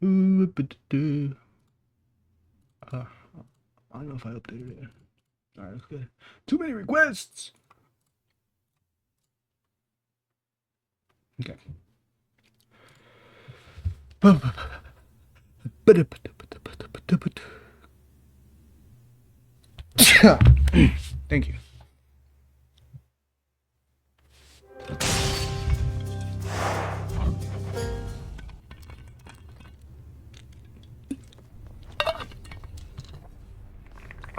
I don't know if I updated it. Alright, that's good. Too many requests! Okay. Thank you.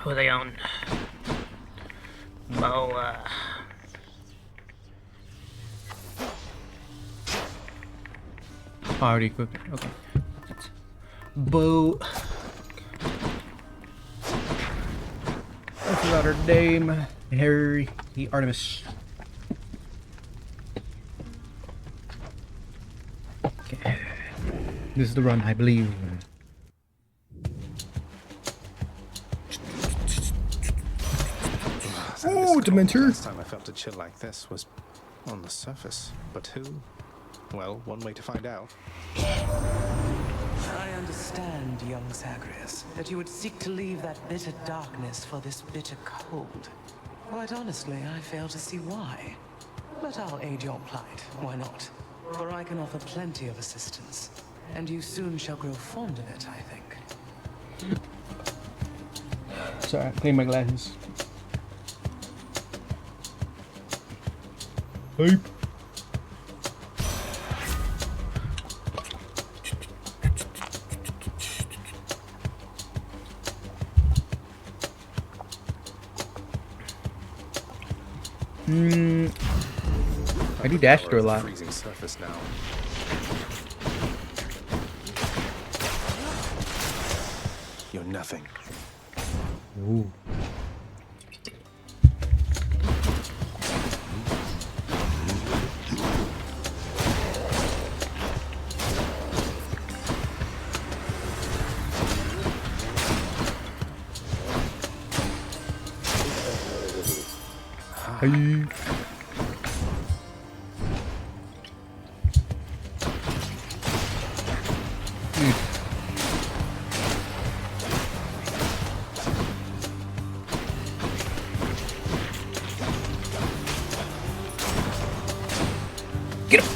Who are they on? Bo, Already equipped it. Okay. Bo. That's about her name. Harry. The Artemis. Okay. This is the run, I believe. Oh, Dementor! Last time I felt a chill like this was on the surface. But who? Well, one way to find out. I understand, young Zagreus, that you would seek to leave that bitter darkness for this bitter cold. Quite honestly, I fail to see why. But I'll aid your plight, why not? For I can offer plenty of assistance, and you soon shall grow fond of it, I think. Sorry, I cleaned my glasses. Hype. I do dash through a lot. Freezing surface now. You're nothing. Ooh. Hey. Get him.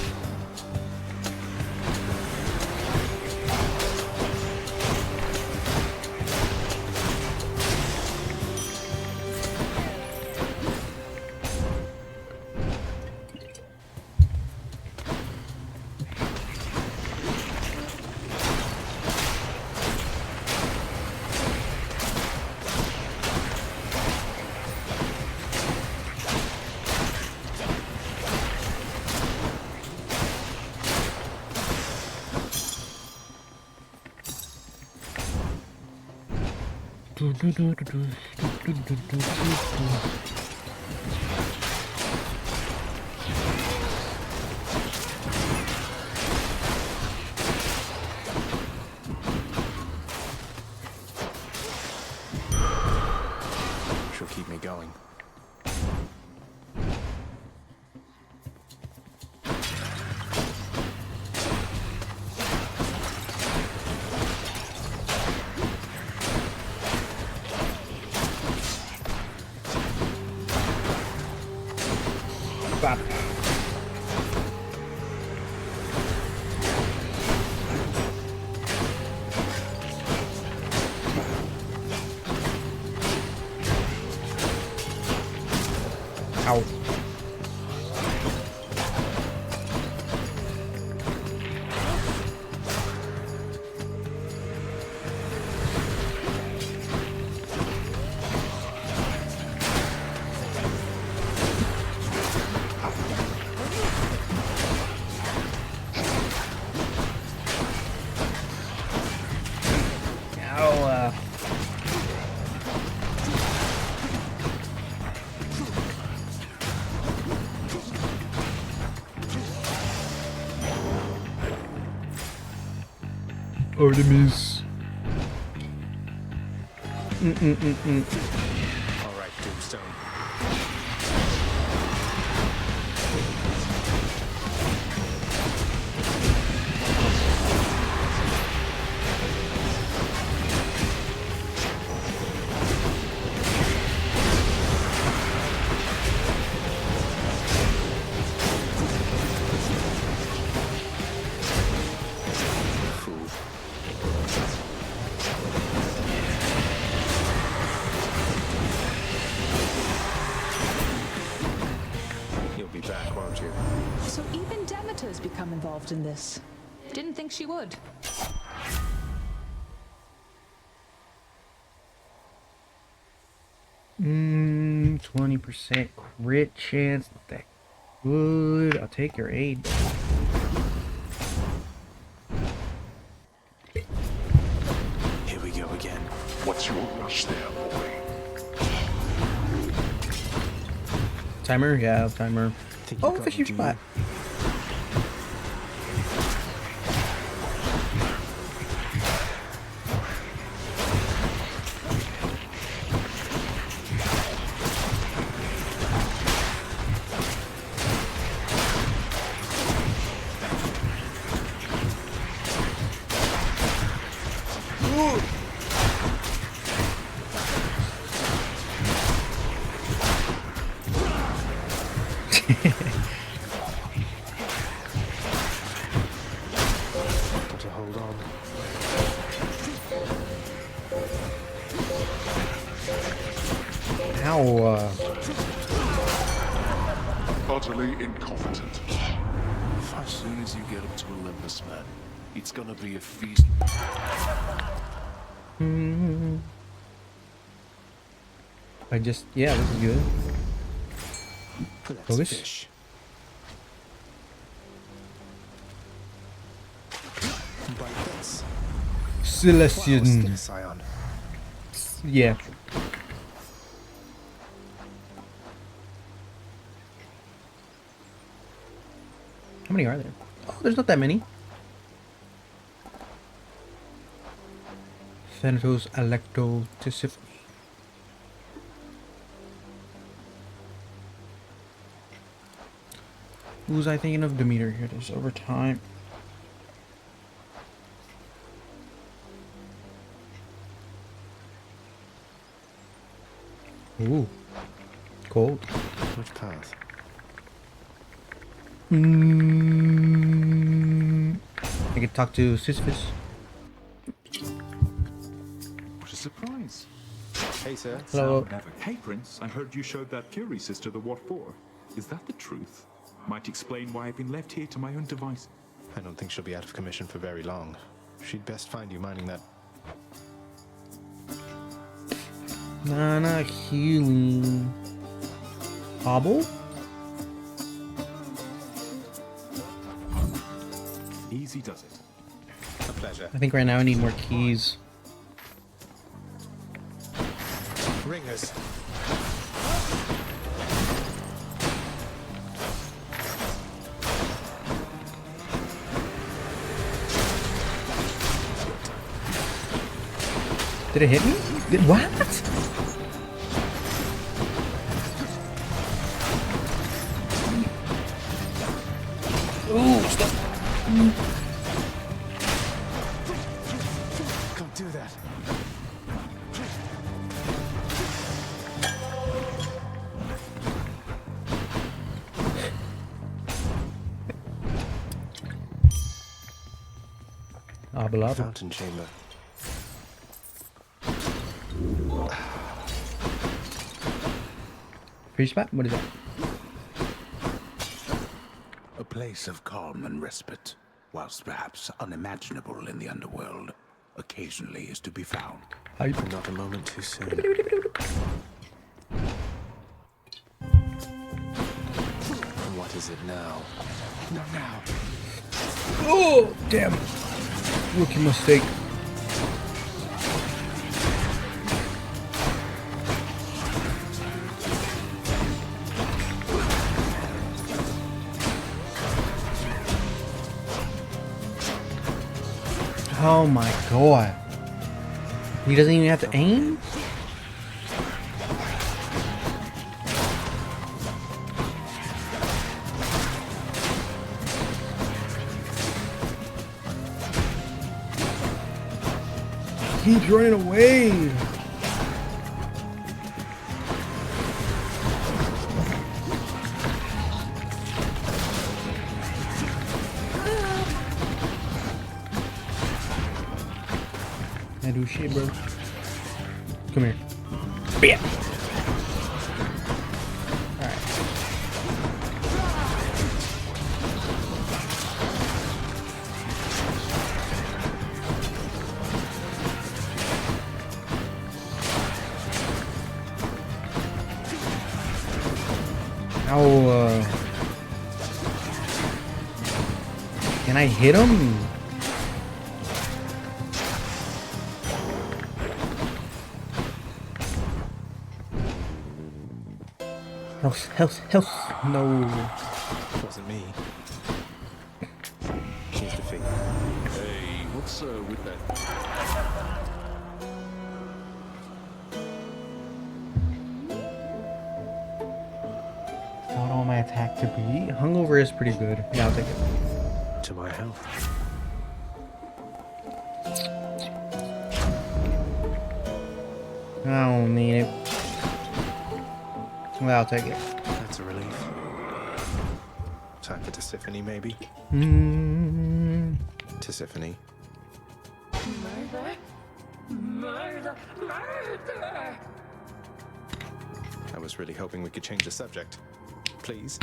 She'll keep me going. Bop. Ow. Artemis. All right, Tombstone. involved in this. Didn't think she would. 20% crit chance. Not that good. I'll take your aid. Here we go again. What's your rush there, boy? Timer? Yeah, timer. Think you Oh, got fishy me, do you? spot. Got to hold on. Ow. Utterly incompetent. As soon as you get up to Olympus, man, it's gonna be a feast. Yeah, this is good. Let's Focus. fish. Bite this. Wow, Celestian. still Scion. Yeah. How many are there? Oh, there's not that many. Thanatos Electo Tisiphone. Who was I thinking of? Demeter. Here it is. Over time. Ooh. Cold. Which path? I could talk to Sisyphus. What a surprise. Hey, sir. Hello. Hey, Prince, I heard you showed that Curie sister the what for. Is that the truth? Might explain why I've been left here to my own devices. I don't think she'll be out of commission for very long. She'd best find you minding that. Nana healing. Hobble? Easy does it. A pleasure. I think right now I need more keys. Ringers. Did it hit me? What? Ooh, stop. Don't do that. Abelabo. Fountain chamber. Free spot? What is that? A place of calm and respite, whilst perhaps unimaginable in the underworld, occasionally is to be found. Hype. Not a moment too soon. What is it now? Not now. Oh, damn. Rookie mistake. Oh my god. He doesn't even have to aim? He's running away. I do shit, bro. Come here. Bam. Alright. Ow. Can I hit him? Health. No. Wasn't me. She's defeated. Hey, what's with that? What all my attack to be? Hungover is pretty good. Yeah, I'll take it. To my health. I don't need it. Well, I'll take it. That's a relief. Time for Tisiphone, maybe? Tisiphone. I was really hoping we could change the subject. Please.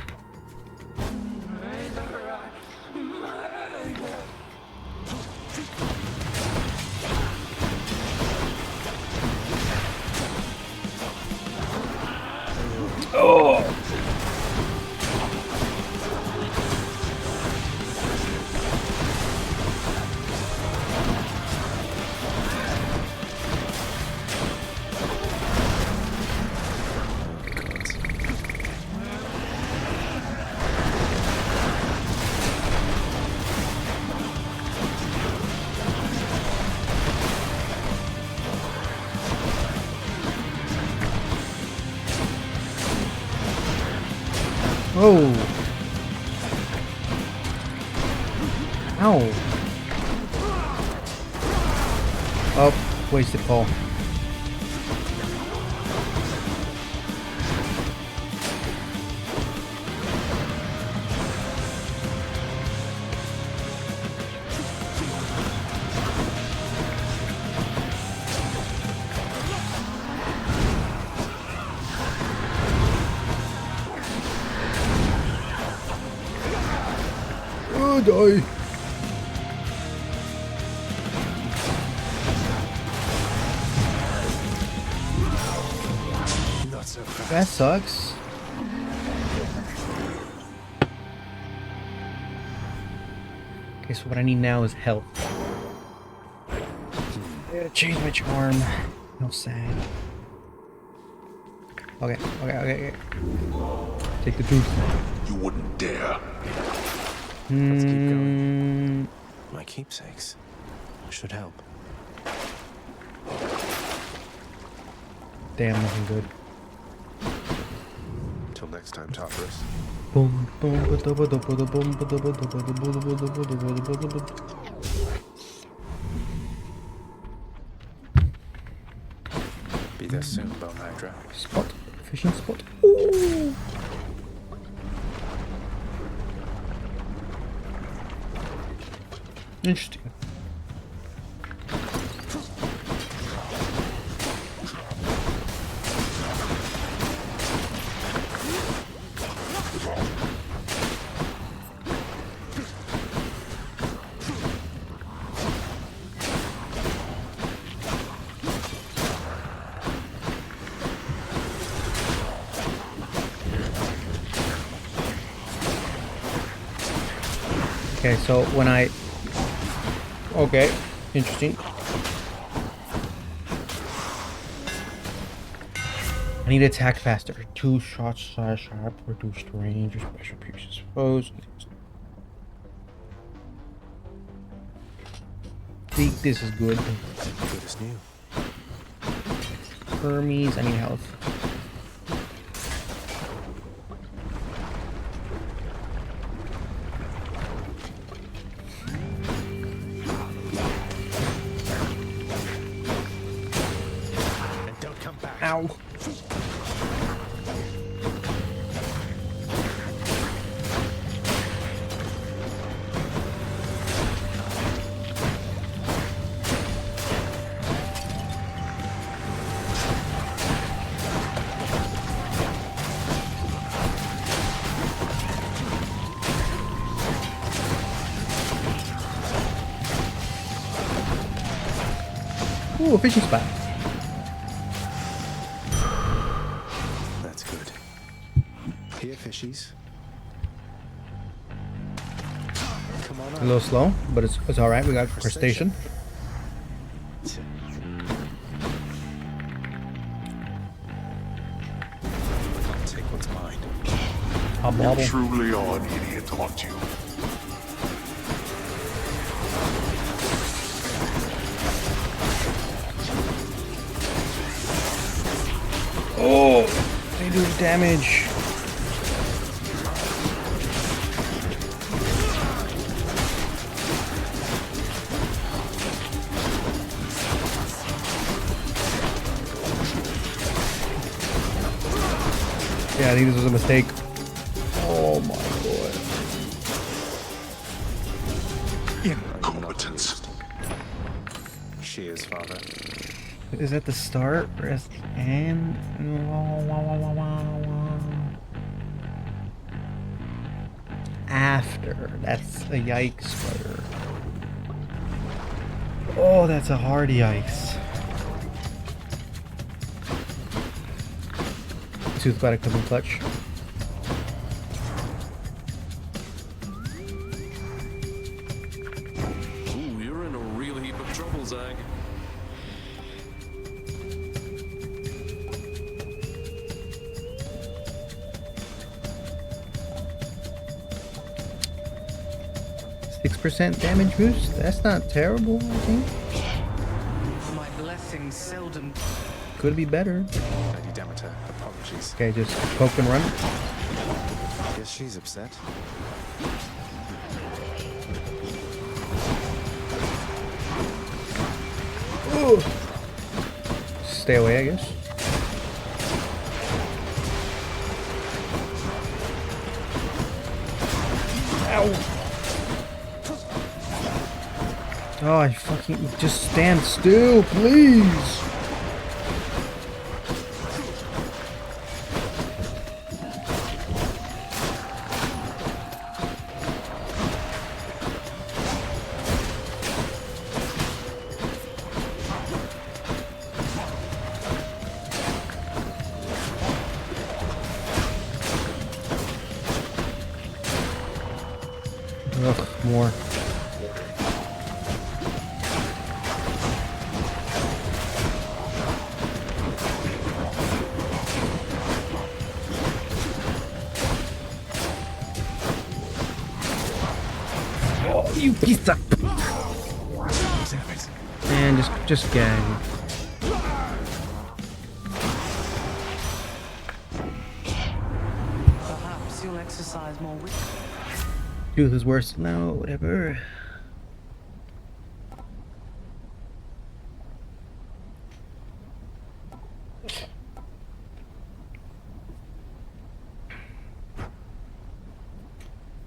Oh. Ow. Oh, wasted pull. Oh, die. Not so fast. That sucks. Okay, so what I need now is health. Yeah, change my charm. No sad. Okay. Take the tooth. You wouldn't dare. Let's keep going. My keepsakes should help. Damn, nothing good. Till next time, Tartarus. Boom, boom, Be there soon, Bone Hydra. spot, fishing spot. Ooh. Interesting. Okay, so when I... Okay, interesting. I need to attack faster. 2 shots slash sharp, reduced range, or special pieces. Foes. See, this is good. Good as new. Hermes, I need health. And don't come back. Ow. Ooh, a fishing spot. That's good. Here, fishies. Come on A up. little slow, but it's all right. We got crustacean. Take what's mine. A You bobble. truly are an idiot, aren't you? Oh, they do damage. Yeah, I think this was a mistake. Oh my god. Incompetence. She is, father. Is that the start? Rest and after. That's a yikes, brother. Oh, that's a hard yikes. Tooth about to come in clutch. Ooh, you're in a real heap of trouble, Zag. %6 damage boost. That's not terrible, I think. My blessings seldom. Could be better. Lady Demeter, apologies. Okay, just poke and run. Guess she's upset. Ooh. Stay away, I guess. Ow. Oh, I fucking just stand still, please. Ugh, more. Oh, you piece of... Man, just gag. Perhaps you'll exercise more wisdom. Truth is worse. No, whatever.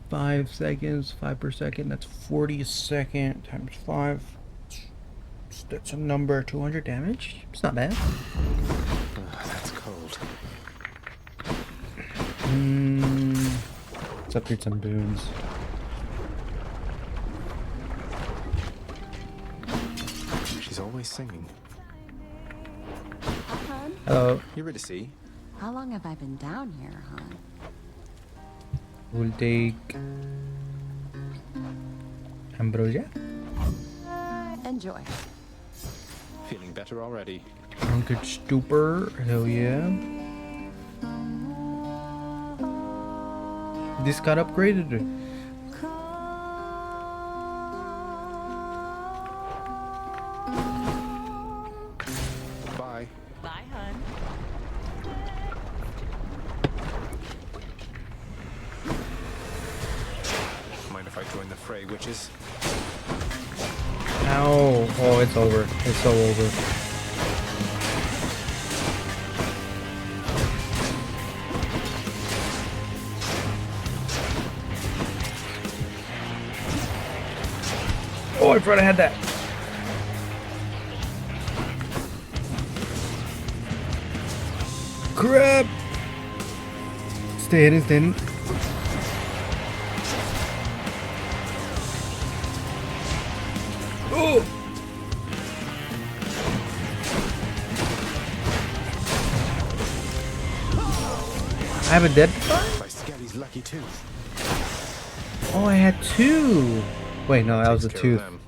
Five seconds, 5 per second. That's 40 a second times 5. That's a number. 200 damage. It's not bad. That's cold. Let's upgrade some boons. She's always singing. Hello. You ready to see? How long have I been down here, hon? We'll take ambrosia. Enjoy. Feeling better already. Drunkard stupor. Hell yeah. This got upgraded. Bye. Bye, hun. Mind if I join the fray, witches? Ow. Oh, it's over. It's so over. Oh, I forgot I had that. Crap. Stay hidden, stay hidden. Oh. I have a dead. If I lucky tooth. Oh, I had two. Wait, no, that was the Takes care of tooth. them.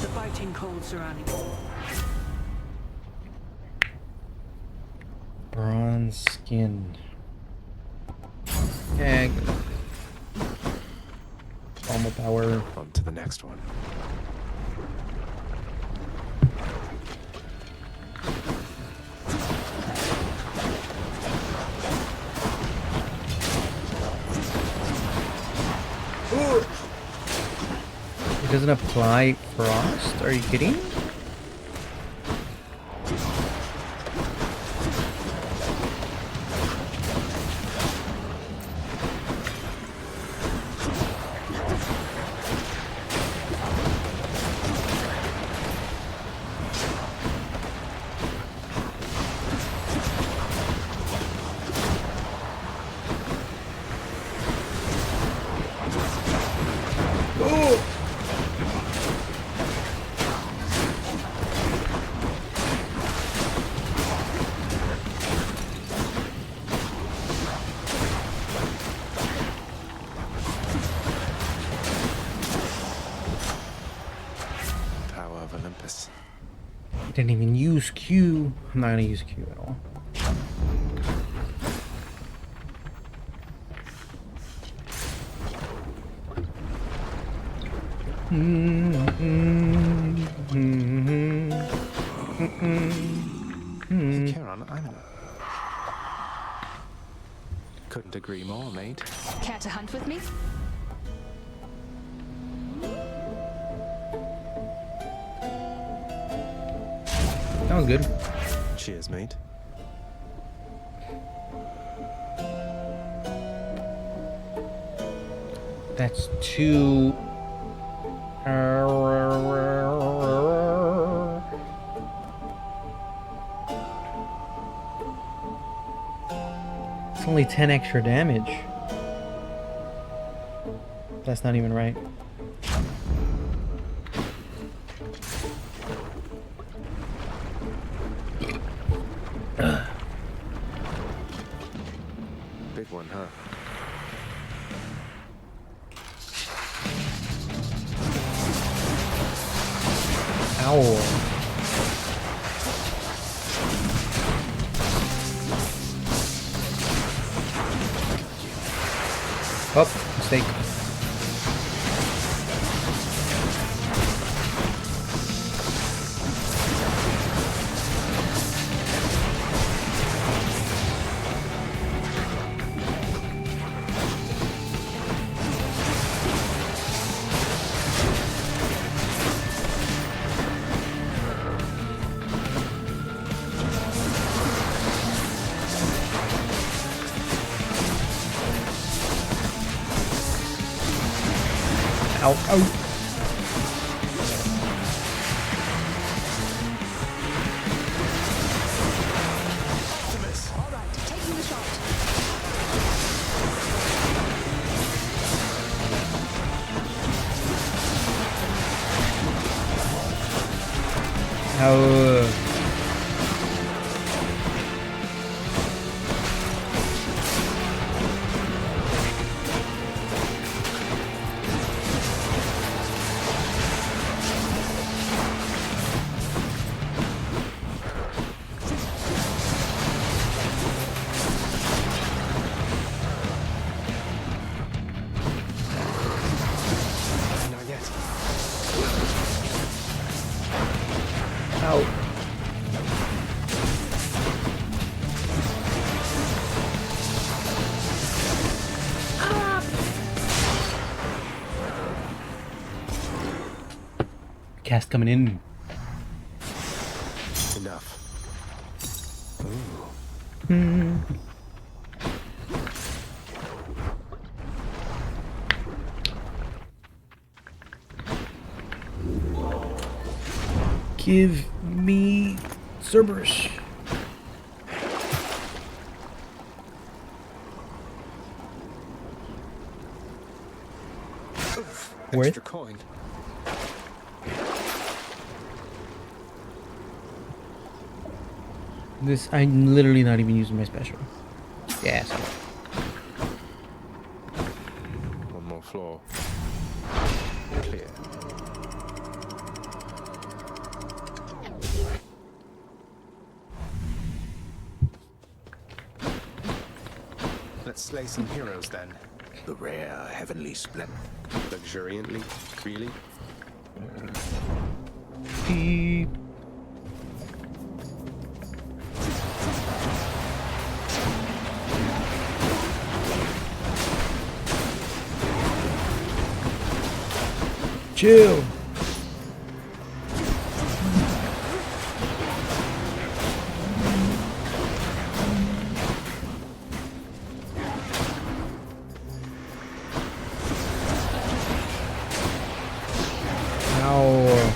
The biting cold surrounding it. Bronze skin. Yeah. Armor power. On to the next one. It doesn't apply frost? Are you kidding? Power of Olympus. I didn't even use Q. I'm not gonna use Q at all. Hey, Kieran, couldn't agree more, mate. Care to hunt with me? That was good. Cheers, mate. That's two. It's only 10 extra damage. That's not even right. Big one, huh? Ow. Oh, mistake. Ow, ow. Alright, taking the shot. Ow. Not yet. Ow. Cast coming in. Enough. Give me Cerberus. Where? Extra coin. This, I'm literally not even using my special. Yes. One more floor. Clear. Let's slay some heroes then. The rare heavenly splendor. Luxuriantly, really? Beep. Chill. Ow.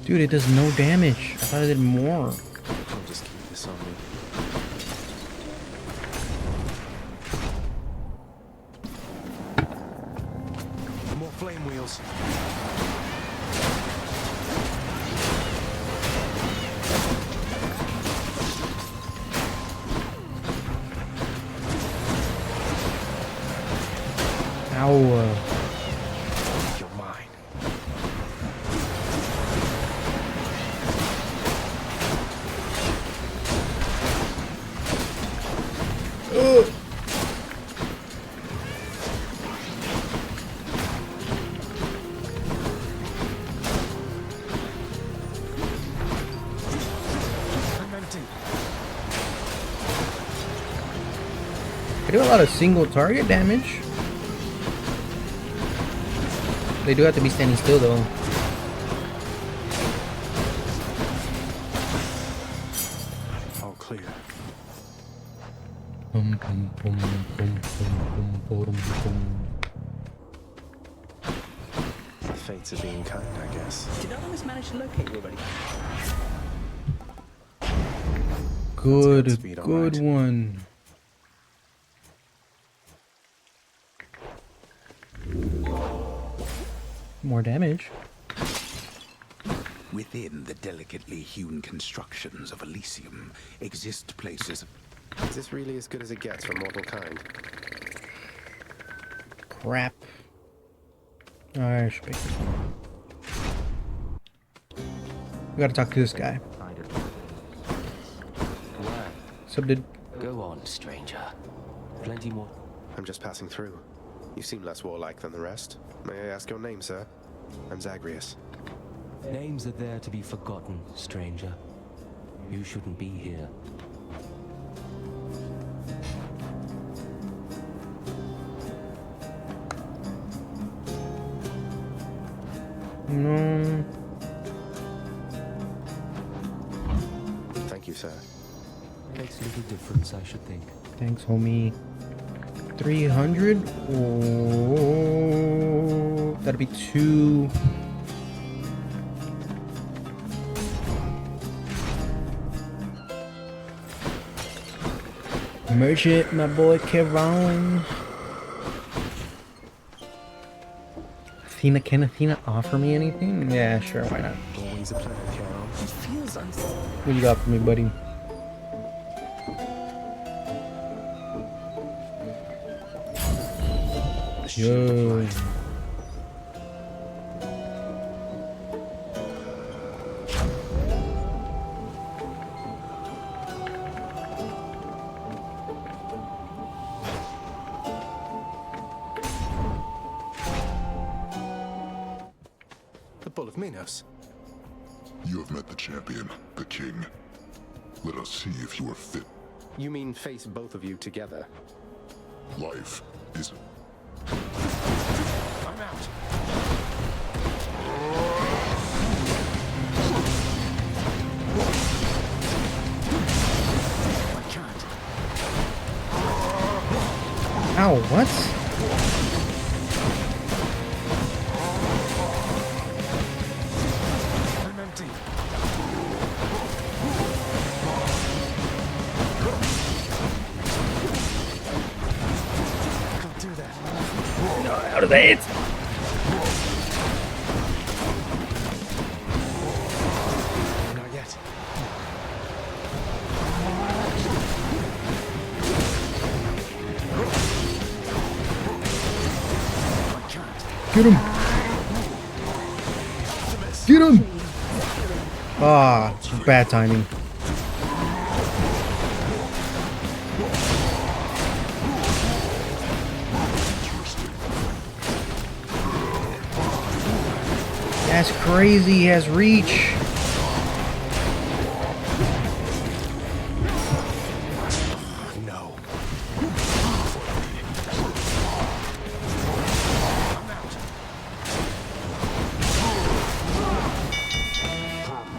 Dude, it does no damage. I thought it did more. I'll just keep this on me. More flame wheels. Ow. You're mine. I'm empty. I do a lot of single target damage. They do have to be standing still though. All clear. Bum, bum, bum, bum, bum, bum, bum, bum. The fates are being kind, I guess. Did I always manage to locate you already? Good, speed, all good right. one. More damage. Within the delicately hewn constructions of Elysium exist places. Is this really as good as it gets for mortal kind? Crap. I should pick this one. We gotta talk to this guy. Where? Sup, dude? Go on, stranger. Plenty more. I'm just passing through. You seem less warlike than the rest. May I ask your name, sir? I'm Zagreus. Names are there to be forgotten, stranger. You shouldn't be here. No. Thank you, sir. Makes little difference, I should think. Thanks, homie. 300? Oh, that'd be 2. Merchant, my boy Kevon. Athena, can Athena offer me anything? Yeah, sure, why not? Always a pleasure, Carol. It feels unsafe. What you got for me, buddy? The shield of Yo. light. The Bull of Minos. You have met the champion, the king. Let us see if you are fit. You mean face both of you together? Life is... I'm out. I can't. Ow, what? I'm empty. No, out of it. Not yet. Get him. Get him. Ah, bad timing. That's crazy, he has reach. No.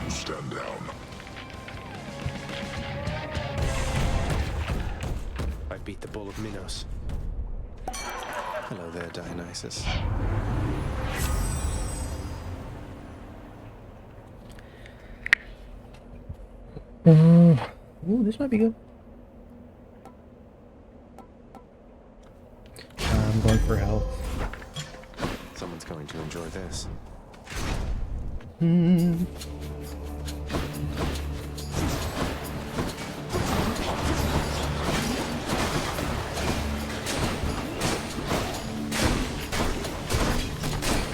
Stand down. I beat the Bull of Minos. Hello there, Dionysus. Ooh, this might be good. I'm going for health. Someone's going to enjoy this.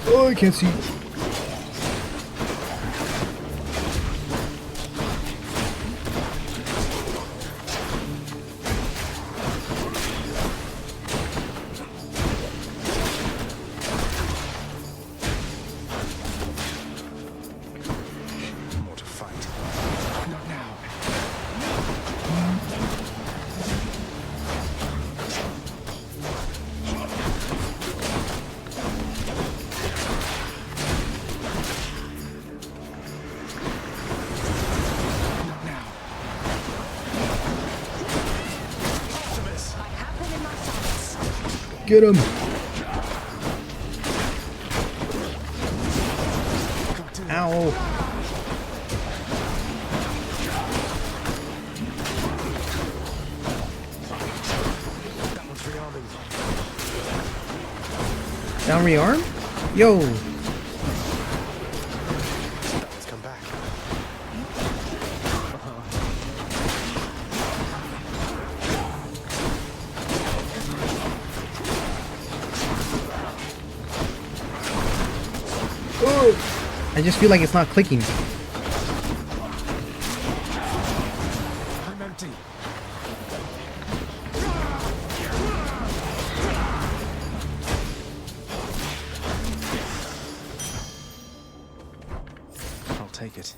Oh, I can't see. More to fight. Not now. Not now. Optimus! I have them in my sights. Get him. Ow. That one's rearming. Down rearm? Yo. That one's come back. I just feel like it's not clicking. I'm empty. I'll take it.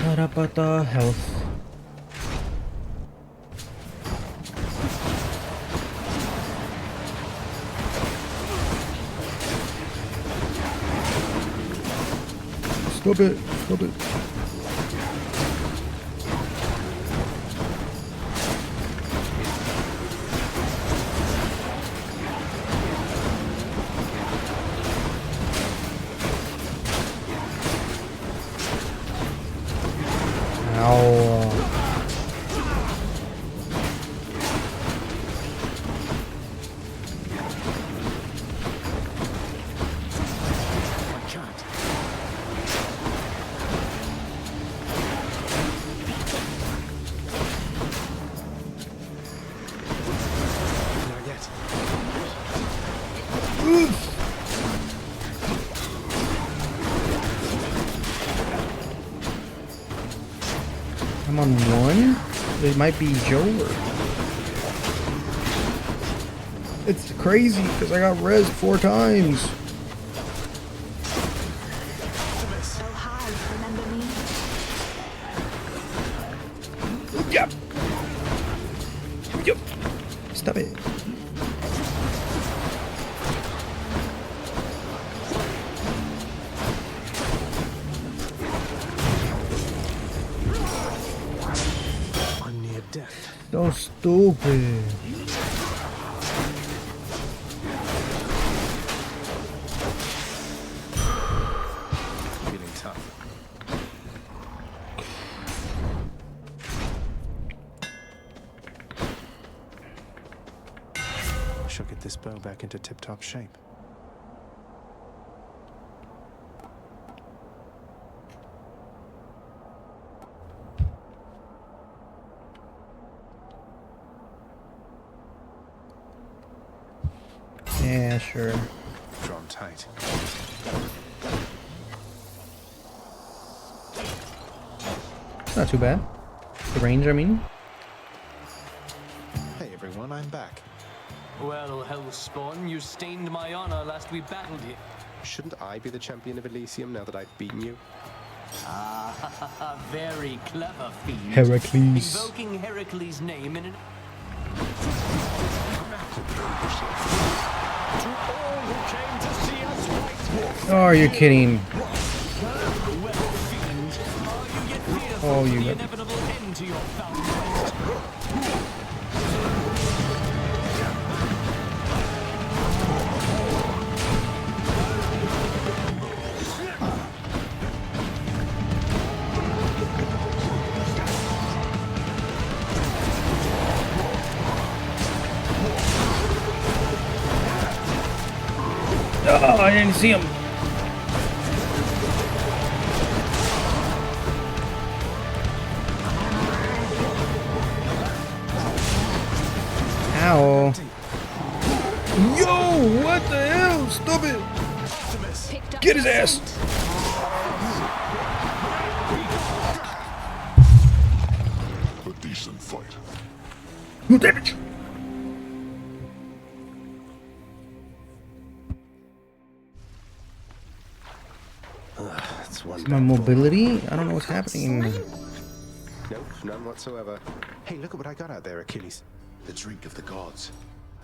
What about the health? Stop it. Stop it. Ow. I can't. Not yet. I'm on one? It might be Joe. It's crazy because I got res 4 times. So high, remember me? Yep. Yep. Stop it. I'm near death. So stupid. Feeling tough. shall get this bow back into tip-top shape. Yeah, sure. Drawn tight. Not too bad. The range, I mean. Hey everyone, I'm back. Well, Hellspawn, you stained my honor last we battled here. Shouldn't I be the champion of Elysium now that I've beaten you? Ah, very clever fiend. Heracles. Invoking Heracles' name in an... Oh, you're kidding. Oh, you got... Inevitable end to your foul quest. Oh, I didn't see him. Ow. Yo, what the hell? Stop it. Get his ass. A decent fight. No damage. That's one My mobility? I don't know what's happening. Nope, none whatsoever. Hey, look at what I got out there, Achilles. The drink of the gods.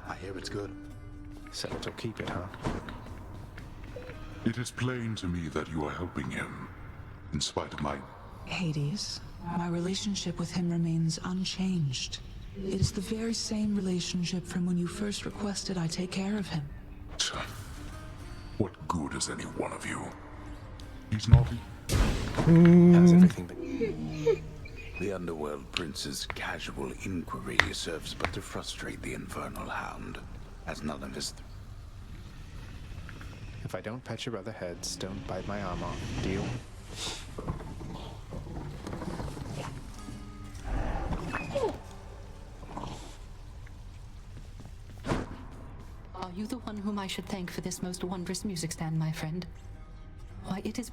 I hear it's good. Sell it or keep it, huh? It is plain to me that you are helping him, in spite of my... Hades, my relationship with him remains unchanged. It is the very same relationship from when you first requested I take care of him. What good is any one of you? He's not... How's everything been? The Underworld Prince's casual inquiry serves but to frustrate the Infernal Hound, as none of his... If I don't pet your other heads, don't bite my arm off. Deal? Are you the one whom I should thank for this most wondrous music stand, my friend? Why, it is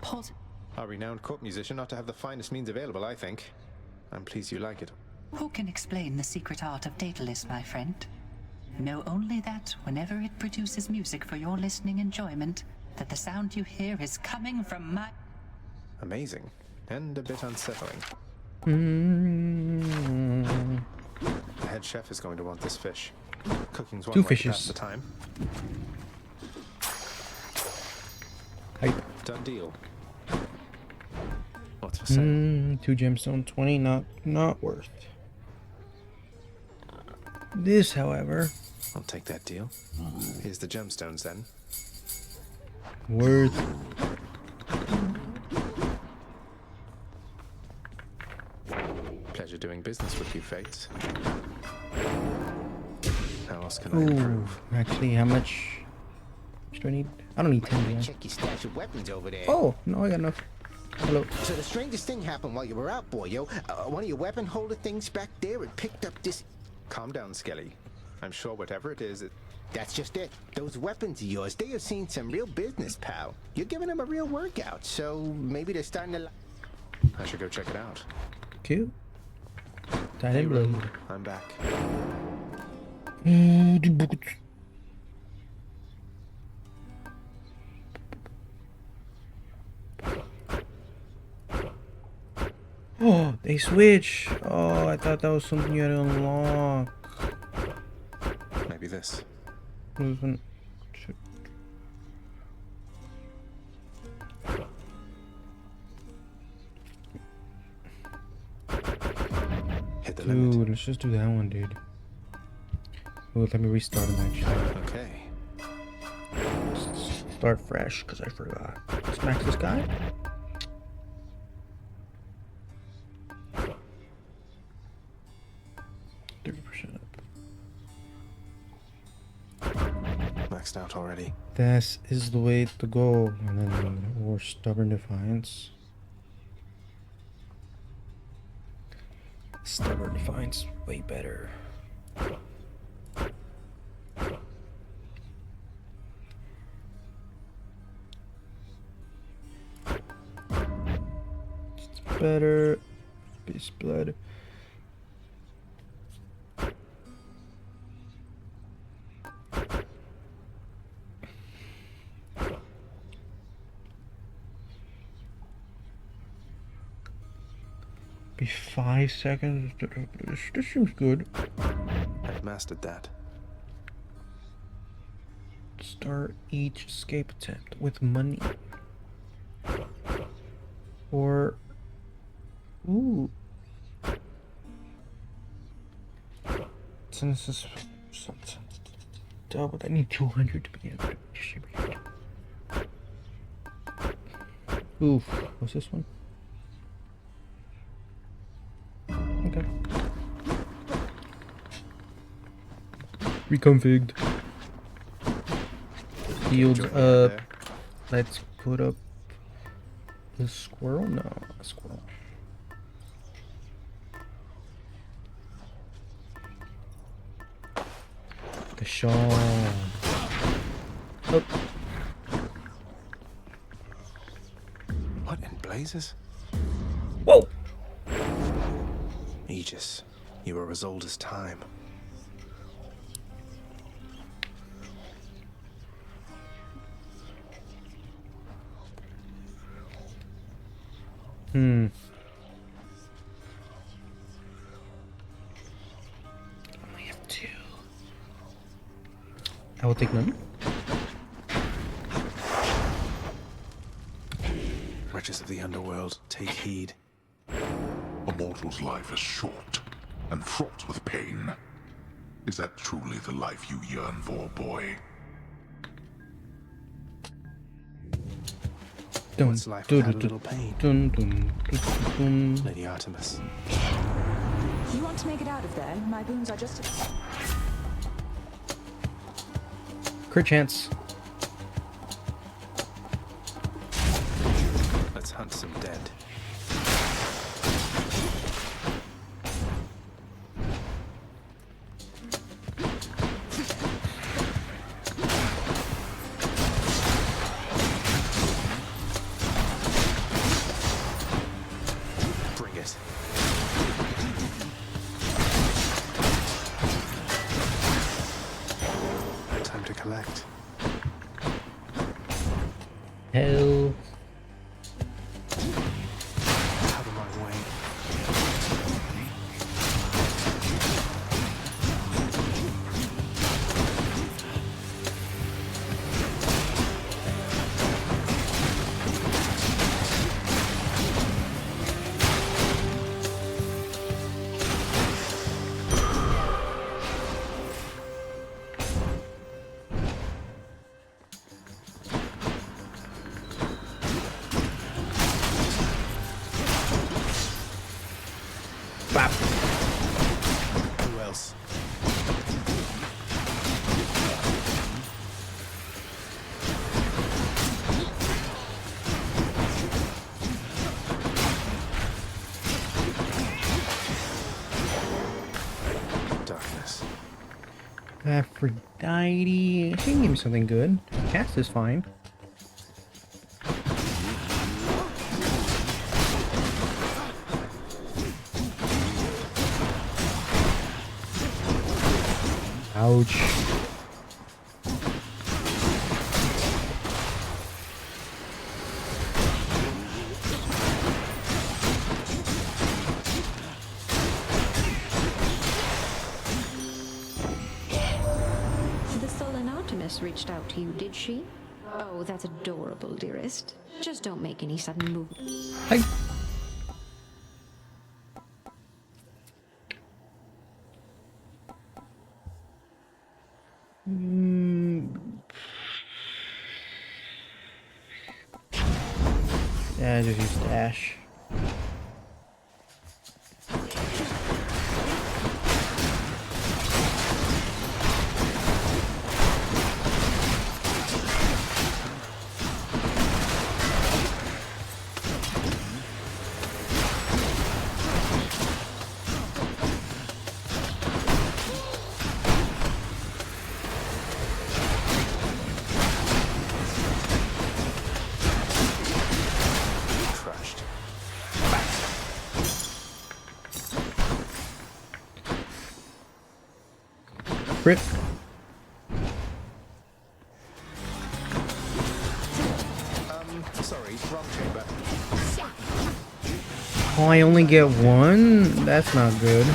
A renowned court musician ought to have the finest means available, I think. I'm pleased you like it. Who can explain the secret art of Daedalus, my friend? Know only that, whenever it produces music for your listening enjoyment, that the sound you hear is coming from my... Amazing. And a bit unsettling. The head chef is going to want this fish. Cooking's one Two way to pass fishes. the time. Hype. Done deal. What's for sale? 2 gemstone, 20, not worth. This, however, I'll take that deal. Here's the gemstones then. worth. Pleasure doing business with you, Fates. How else can I Ooh, improve? actually, how much do I need? I don't need 10 beyond. Check your stash of weapons over there. Oh, no, I got enough. Hello. So the strangest thing happened while you were out, boyo. One of your weapon holder things back there had picked up this... Calm down, Skelly. I'm sure whatever it is, That's just it. Those weapons of yours, they have seen some real business, pal. You're giving them a real workout, so maybe they're starting to... I should go check it out. Cute. Tied in blue. I'm back. Oh, they switch. Oh, I thought that was something you had to unlock. Maybe this. Movement. Hit the limit. Dude, let's just do that one, dude. Oh, let me restart him actually. Okay. Start fresh, because I forgot. Smack this guy. maxed out already. This is the way to go. And then, or Stubborn Defiance. Stubborn Defiance, way better. It's better. Beast Blood. Be 5 seconds. This seems good. I've mastered that. Start each escape attempt with money. Or ooh. Since this is double, I need 200 to be able to distribute. Oof. What's this one? Okay. Reconfigured. Healed up. Let's put up the squirrel? No, a squirrel. The shawl. Oh. What in blazes? Whoa! Aegis, you are as old as time. I only have 2. I will take none. Wretches of the underworld, take heed. A mortal's life is short and fraught with pain. Is that truly the life you yearn for, boy? What's life without a little pain? Lady Artemis. You want to make it out of there? My boons are just Crit chance. Let's hunt some dead. Hell. Out of my way. Who else? Darkness. Aphrodite. She can give me something good. Cast is fine. Ouch. The sullen Artemis reached out to you, did she? Oh, that's adorable, dearest. Just don't make any sudden moves. Hi. Yeah, just use dash. crit. Sorry, wrong chamber. Oh, I only get one? That's not good.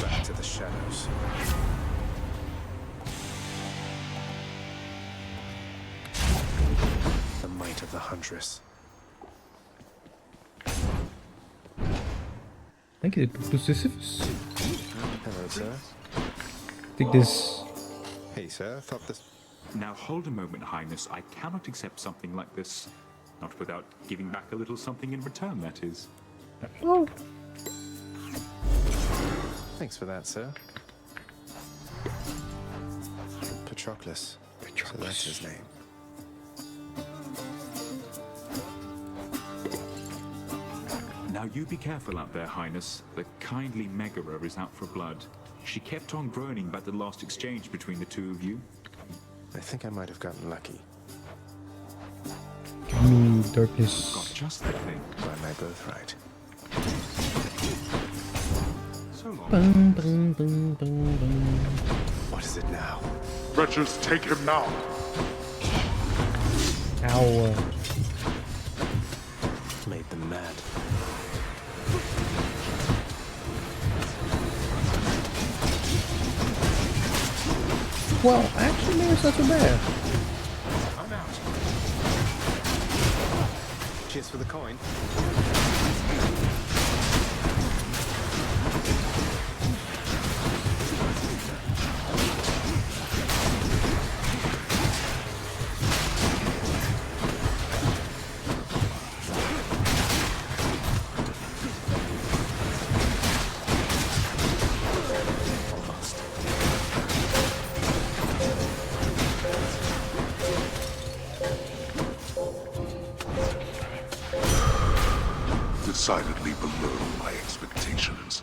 Back to the shadows. The might of the Huntress. Thank you, Dr. Sisyphus. Hello, sir. Take this. Hey, sir. I thought this... Now hold a moment, Highness. I cannot accept something like this. Not without giving back a little something in return, that is. Oh. Thanks for that, sir. Patroclus. So that's his name. Now you be careful out there, Highness. The kindly Megara is out for blood. She kept on groaning about the last exchange between the two of you. I think I might have gotten lucky. Give me darkness. Got just the thing. By my birthright. So long. Bum, bum, bum, bum, bum. What is it now? Wretches, take him now! Ow. Made them mad. Well, actually, maybe it's not so bad. I'm out. Cheers for the coin. Decidedly below my expectations.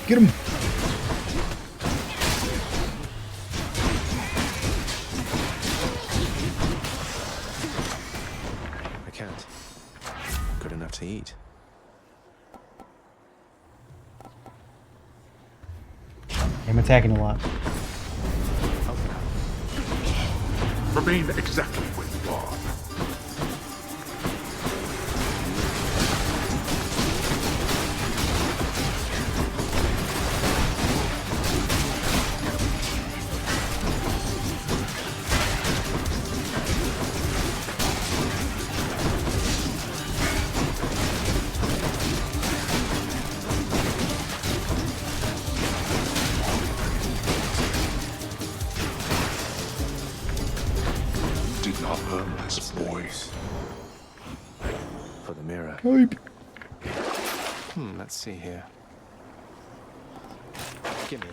Get him. I can't. Good enough to eat. I'm attacking a lot. Remain exactly where you are. Did not earn this, boys. For the mirror. Type. Let's see here. Gimme.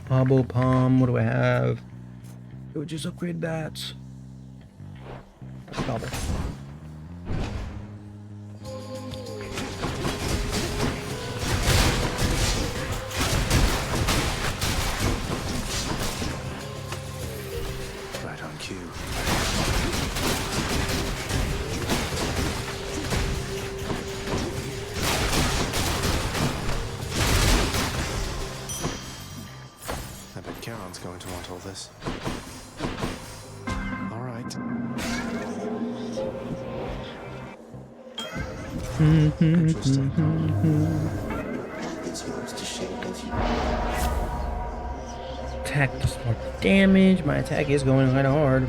Hobble palm. What do I have? It would just upgrade that. Cobble. Right on cue. I bet Charon's going to want all this. All right. Interesting. Attack does more damage. My attack is going kind of hard.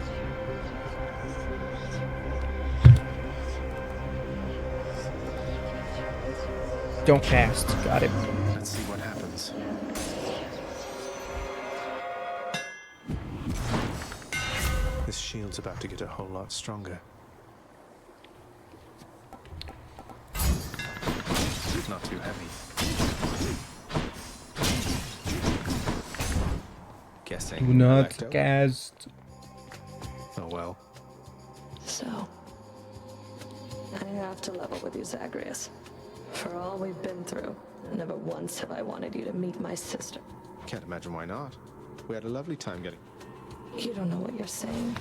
Don't cast. Got it. Let's see what happens. This shield's about to get a whole lot stronger. Not too heavy. Guessing. Do not Electo? cast. Oh well. So, I have to level with you, Zagreus. For all we've been through, never once have I wanted you to meet my sister. Can't imagine why not. We had a lovely time getting... You don't know what you're saying.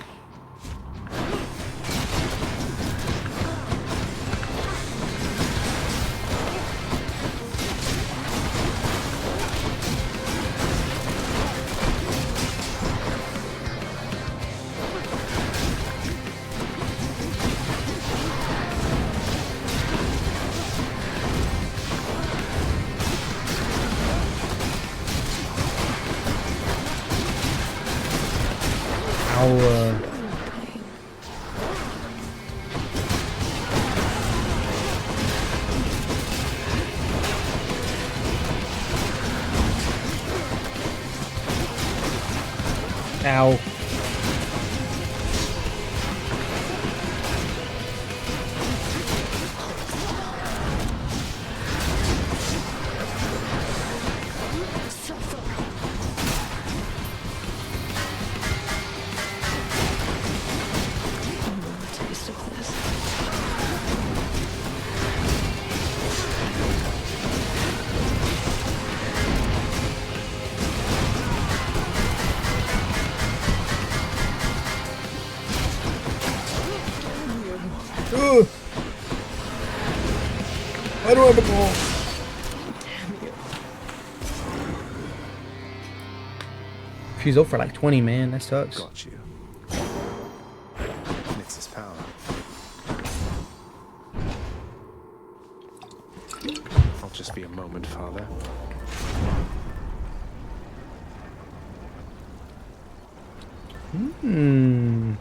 Ow. Taste of this. Ugh. I don't have a ball. Damn you. She's over for like 20, man. That sucks. Got you. Nix's power. I'll just be a moment, Father. Hmm.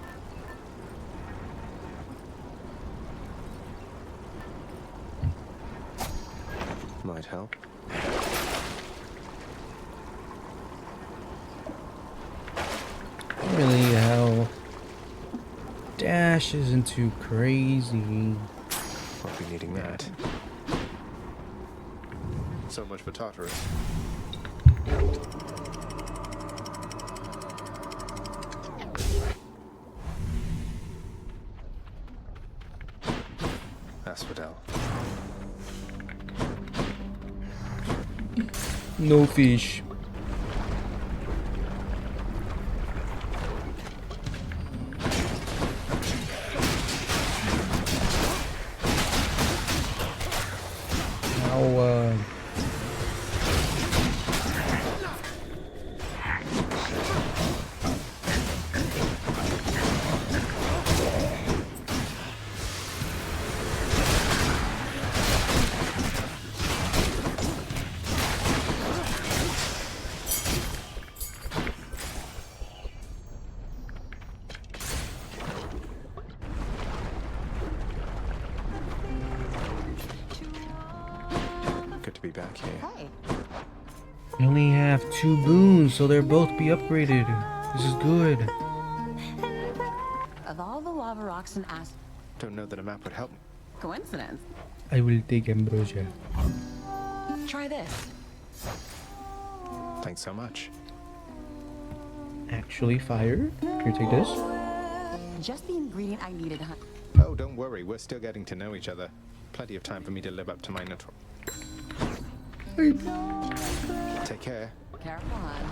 Might help. Really, how Dash isn't too crazy. Won't be needing that. So much for Tartarus. Asphodel. No fish. Now, Good to be back here. we only have 2 boons, so they'll both be upgraded. This is good. Of all the lava rocks in Ast... Don't know that a map would help. Coincidence. I will take ambrosia. Try this. Thanks so much. Actually, fire. Can you take this? Just the ingredient I needed, huh? Oh, don't worry. We're still getting to know each other. Plenty of time for me to live up to my natural. Take care. Careful, hon.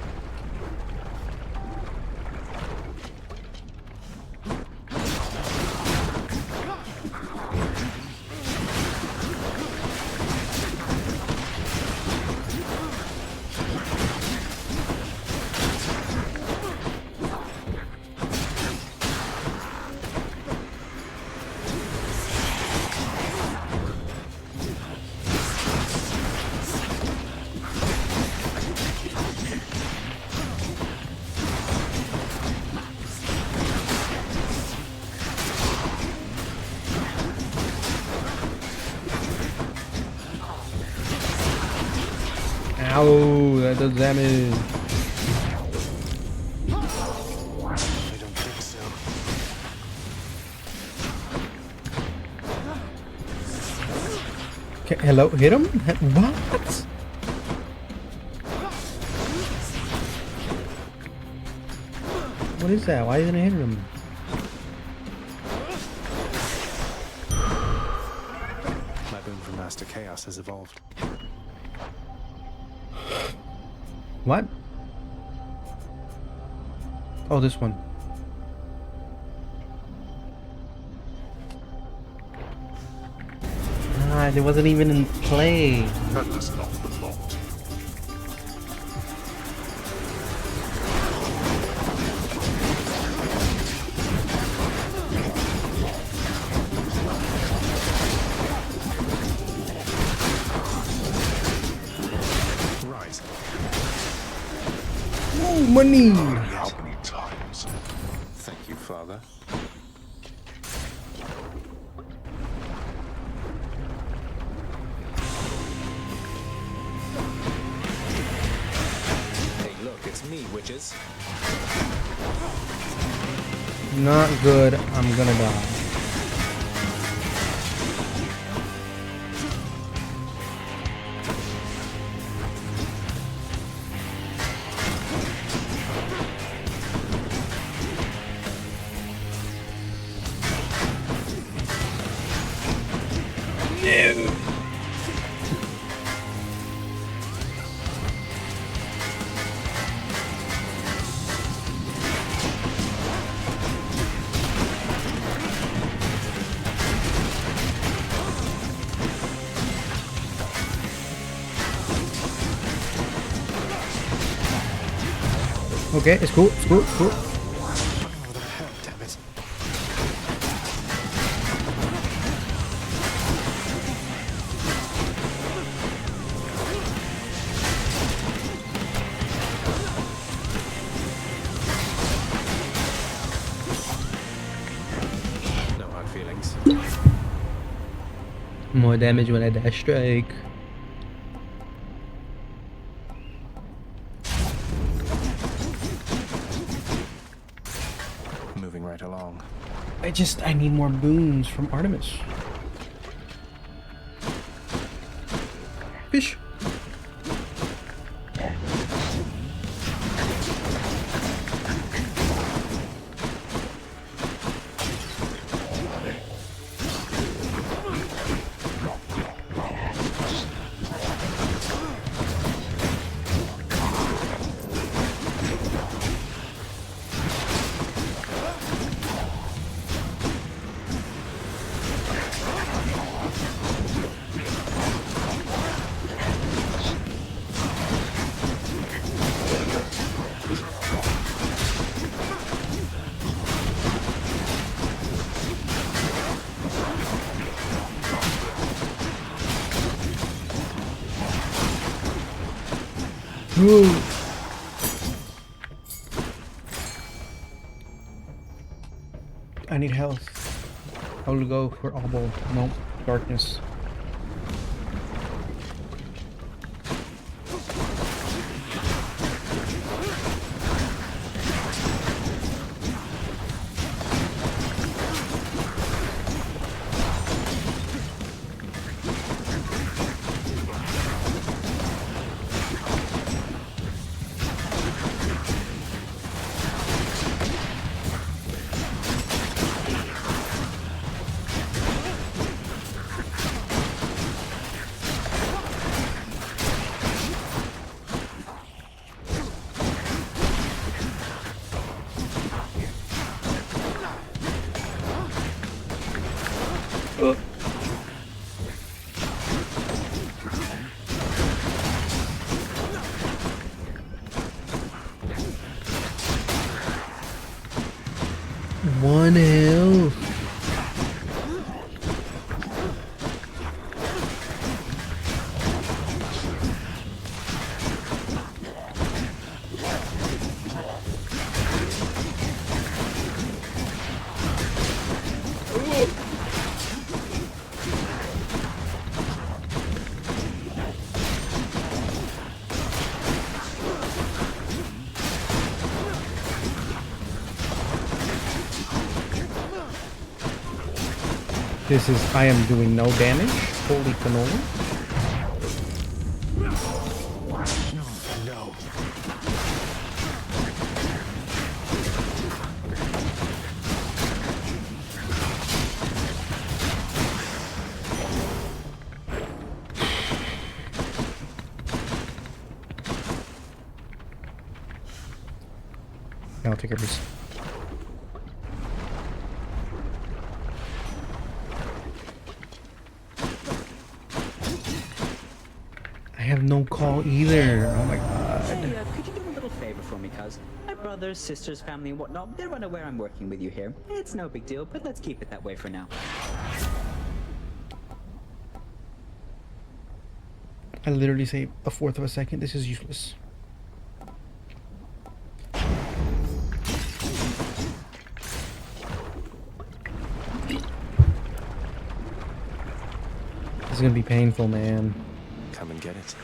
Ow, that does damage. I don't think so. Okay, hello, hit him? What? What is that? Why isn't it hitting him? My boon from Master Chaos has evolved. What? Oh, this one. Ah, it wasn't even in play. That is not the plot. Right. Ooh, money! How many times? Thank you, Father. Hey, look, it's me, witches. Not good. I'm gonna die. Okay, it's cool, it's cool, it's cool. Oh, that hurt, damn it. No hard feelings. More damage when I dash strike. Moving right along. I need more boons from Artemis. Fish. Whoa. I need health. I will go for elbow. Nope. Darkness. One health. This is, I am doing no damage. Holy cannoli. No. I'll take a piece. I have no call either. Oh my god. Hey, could you do a little favor for me, cuz? My brothers, sisters, family, and whatnot, they're unaware I'm working with you here. It's no big deal, but let's keep it that way for now. I literally say a fourth of a second. This is useless. This is gonna be painful, man. Come and get it.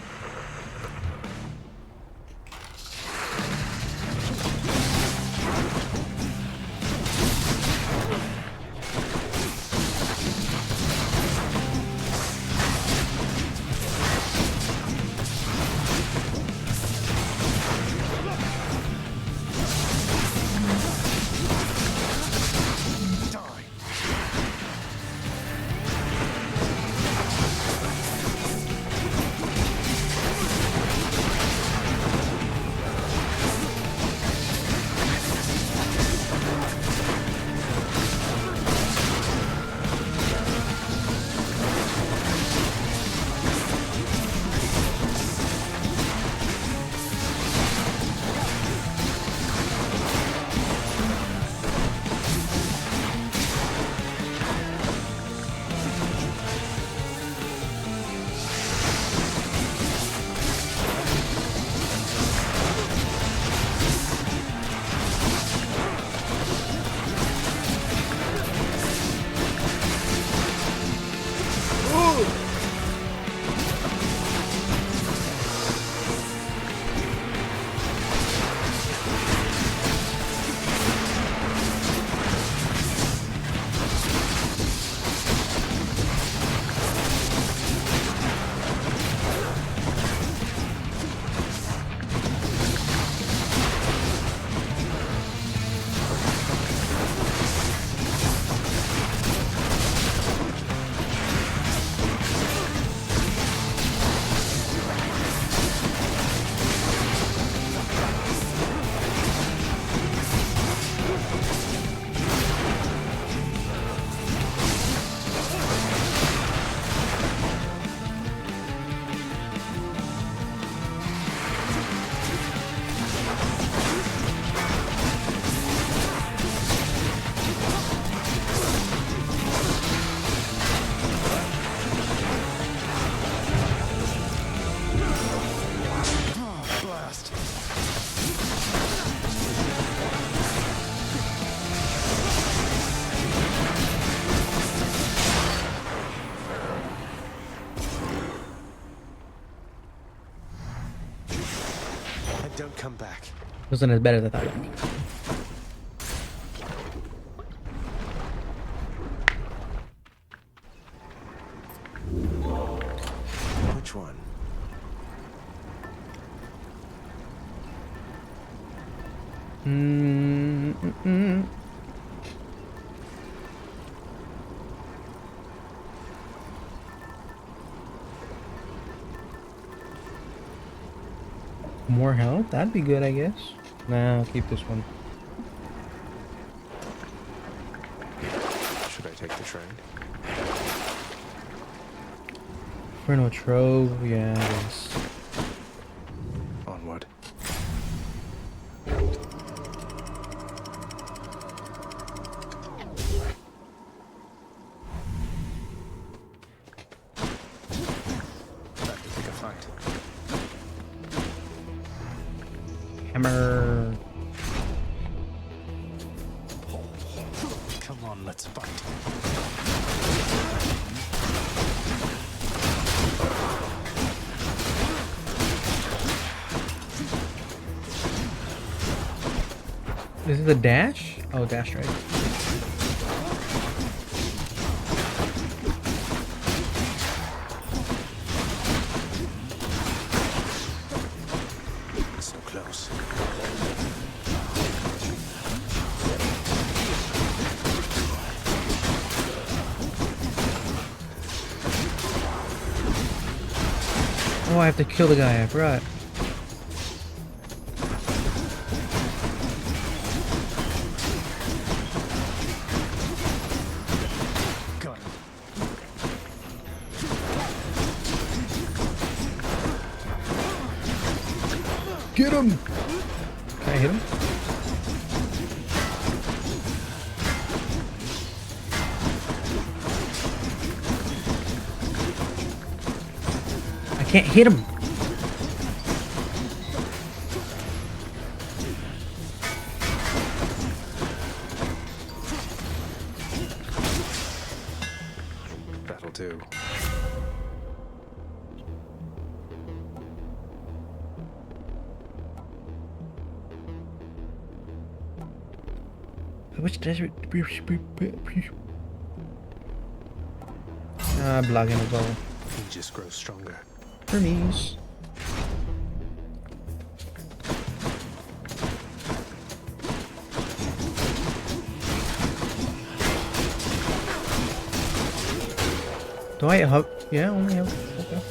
Don't come back. Wasn't as bad as I thought it would be. Which one? More health? That'd be good, I guess. Nah, I'll keep this one. Should I take the train? For no trove, yeah, I guess. Onward. Hammer. Come on, let's fight. This is a dash? Oh, dash right. Oh, I have to kill the guy, I forgot. Get him! Can I hit him? I can't hit him. That'll do. Which desert? Blocking as well. He just grows stronger. Hermes. Do I have? Yeah, only have. Okay.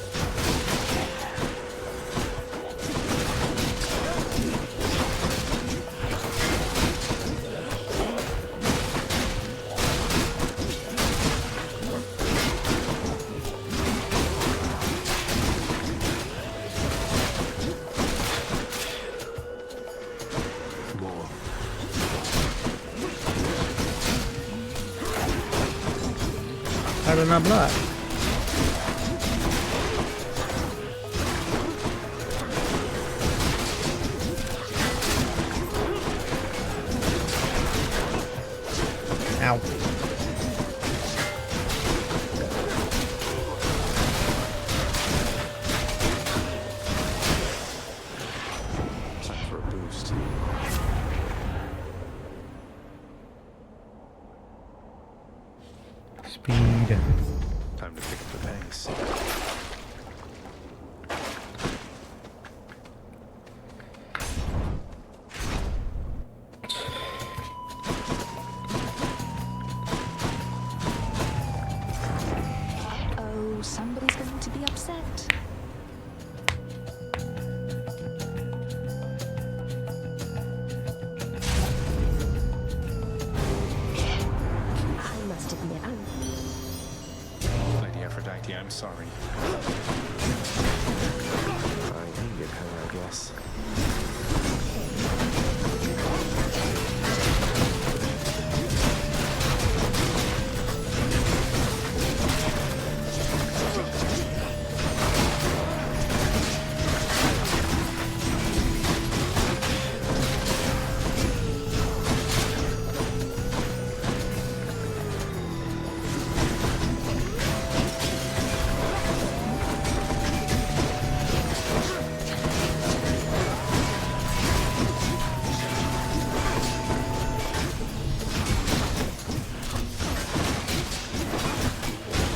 How did I not block? Ow. Time for a boost. Speed. Time to pick up the pace. Oh, somebody's going to be upset. I must admit, Lady Aphrodite, I'm sorry. I needed her, I guess.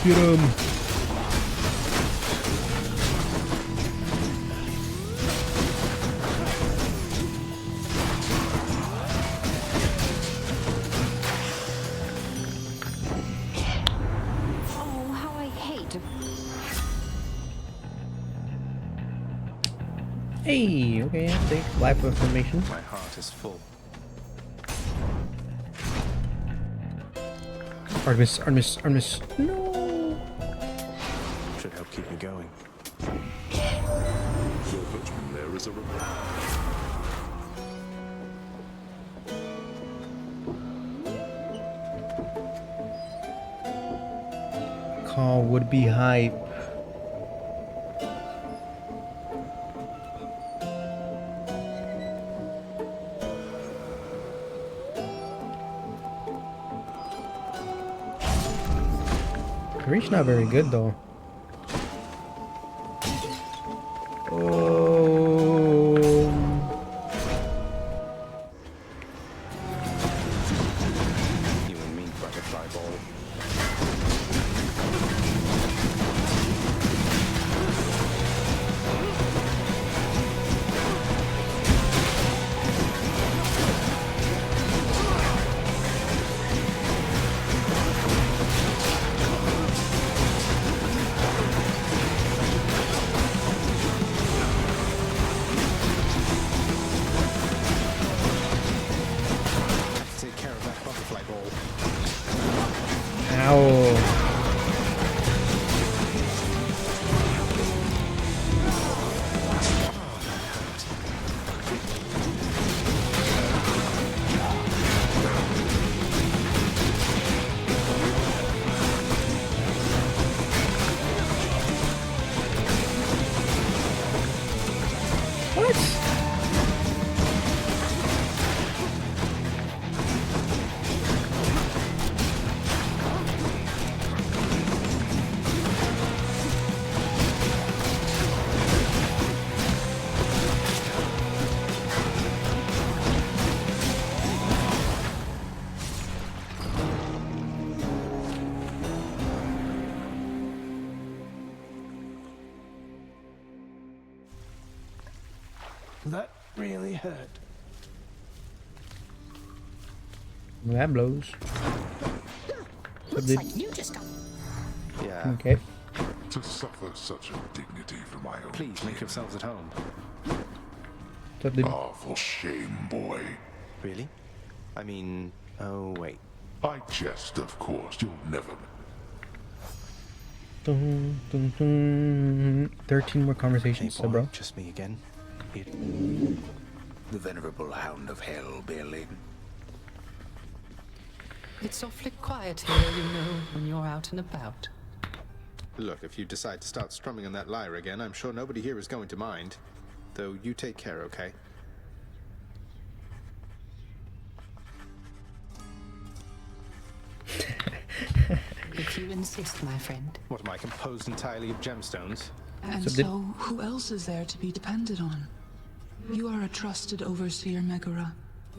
Get him! Oh, how I hate. Hey, okay, I'll take life information. My heart is full. Artemis, Artemis, Artemis. No. Should help keep me going. Gilbert, there is a Call would be hype. Reach not very good though. You and me, butterfly ball. Ow. That really hurt. That blows. Looks like you just got. Yeah. Okay. To suffer such indignity for my own Please make yourselves at home. Ah, for shame, boy. Really? I mean, oh wait. I jest, of course. You'll never. Dun, dun, dun. 13 more conversations, Hey, so boy, bro. just me again. The venerable hound of hell, Billy. It's awfully quiet here, you know, when you're out and about. Look, if you decide to start strumming on that lyre again, I'm sure nobody here is going to mind. Though you take care, okay? If you insist, my friend. What am I, composed entirely of gemstones? And so, who else is there to be depended on? You are a trusted overseer, Megara.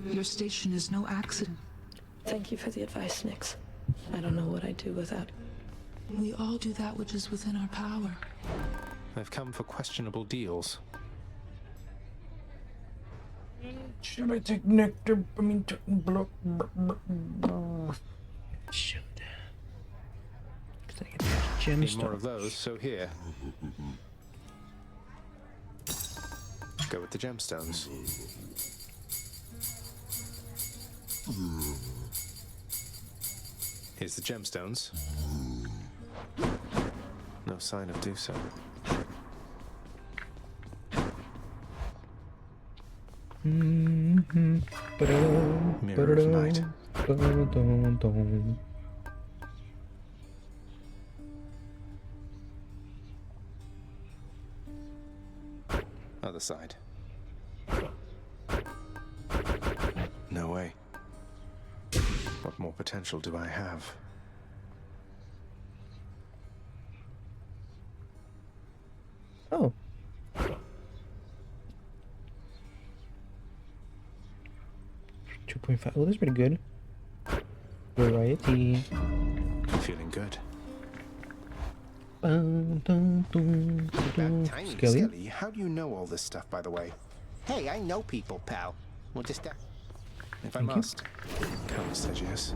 Your station is no accident. Thank you for the advice, Nyx. I don't know what I'd do without you. We all do that which is within our power. I've come for questionable deals. Should I take nectar? I mean, block. Should. Need more of those, so here. Go with the gemstones. Here's the gemstones. No sign of do so. Mirror of night. Other side. No way. What more potential do I have? Oh. .5. Oh, that's pretty good. Variety. Feeling good. Skelly? Skelly, how do you know all this stuff, by the way? Hey, I know people, pal. We'll just... If I must. Come, Segius.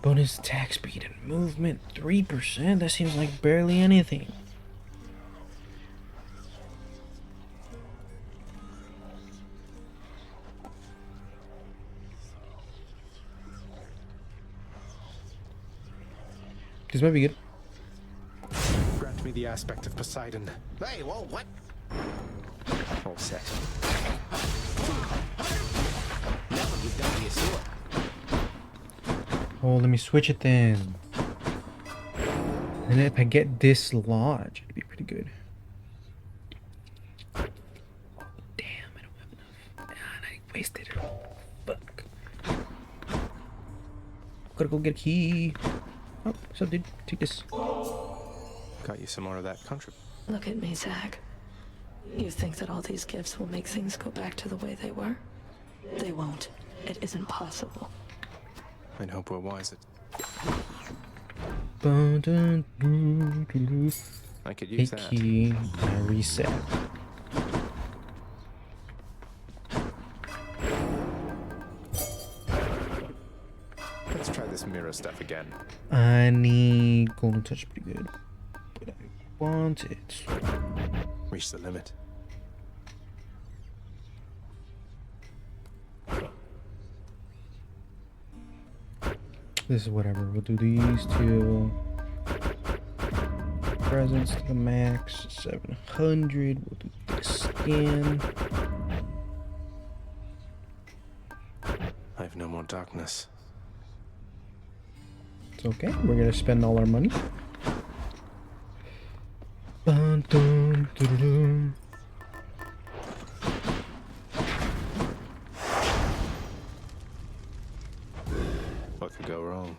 Bonus attack speed and movement 3%? That seems like barely anything. This might be good. Grant me the aspect of Poseidon. Hey, whoa, what? All set. Now you've done your sword. Oh, let me switch it then. And then if I get dislodged, it'd be pretty good. Oh, damn, I don't have enough. Man, I wasted it. Fuck. Gotta go get a key. Oh, what's up, dude? Take this. Got you some more of that country. Look at me, Zach. You think that all these gifts will make things go back to the way they were? They won't. It isn't possible. I'd hope we're wise at... I could use that. Key. Reset. Let's try this mirror stuff again. I need golden touch pretty good. But I want it. Reach the limit. This is whatever. We'll do these two. Presents to the max, 700. We'll do the scan. I have no more darkness. It's okay. We're gonna spend all our money. Dun, dun, dun, dun. What could go wrong?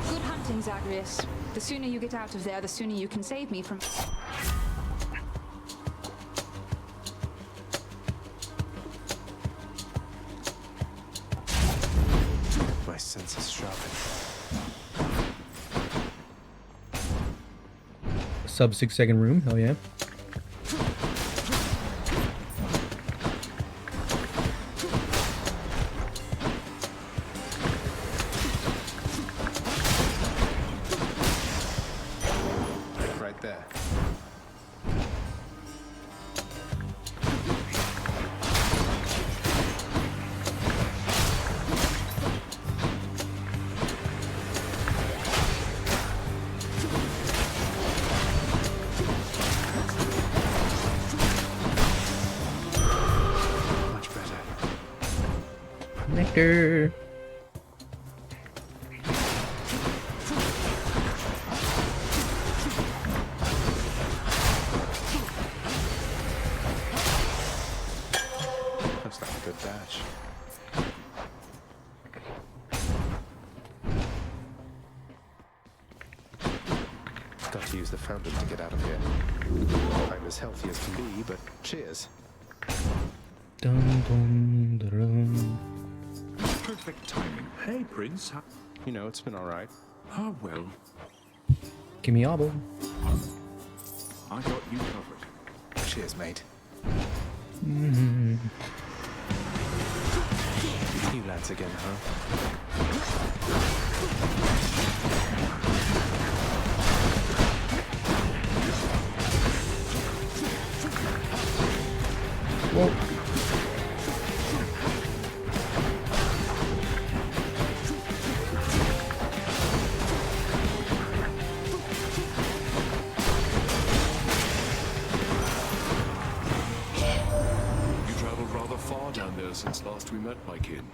Good hunting, Zagreus. The sooner you get out of there, the sooner you can save me from... My senses sharpened. Sub 6 second room. Hell yeah. Right there. Much better. Nectar. Looks like a good batch. Got to use the fountain to get out of here. I'm as healthy as can be, but cheers. Dun, dun, dun. Perfect timing. Hey, Prince. You know, it's been all right. Ah, well. Give me obble. I got you covered. Cheers, mate. Mm-hmm. You lads again, huh? Whoa. You traveled rather far down there since last we met, my kin.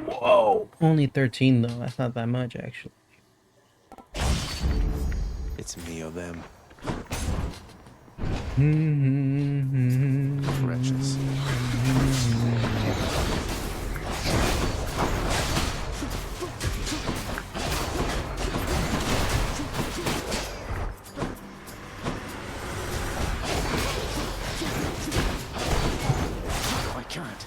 Whoa. Only 13 though. That's not that much actually. It's me or them. Wretches. I can't.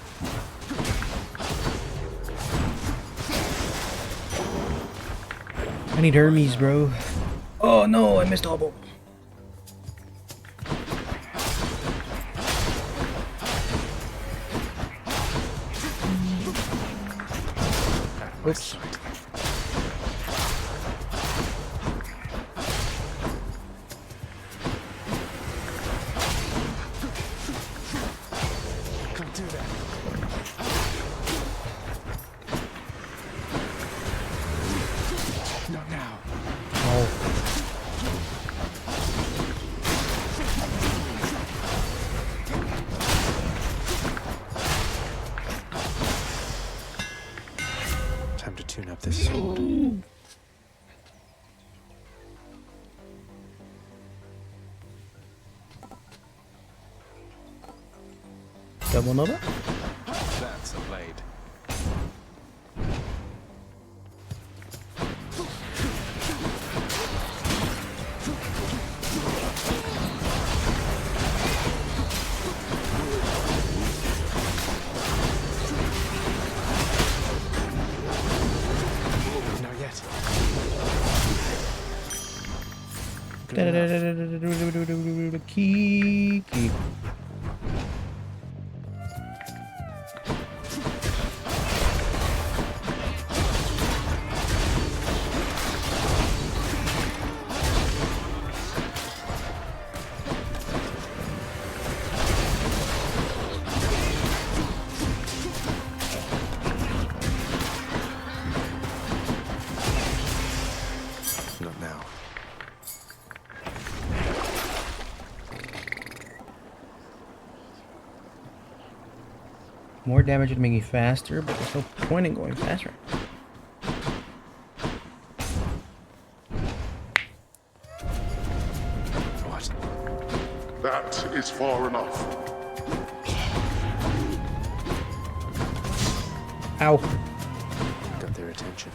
I need Hermes, bro. Oh no, I missed obble. Oops. Can't do that. Not now. Oh. Time to tune up this sword. Double Nova? That's a blade. Not yet. Key. More damage would make me faster, but there's no point in going faster. What? That is far enough. Ow. Got their attention.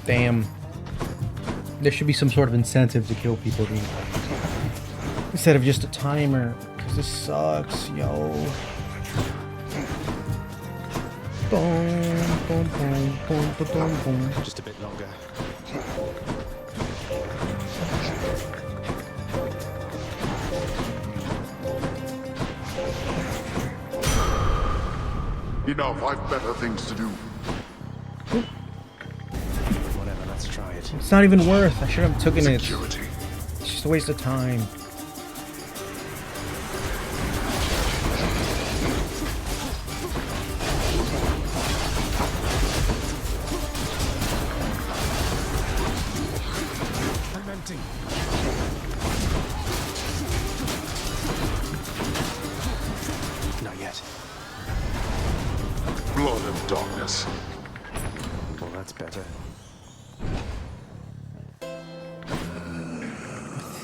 Damn. There should be some sort of incentive to kill people, dude. Instead of just a timer. Because this sucks, yo. Boom, boom, boom, boom, boom, boom. Just a bit longer. Enough, I've better things to do. Whatever, let's try it. It's not even worth. I should have taken it. Security. It's just a waste of time. I'm empty. Not yet. Blood and darkness. Well, that's better.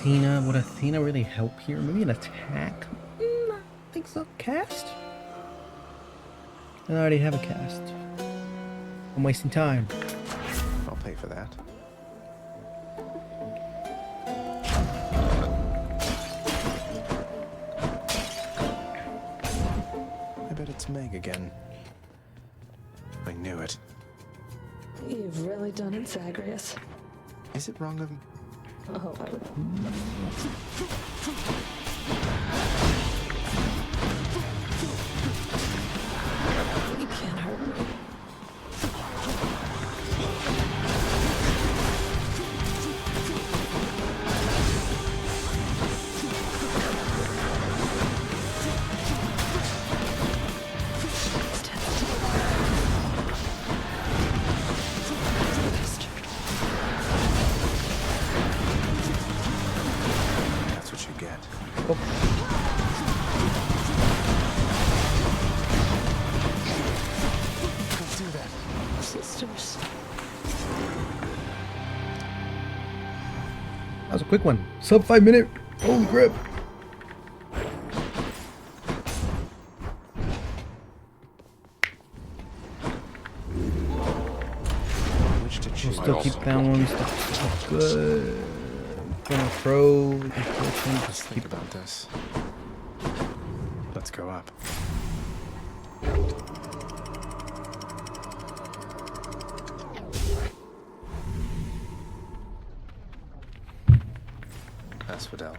Athena, would Athena really help here? Maybe an attack? I think so. Cast? I already have a cast. I'm wasting time. I'll pay for that. I bet it's Meg again. I knew it. You've really done it, Zagreus. Is it wrong of... Oh, I would... You can't hurt me. That's what you get. Don't do that. Sisters. That was a quick one. Sub 5 minute. Holy crap. Which to We'll choose. still keep that one. Still good. Gonna throw. Let's think about this. Let's go up. Asphodel.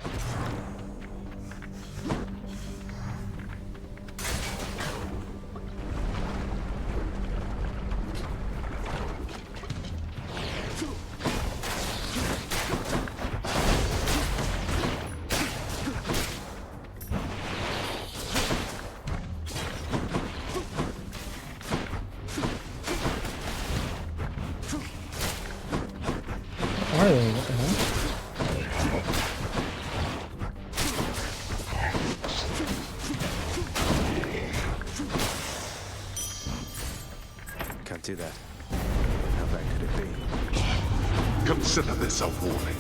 Are they? What the hell? Can't do that. How bad could it be? Consider this a warning.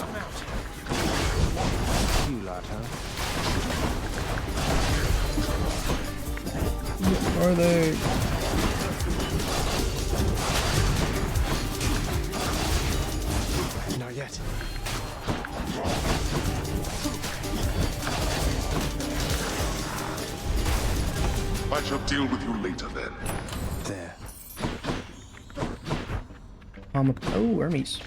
I'm out. You lot, huh? Are they? Not yet. I shall deal with you later then. There. Oh, Hermes.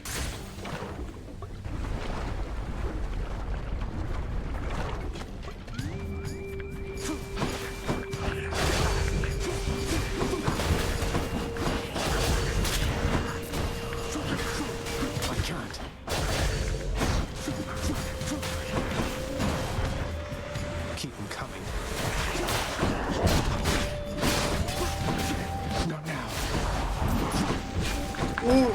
keep them coming. Not now. Ooh.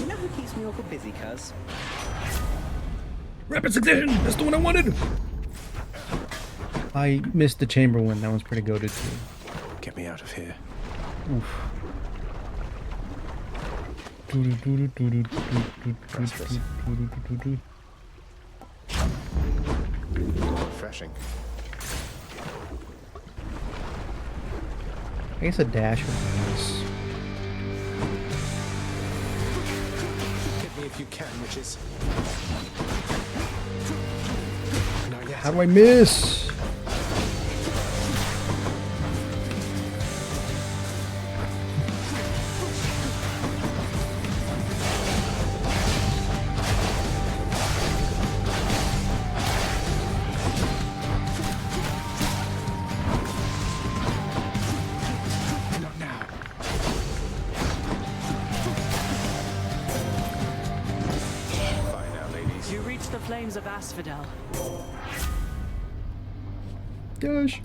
You know who keeps me awful busy, cuz? Rapid succession! That's the one I wanted! I missed the chamber one. That one's pretty goated too. Get me out of here. Oof. Refreshing. I guess a dash would be nice. Get me if you can, witches. Not yet. How do I miss? Flames of Asphodel. Gosh.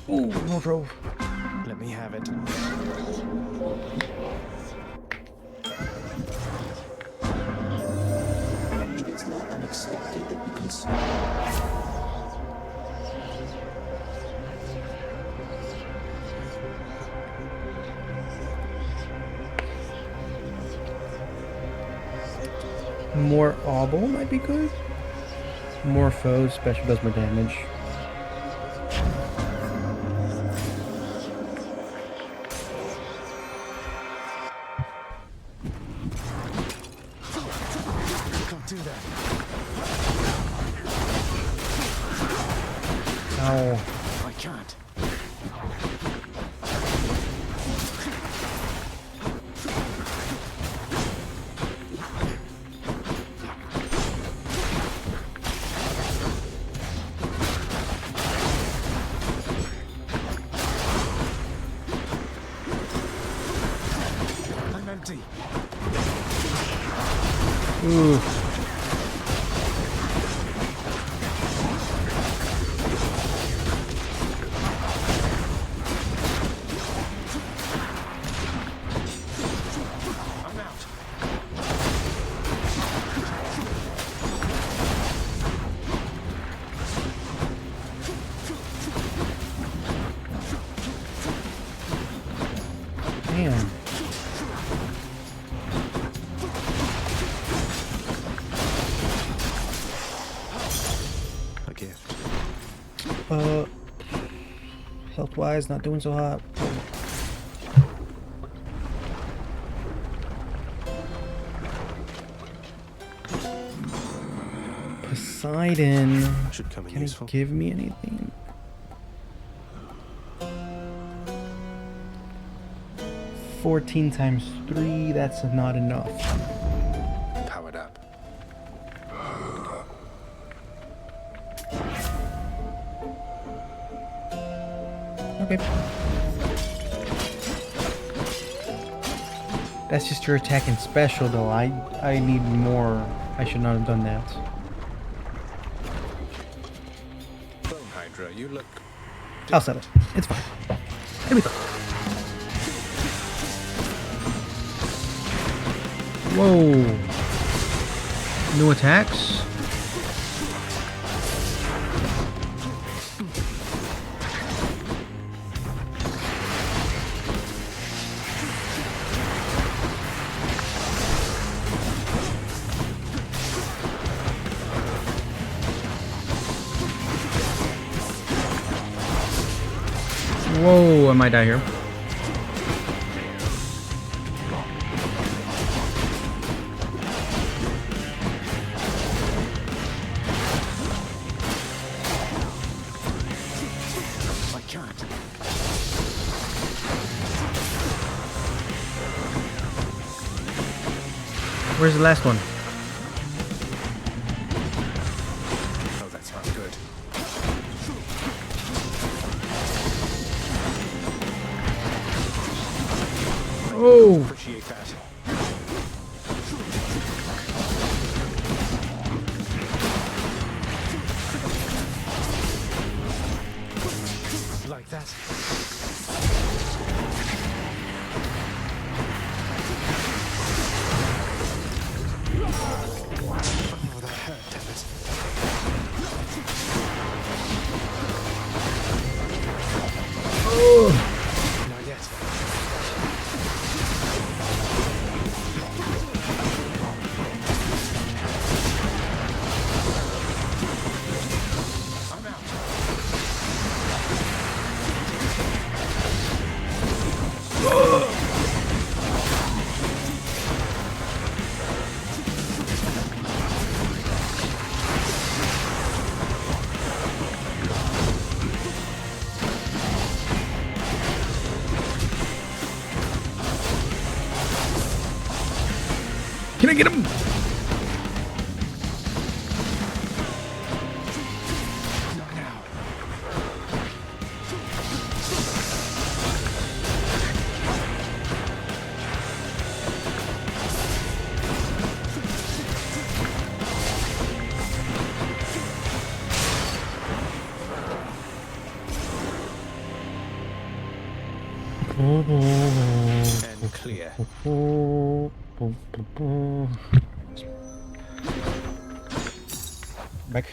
Oh, no drove. Let me have it. It's not unexpected that you can see. More obel might be good. More foes, special does more damage. Can't do that. Ow. I can't. Ooh. Damn. Health-wise, not doing so hot. Poseidon. Should come in Can useful. he give me anything? $14 times 3, that's not enough. Powered up. Okay. That's just your attack and special though. I need more. I should not have done that. Bone Hydra, you look... I'll settle. It's fine. It'll be fine. Whoa. New attacks? Whoa, I might die here. I can't. Where's the last one? Oh, that's not good. Oh! Appreciate that. Like that. Oh, that hurt, damn it. Oh! Not yet. I'm out. Can I get him? Not now. And clear. Back.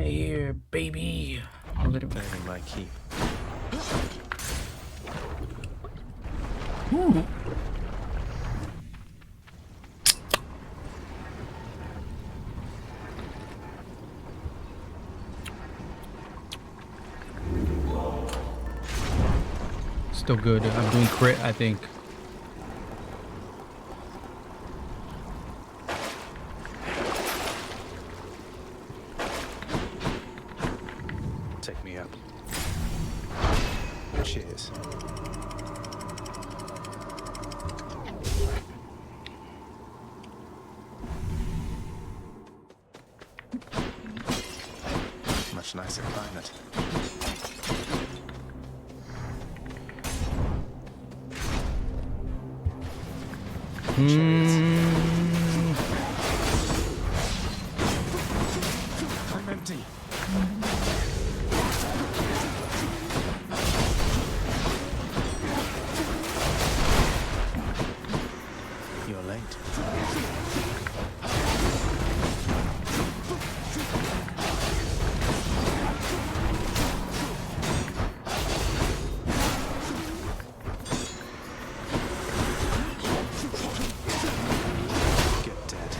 Hey here, baby. A little bit. Earning my keep. Ooh. Still good. I'm doing crit, I think. Take me up. Cheers. Much nicer climate. I'm empty. You're late. Get dead.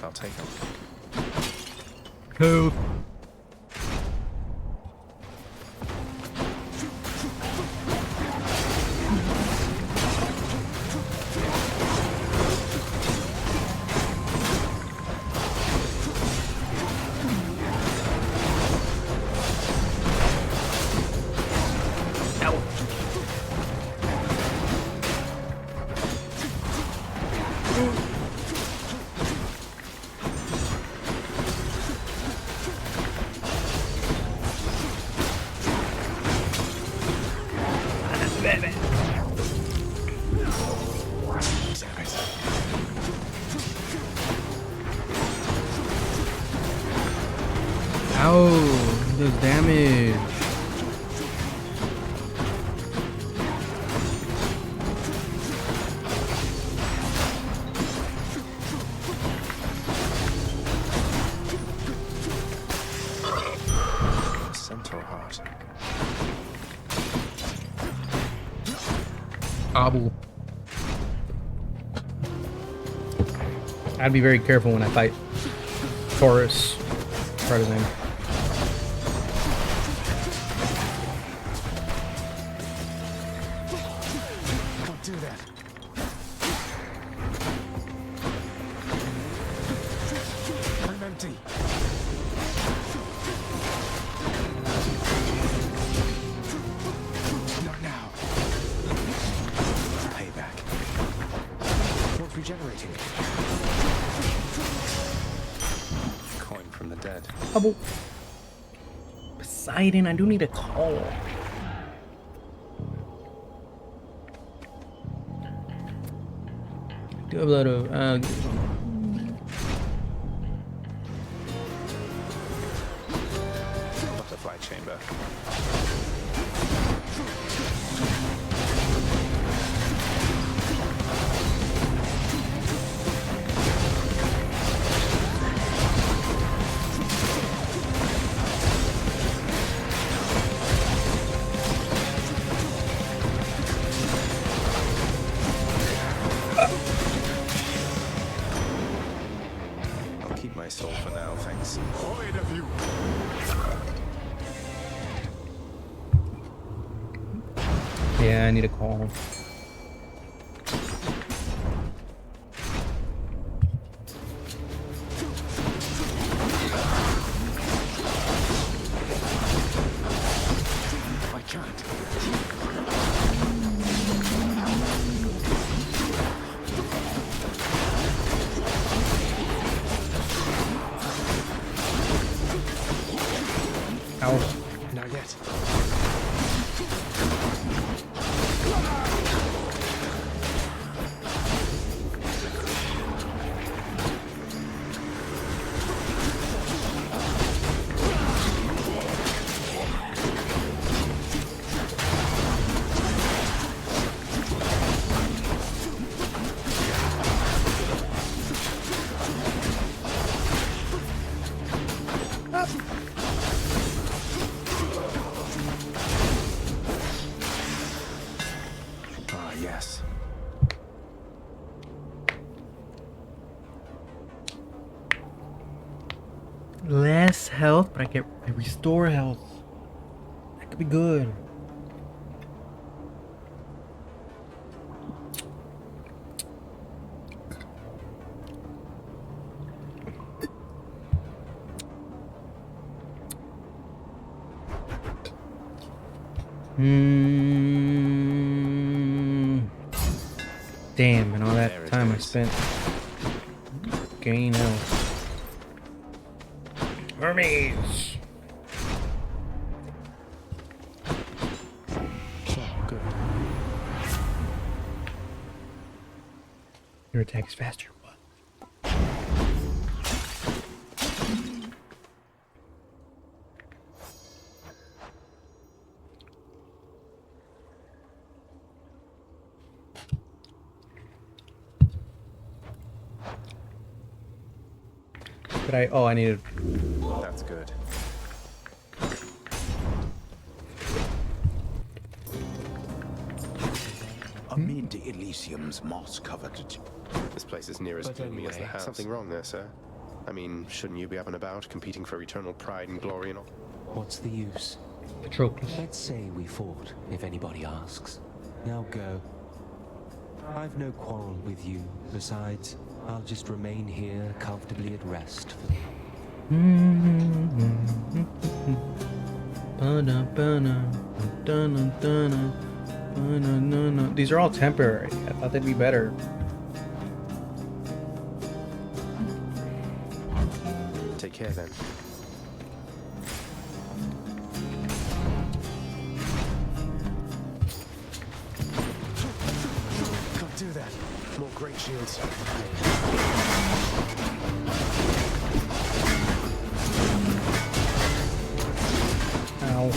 I'll take him. Who? Ow, does damage. Centaur heart. Abu. I'd be very careful when I fight Taurus. Part of his name. Don't do that. I'm empty. Not now. Payback. What's regenerating? Coin from the dead. Abu. Poseidon, I do need a call. Do have a lot of Butterfly chamber. I'll keep my soul for now, thanks. Void of you. yeah, I need a call. I can't. Ow. Not yet. Ah, yes. Less health, but I restore health. That could be good. Damn, and all that time I spent gaining health. Hermes! Good. Your attack is faster. But I needed. That's good. Amid Elysium's moss-covered. This place is near as gloomy as the house. Something wrong there, sir? I mean, shouldn't you be up and about, competing for eternal pride and glory and all? What's the use? Patroclus. Let's say we fought, if anybody asks. Now go. I've no quarrel with you. Besides, I'll just remain here comfortably at rest. These are all temporary. I thought they'd be better. Take care then. Can't do that. More great shields. Ow.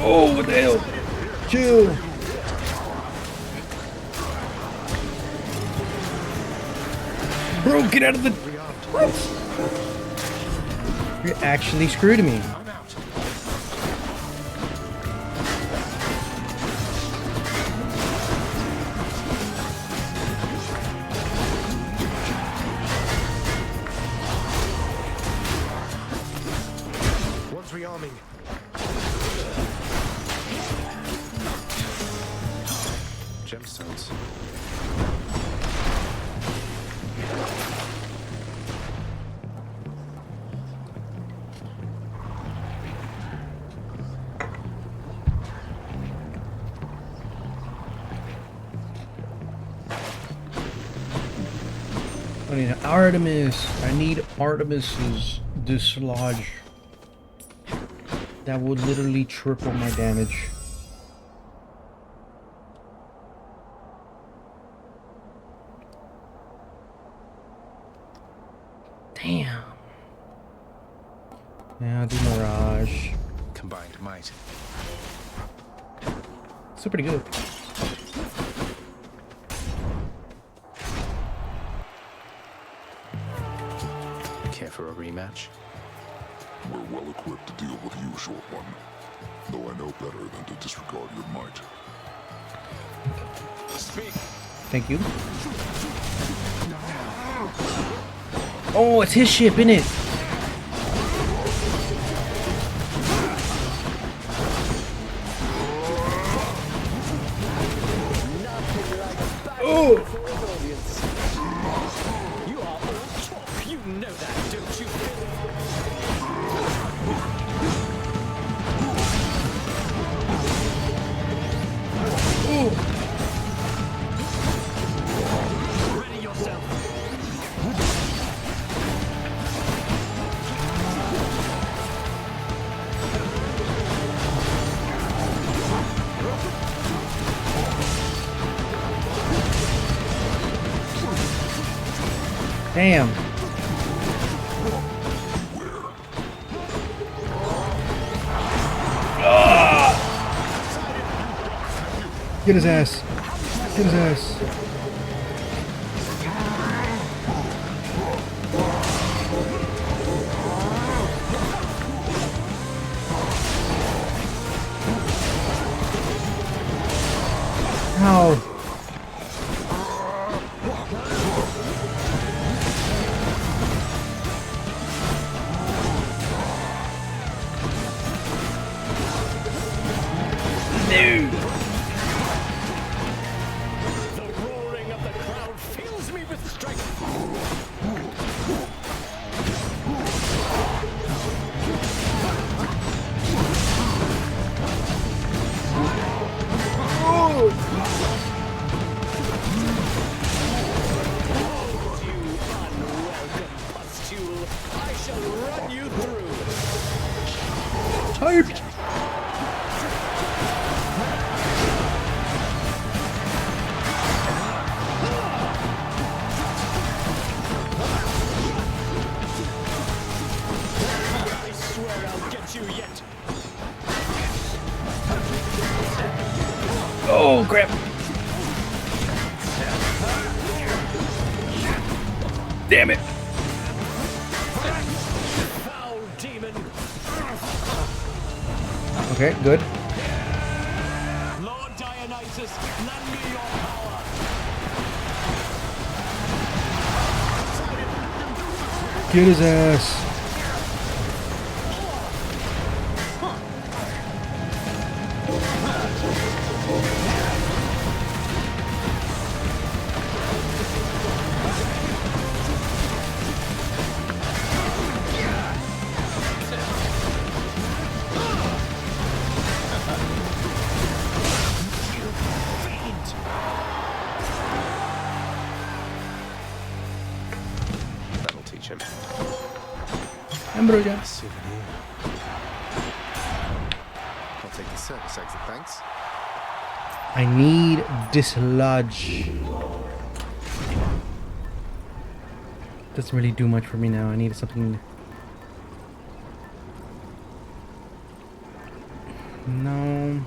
Oh, what the hell? Chill. Bro, get out of the... What? You're actually screwed me. One's rearming. Gemstones. I need an Artemis. I need Artemis's dislodge. That would literally triple my damage. Damn. Now do Mirage. Combined might. Still pretty good. Care for a rematch? We're well equipped to deal with you, short one. Though I know better than to disregard your might. Speak. Thank you. Oh, it's his ship, isn't it? Oh! You are all talk, you know that, don't you, Phil? Ready yourself. Damn. Get his ass. Get his ass. Ow. The roaring of the crowd fills me with strength. Oh, you unwelcome pustule. I shall run you through. Typed. I swear I'll get you yet. Oh, crap. Damn it. Foul demon. Okay, good. Lord Dionysus, lend me your power. Get his ass. That'll teach him. Ambrosia. Souvenir. I'll take the service exit, thanks. I need dislodge. Doesn't really do much for me now. I need something. No.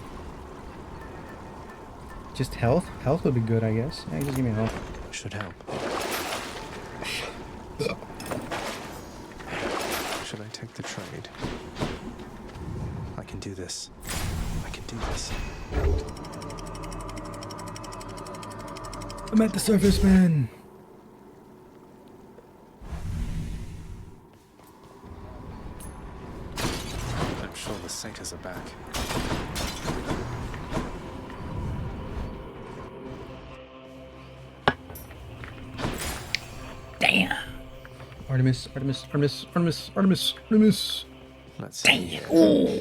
Just health? Health would be good, I guess. Yeah, just give me health. Should help. Should I take the trade? I can do this. I can do this. I'm at the surface, man. I'm sure the satyrs are back. Damn. Artemis, Artemis, Artemis, Artemis, Artemis, Artemis. Let's see. Oh,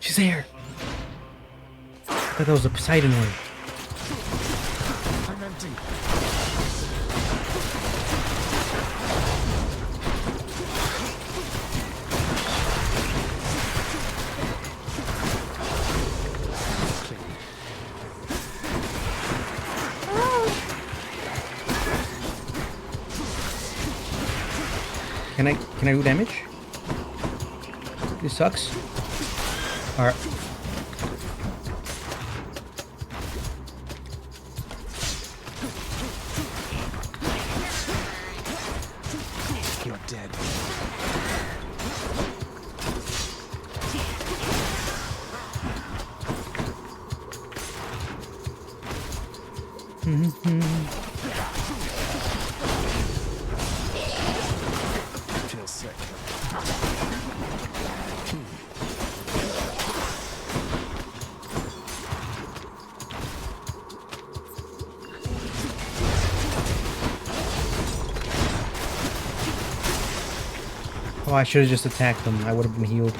she's there. I thought that was a Poseidon one. I'm empty. Can I do damage? This sucks. Alright. You're dead. Feels sick. Oh, I should have just attacked them. I would have been healed.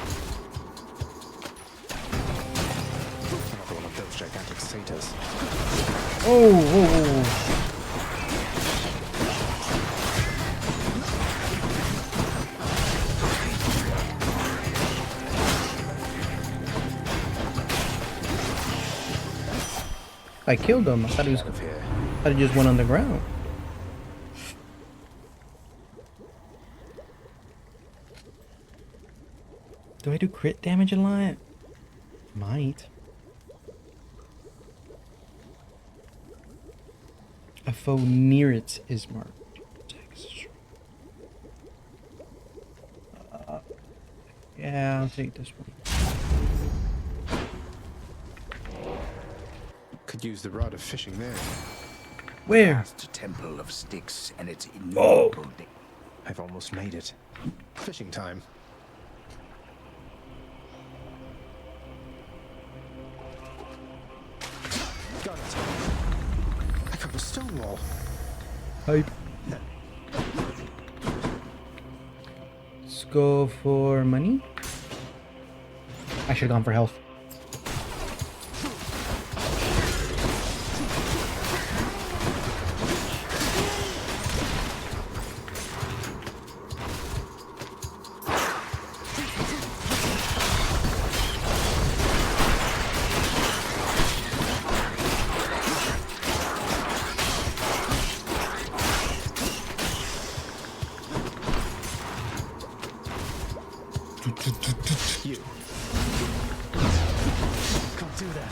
Another one of those gigantic satyrs. Oh, whoa, whoa, whoa. I killed him. I thought he just went on the ground. Do I do crit damage a lot? Might. A foe near it is marked. Yeah, I'll take this one. Could use the rod of fishing there. Where? Vast temple of sticks and its innumerable I've almost made it. Fishing time. Got it. I found a stone wall. Hype. Let's go for money. I should have gone for health. You. Can't do that.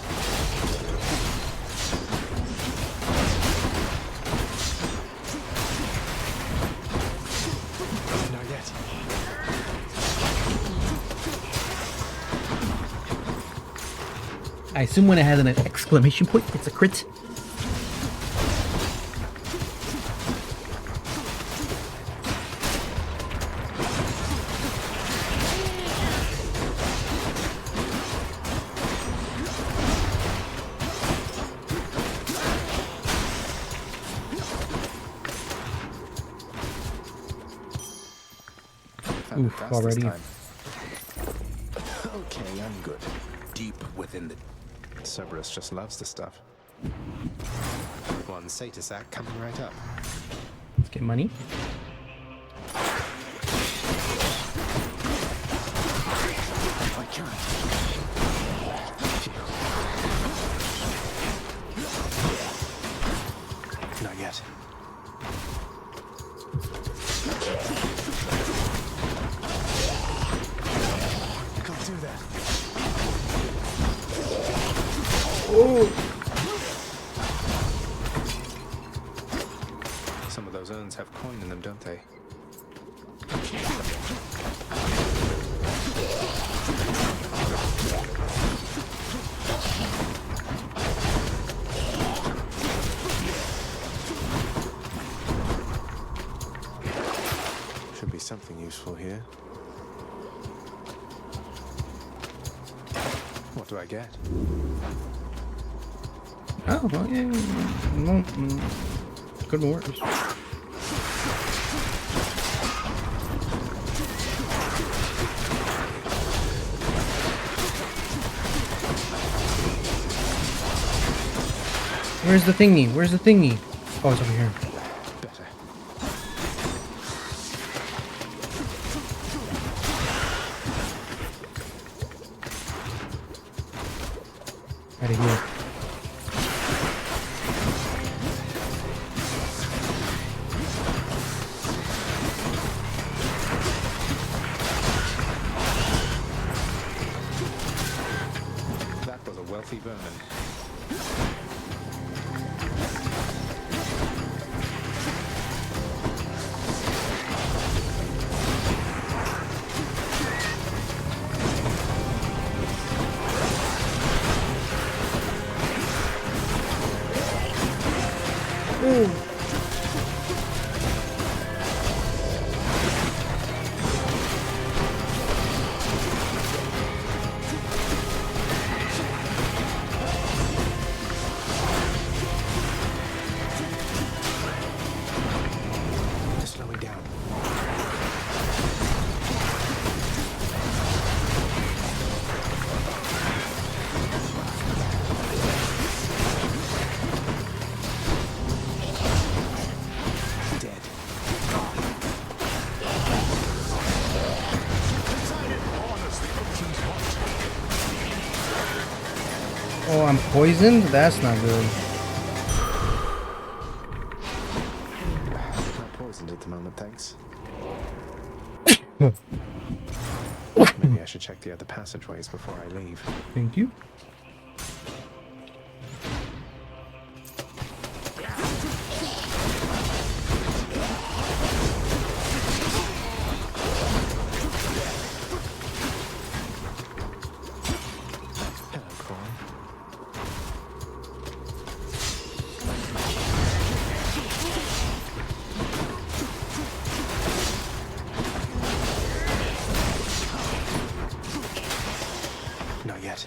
Not yet. I assume when it has an exclamation point, it's a crit. Oof, already. Okay, I'm good. deep within the... Cerberus just loves the stuff. One satyr sack coming right up. Let's get money. I can't. Not yet. Can't do that. Oh! Some of those urns have coin in them, don't they? Should be something useful here. What do I get? Oh, well, yeah. No, could be worse. Where's the thingy? Where's the thingy? Oh, it's over here. Better. Right here. That was a wealthy vermin. Ooh. Oh, I'm poisoned? That's not good. Not poisoned at the moment, thanks. Maybe I should check the other passageways before I leave. Thank you. Not yet.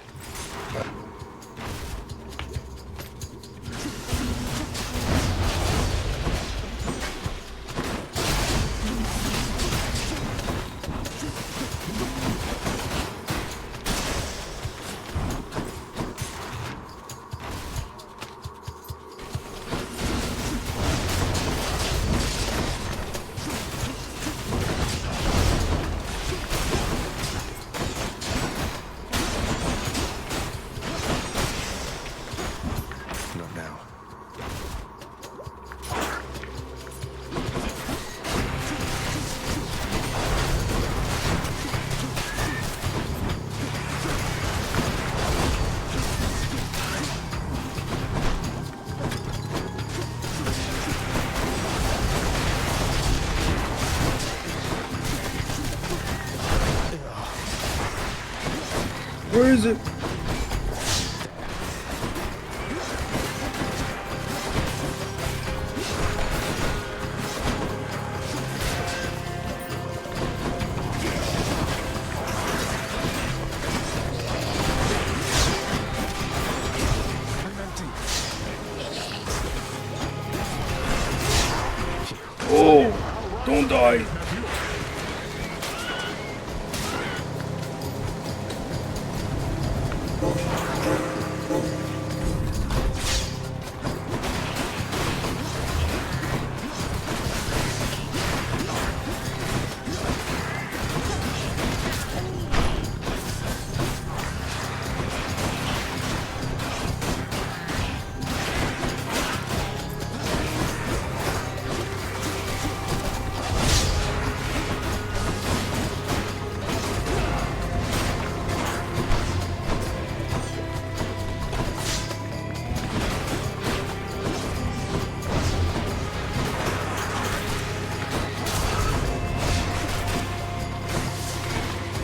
Not now. Where is it? Oh, don't die.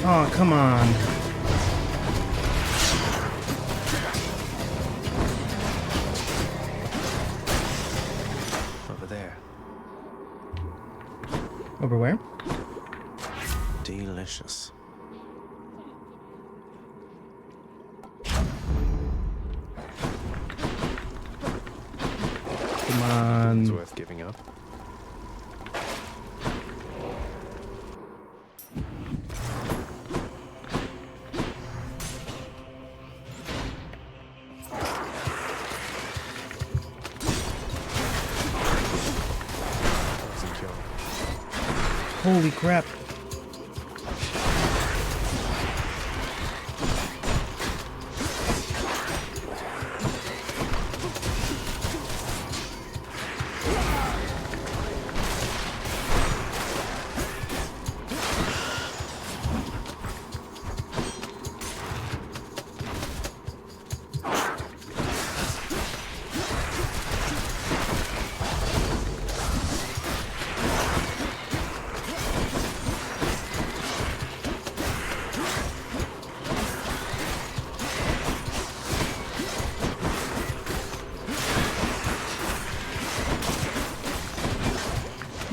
Oh, come on. Over there. Over where? Delicious. Come on. It's worth giving up. Holy crap.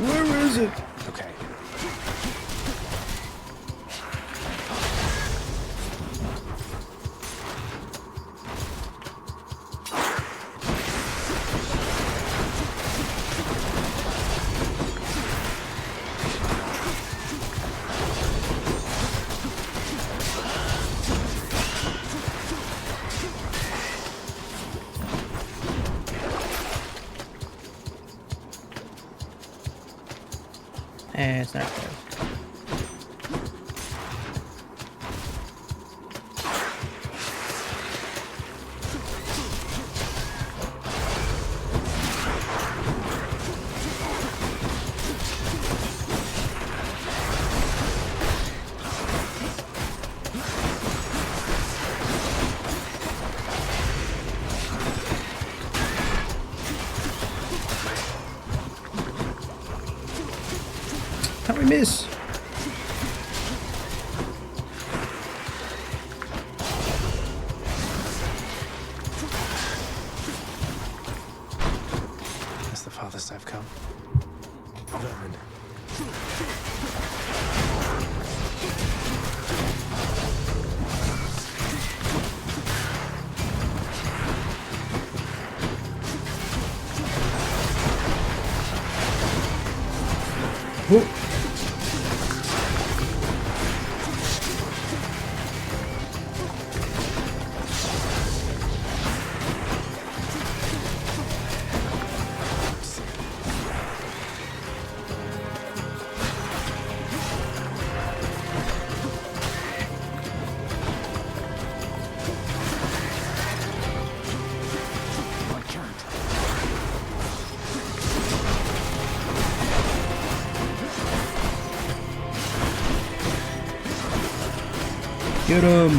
Where is it? Okay. It's not close. miss. That's the farthest I've come. Vermin. Oh. Get him!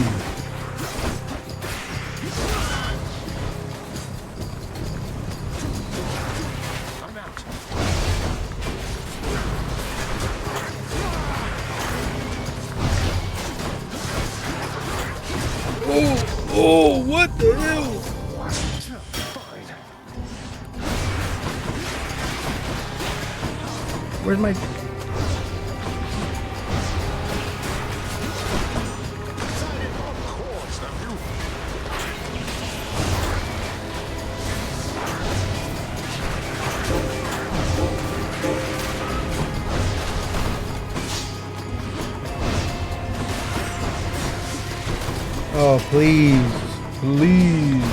I'm out. Oh, what the hell? Where's my... Oh, please. Please.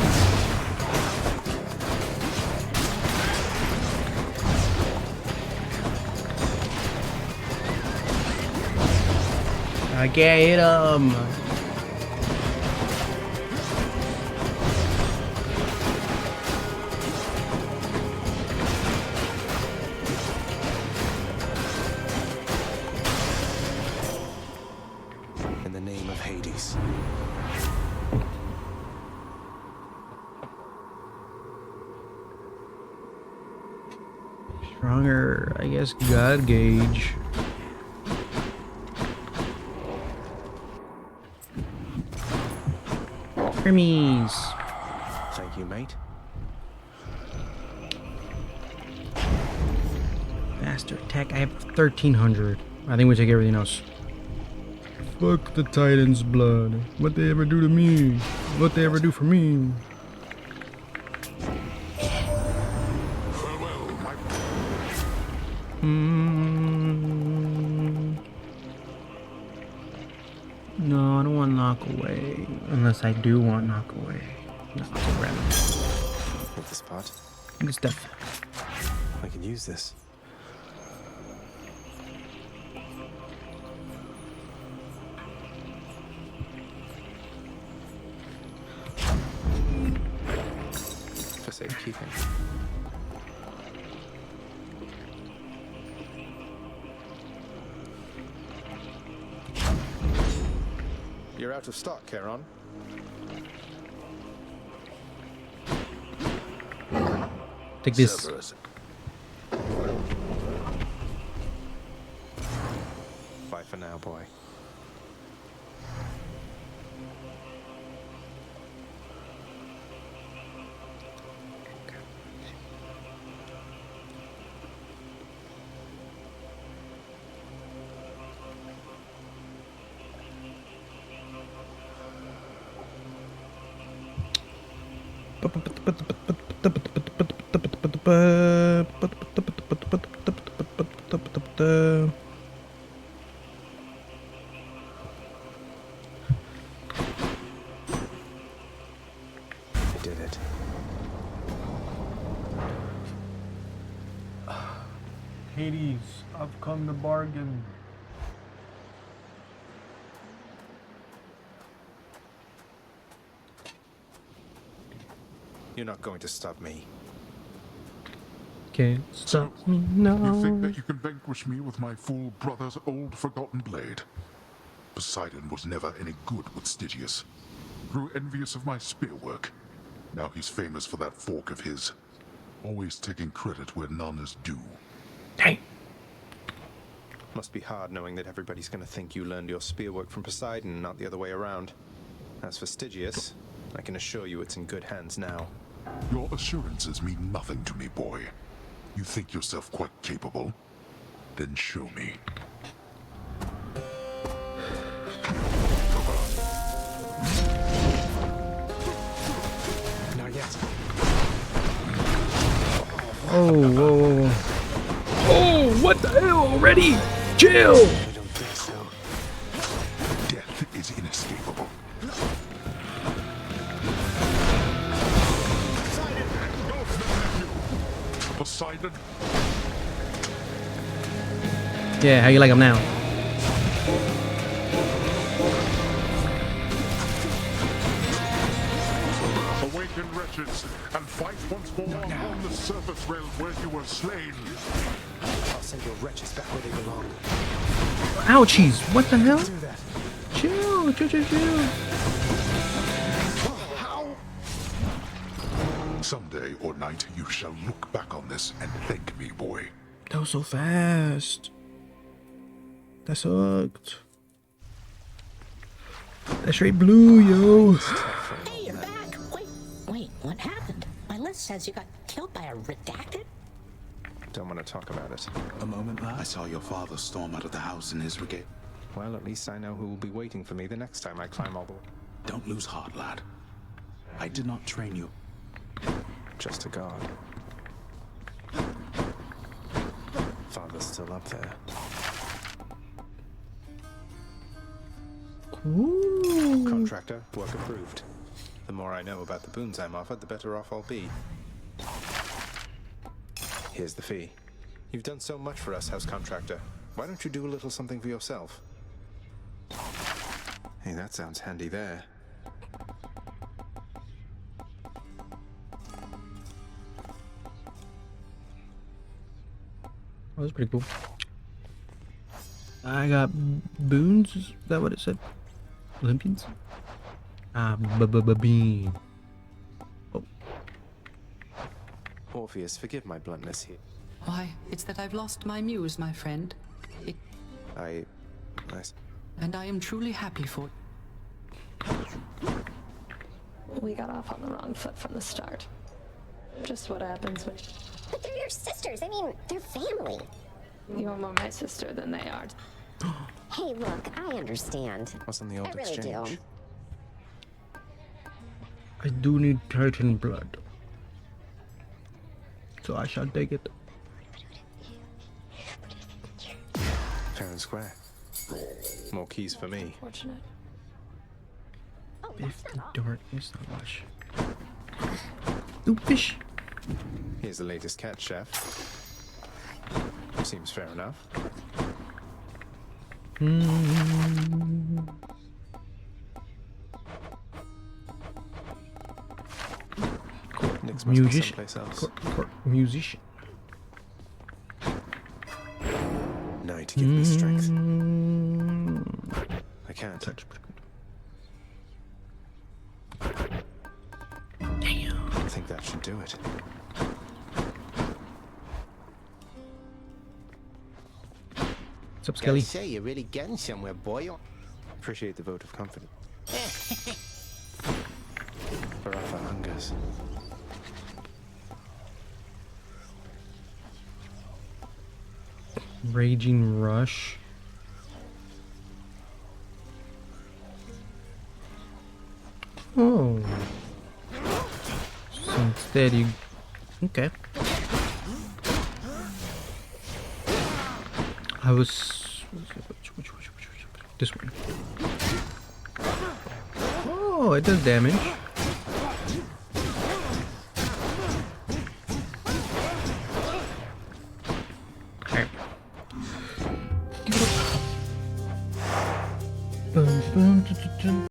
I can't hit him. In the name of Hades. Stronger, I guess, God gauge. Hermes. Thank you, mate. Faster attack. I have 1300. I think we take everything else. Fuck the Titan's blood. What they ever do to me? What they ever do for me? No, I don't want knock away. Unless I do want knock away. No, I'll take random. Hit this part. Good stuff. I can use this. For safekeeping. You're out of stock, Charon. Take this. Bye for now, boy. I did it. Hades, I've come to bargain. You're not going to stop me. Can't stop me now. You think that you can vanquish me with my fool brother's old forgotten blade? Poseidon was never any good with Stygius. Grew envious of my spear work. Now he's famous for that fork of his. Always taking credit where none is due. Hey. Must be hard knowing that everybody's going to think you learned your spear work from Poseidon, not the other way around. As for Stygius, I can assure you it's in good hands now. Your assurances mean nothing to me, boy. You think yourself quite capable? Then show me. Not yet. Oh, whoa, whoa, whoa. Oh, what the hell already? Chill! I don't think so. Death is inescapable. Poseidon. Yeah, how you like him now? Awaken, wretches, and fight once more on the surface realm where you were slain. I'll send your wretches back where they belong. Ouchies! What the hell? Do that. Chill, chill, chill, chill. Someday or night, you shall look back on this and thank me, boy. That was so fast. That sucked. That straight blew, yo. Hey, you're back. Wait, what happened? My list says you got killed by a redacted? Don't want to talk about it. A moment, lad. I saw your father storm out of the house in his regalia. Well, at least I know who will be waiting for me the next time I climb all the way. Don't lose heart, lad. I did not train you. Just a god. Father's still up there. Ooh. Contractor, work approved. The more I know about the boons I'm offered, the better off I'll be. Here's the fee. You've done so much for us, House Contractor. Why don't you do a little something for yourself? Hey, that sounds handy there. Oh, that's pretty cool. I got boons. Is that what it said? Olympians? Bean. Oh. Orpheus, forgive my bluntness here. Why, it's that I've lost my muse, my friend. And I am truly happy for it. We got off on the wrong foot from the start. Just what happens when... But they're your sisters. I mean, they're family. You're more my sister than they are. Hey, look, I understand. What's in the old I really exchange? do. I do need Titan blood. So I shall take it. Fair and square. More keys for me. Fortunate. 50 darkness, not much. Ooh, fish. Here's the latest cat, chef. Seems fair enough. Nick's must be someplace else. Musician. No, to give me strength. I can't. Touch. Damn. I think that should do it. What's up, Skelly? I say you're really getting somewhere, boy. Appreciate the vote of confidence. For our hungers. Raging Rush. Oh. So instead you... Okay. I was... This one. Oh, it does damage. Okay. Boom, boom, dun, dun, dun.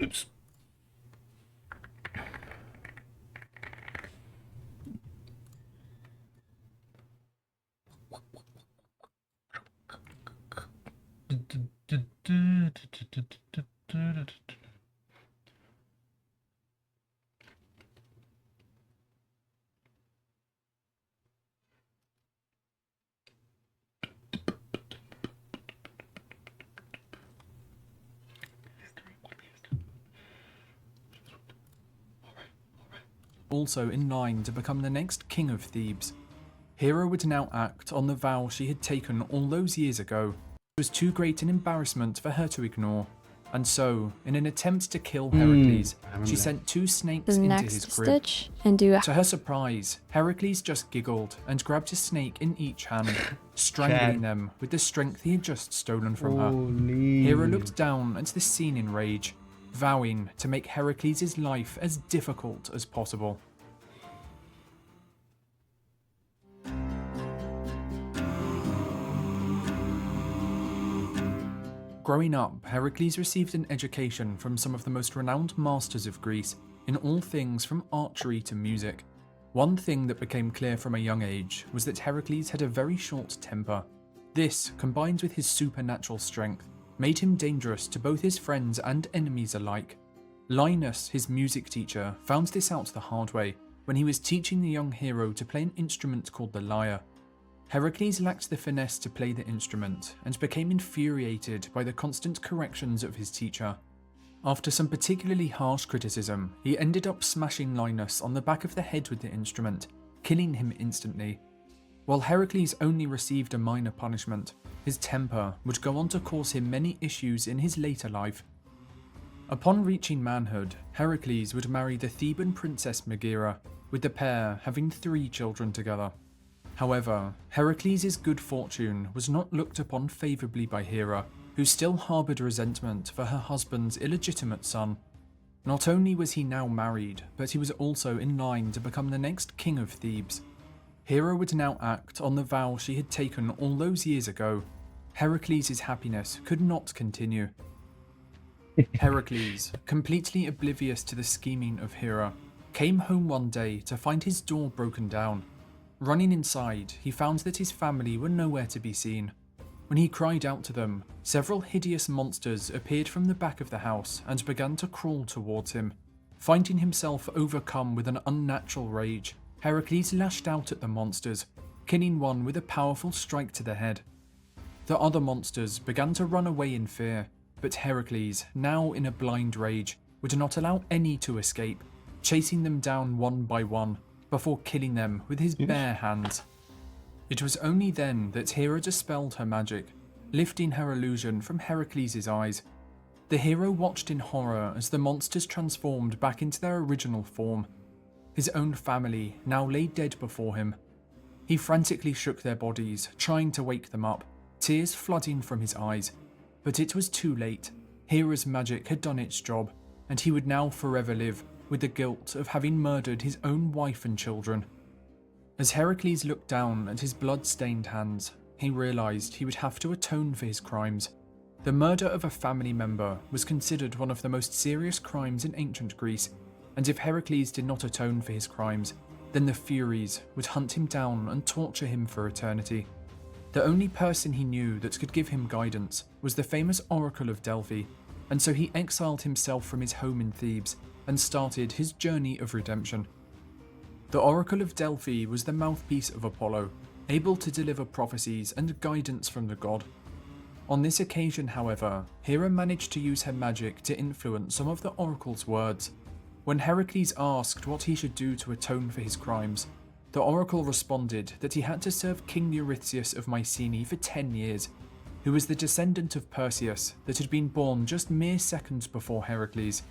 Oops. Also in line to become the next king of Thebes. Hera would now act on the vow she had taken all those years ago. It was too great an embarrassment for her to ignore, and so, in an attempt to kill Heracles, she sent 2 snakes into his crib. Stitch and do To her surprise, Heracles just giggled and grabbed a snake in each hand, strangling them with the strength he had just stolen from her. Hera looked down at the scene in rage, vowing to make Heracles' life as difficult as possible. Growing up, Heracles received an education from some of the most renowned masters of Greece in all things from archery to music. One thing that became clear from a young age was that Heracles had a very short temper. This, combined with his supernatural strength, made him dangerous to both his friends and enemies alike. Linus, his music teacher, found this out the hard way when he was teaching the young hero to play an instrument called the lyre. Heracles lacked the finesse to play the instrument and became infuriated by the constant corrections of his teacher. After some particularly harsh criticism, he ended up smashing Linus on the back of the head with the instrument, killing him instantly. While Heracles only received a minor punishment, his temper would go on to cause him many issues in his later life. Upon reaching manhood, Heracles would marry the Theban princess Megaera, with the pair having 3 children together. However, Heracles' good fortune was not looked upon favourably by Hera, who still harboured resentment for her husband's illegitimate son. Not only was he now married, but he was also in line to become the next king of Thebes. Hera would now act on the vow she had taken all those years ago. Heracles' happiness could not continue. Heracles, completely oblivious to the scheming of Hera, came home one day to find his door broken down. Running inside, he found that his family were nowhere to be seen. When he cried out to them, several hideous monsters appeared from the back of the house and began to crawl towards him. Finding himself overcome with an unnatural rage, Heracles lashed out at the monsters, killing one with a powerful strike to the head. The other monsters began to run away in fear, but Heracles, now in a blind rage, would not allow any to escape, chasing them down one by one, before killing them with his bare hands. It was only then that Hera dispelled her magic, lifting her illusion from Heracles' eyes. The hero watched in horror as the monsters transformed back into their original form. His own family now lay dead before him. He frantically shook their bodies, trying to wake them up, tears flooding from his eyes. But it was too late. Hera's magic had done its job, and he would now forever live with the guilt of having murdered his own wife and children. As Heracles looked down at his blood-stained hands, he realised he would have to atone for his crimes. The murder of a family member was considered one of the most serious crimes in ancient Greece, and if Heracles did not atone for his crimes, then the Furies would hunt him down and torture him for eternity. The only person he knew that could give him guidance was the famous Oracle of Delphi, and so he exiled himself from his home in Thebes and started his journey of redemption. The Oracle of Delphi was the mouthpiece of Apollo, able to deliver prophecies and guidance from the god. On this occasion, however, Hera managed to use her magic to influence some of the Oracle's words. When Heracles asked what he should do to atone for his crimes, the Oracle responded that he had to serve King Eurystheus of Mycenae for 10 years, who was the descendant of Perseus that had been born just mere seconds before Heracles.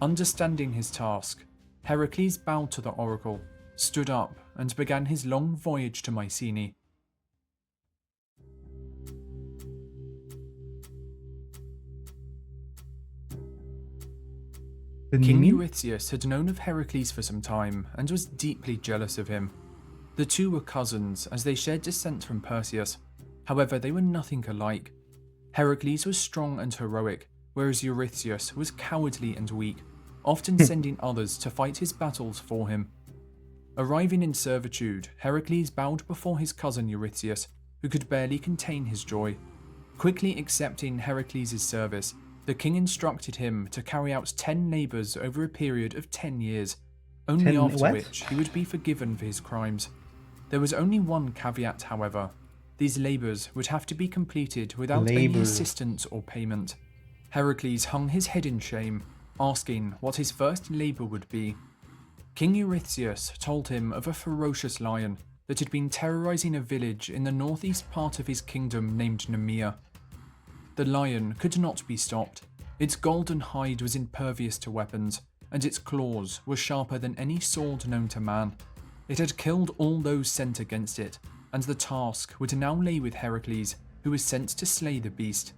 Understanding his task, Heracles bowed to the oracle, stood up, and began his long voyage to Mycenae. King Eurystheus had known of Heracles for some time and was deeply jealous of him. The two were cousins as they shared descent from Perseus. However, they were nothing alike. Heracles was strong and heroic, whereas Eurystheus was cowardly and weak, often sending others to fight his battles for him. Arriving in servitude, Heracles bowed before his cousin Eurystheus, who could barely contain his joy. Quickly accepting Heracles' service, the king instructed him to carry out 10 labours over a period of 10 years, only after which he would be forgiven for his crimes. There was only one caveat, however. These labours would have to be completed without any assistance or payment. Heracles hung his head in shame, asking what his first labour would be. King Eurystheus told him of a ferocious lion that had been terrorising a village in the northeast part of his kingdom named Nemea. The lion could not be stopped. Its golden hide was impervious to weapons, and its claws were sharper than any sword known to man. It had killed all those sent against it, and the task would now lay with Heracles, who was sent to slay the beast.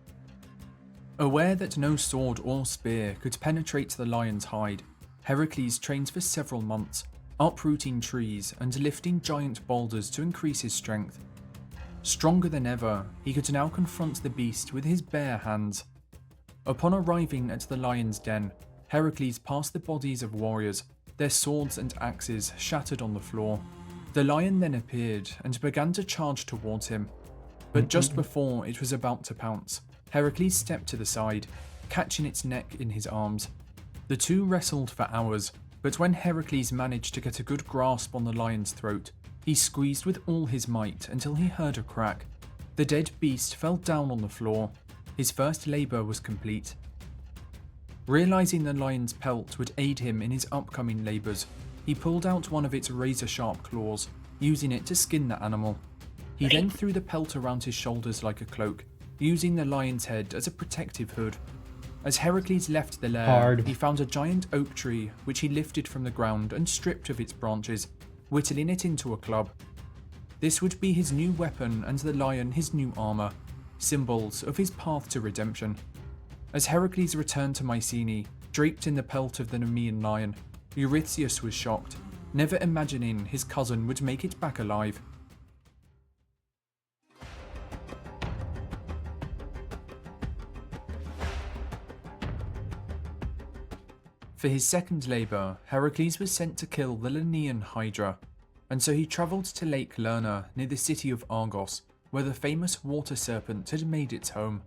Aware that no sword or spear could penetrate the lion's hide, Heracles trained for several months, uprooting trees and lifting giant boulders to increase his strength. Stronger than ever, he could now confront the beast with his bare hands. Upon arriving at the lion's den, Heracles passed the bodies of warriors, their swords and axes shattered on the floor. The lion then appeared and began to charge towards him. But just before it was about to pounce, Heracles stepped to the side, catching its neck in his arms. The two wrestled for hours, but when Heracles managed to get a good grasp on the lion's throat, he squeezed with all his might until he heard a crack. The dead beast fell down on the floor. His first labour was complete. Realising the lion's pelt would aid him in his upcoming labours, he pulled out one of its razor-sharp claws, using it to skin the animal. He then threw the pelt around his shoulders like a cloak, using the lion's head as a protective hood. As Heracles left the lair, he found a giant oak tree which he lifted from the ground and stripped of its branches, whittling it into a club. This would be his new weapon and the lion his new armour, symbols of his path to redemption. As Heracles returned to Mycenae, draped in the pelt of the Nemean lion, Eurystheus was shocked, never imagining his cousin would make it back alive. For his second labour, Heracles was sent to kill the Lernaean Hydra, and so he travelled to Lake Lerna near the city of Argos, where the famous water serpent had made its home.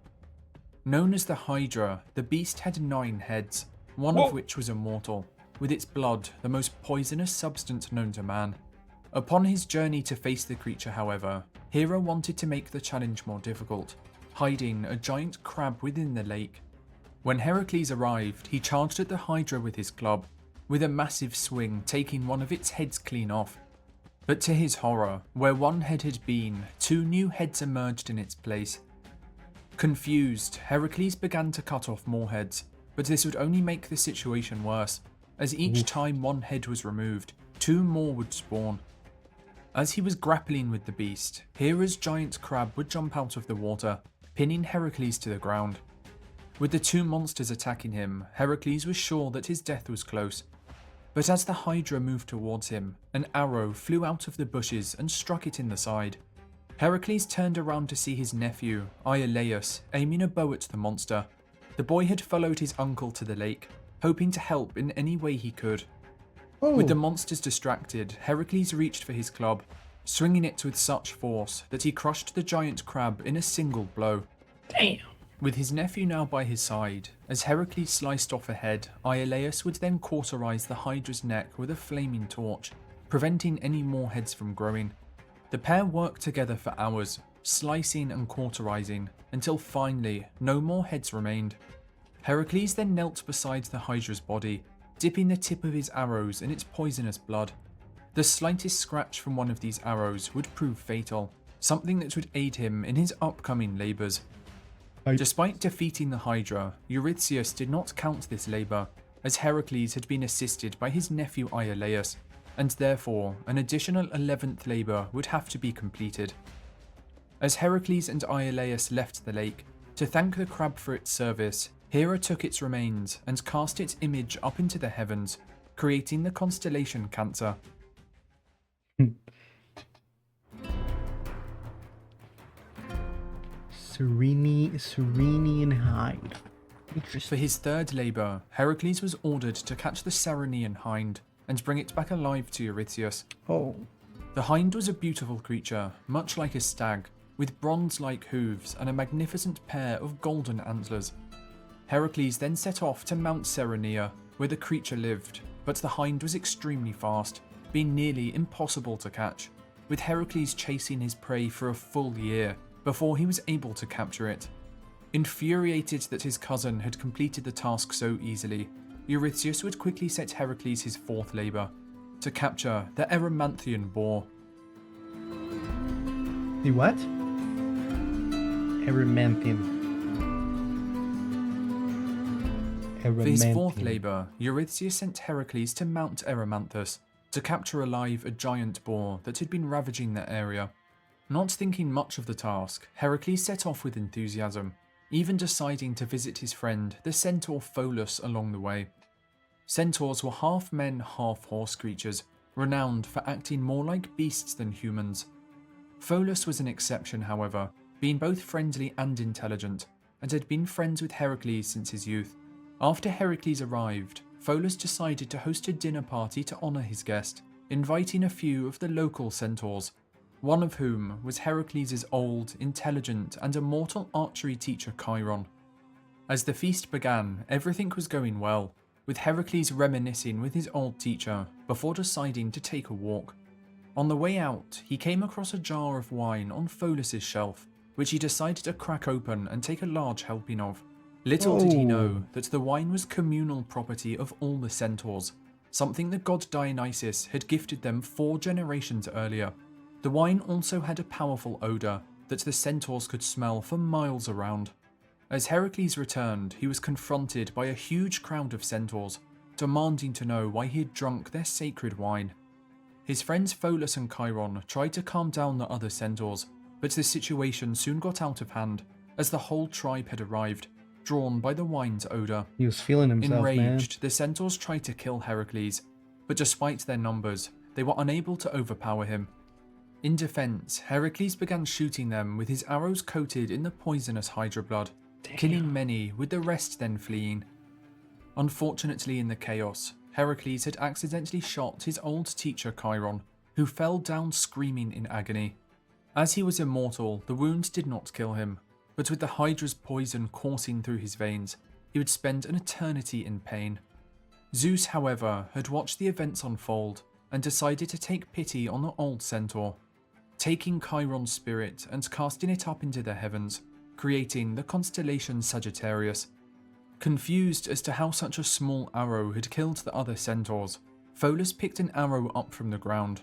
Known as the Hydra, the beast had 9 heads, one of which was immortal, with its blood the most poisonous substance known to man. Upon his journey to face the creature, however, Hera wanted to make the challenge more difficult, hiding a giant crab within the lake. When Heracles arrived, he charged at the Hydra with his club, with a massive swing taking one of its heads clean off. But to his horror, where one head had been, 2 new heads emerged in its place. Confused, Heracles began to cut off more heads, but this would only make the situation worse, as each time one head was removed, 2 more would spawn. As he was grappling with the beast, Hera's giant crab would jump out of the water, pinning Heracles to the ground. With the 2 monsters attacking him, Heracles was sure that his death was close. But as the Hydra moved towards him, an arrow flew out of the bushes and struck it in the side. Heracles turned around to see his nephew, Iolaus, aiming a bow at the monster. The boy had followed his uncle to the lake, hoping to help in any way he could. With the monsters distracted, Heracles reached for his club, swinging it with such force that he crushed the giant crab in a single blow. Damn! With his nephew now by his side, as Heracles sliced off a head, Iolaus would then cauterize the Hydra's neck with a flaming torch, preventing any more heads from growing. The pair worked together for hours, slicing and cauterizing, until finally no more heads remained. Heracles then knelt beside the Hydra's body, dipping the tip of his arrows in its poisonous blood. The slightest scratch from one of these arrows would prove fatal, something that would aid him in his upcoming labours. Despite defeating the Hydra, Eurystheus did not count this labour, as Heracles had been assisted by his nephew Iolaus, and therefore an additional 11th labour would have to be completed. As Heracles and Iolaus left the lake, to thank the crab for its service, Hera took its remains and cast its image up into the heavens, creating the constellation Cancer. Ceryneian hind. For his third labour, Heracles was ordered to catch the Ceryneian hind and bring it back alive to Eurystheus. Oh. The hind was a beautiful creature, much like a stag, with bronze-like hooves and a magnificent pair of golden antlers. Heracles then set off to Mount Cerynea, where the creature lived, but the hind was extremely fast, being nearly impossible to catch, with Heracles chasing his prey for a full year before he was able to capture it. Infuriated that his cousin had completed the task so easily, Eurystheus would quickly set Heracles his fourth labour, to capture the Erymanthian boar. The what? Erymanthian. For his fourth labour, Eurystheus sent Heracles to Mount Erymanthus to capture alive a giant boar that had been ravaging the area. Not thinking much of the task, Heracles set off with enthusiasm, even deciding to visit his friend, the centaur Pholus, along the way. Centaurs were half men, half horse creatures, renowned for acting more like beasts than humans. Pholus was an exception, however, being both friendly and intelligent, and had been friends with Heracles since his youth. After Heracles arrived, Pholus decided to host a dinner party to honour his guest, inviting a few of the local centaurs, one of whom was Heracles' old, intelligent, and immortal archery teacher Chiron. As the feast began, everything was going well, with Heracles reminiscing with his old teacher before deciding to take a walk. On the way out, he came across a jar of wine on Pholus' shelf, which he decided to crack open and take a large helping of. Little did he know that the wine was communal property of all the centaurs, something the god Dionysus had gifted them 4 generations earlier. The wine also had a powerful odour that the centaurs could smell for miles around. As Heracles returned, he was confronted by a huge crowd of centaurs, demanding to know why he had drunk their sacred wine. His friends Pholus and Chiron tried to calm down the other centaurs, but the situation soon got out of hand, as the whole tribe had arrived, drawn by the wine's odour. He was feeling himself, Enraged, the centaurs tried to kill Heracles, but despite their numbers, they were unable to overpower him. In defense, Heracles began shooting them with his arrows coated in the poisonous Hydra blood, killing many, with the rest then fleeing. Unfortunately, in the chaos, Heracles had accidentally shot his old teacher Chiron, who fell down screaming in agony. As he was immortal, the wound did not kill him, but with the Hydra's poison coursing through his veins, he would spend an eternity in pain. Zeus, however, had watched the events unfold and decided to take pity on the old centaur, taking Chiron's spirit and casting it up into the heavens, creating the constellation Sagittarius. Confused as to how such a small arrow had killed the other centaurs, Pholus picked an arrow up from the ground,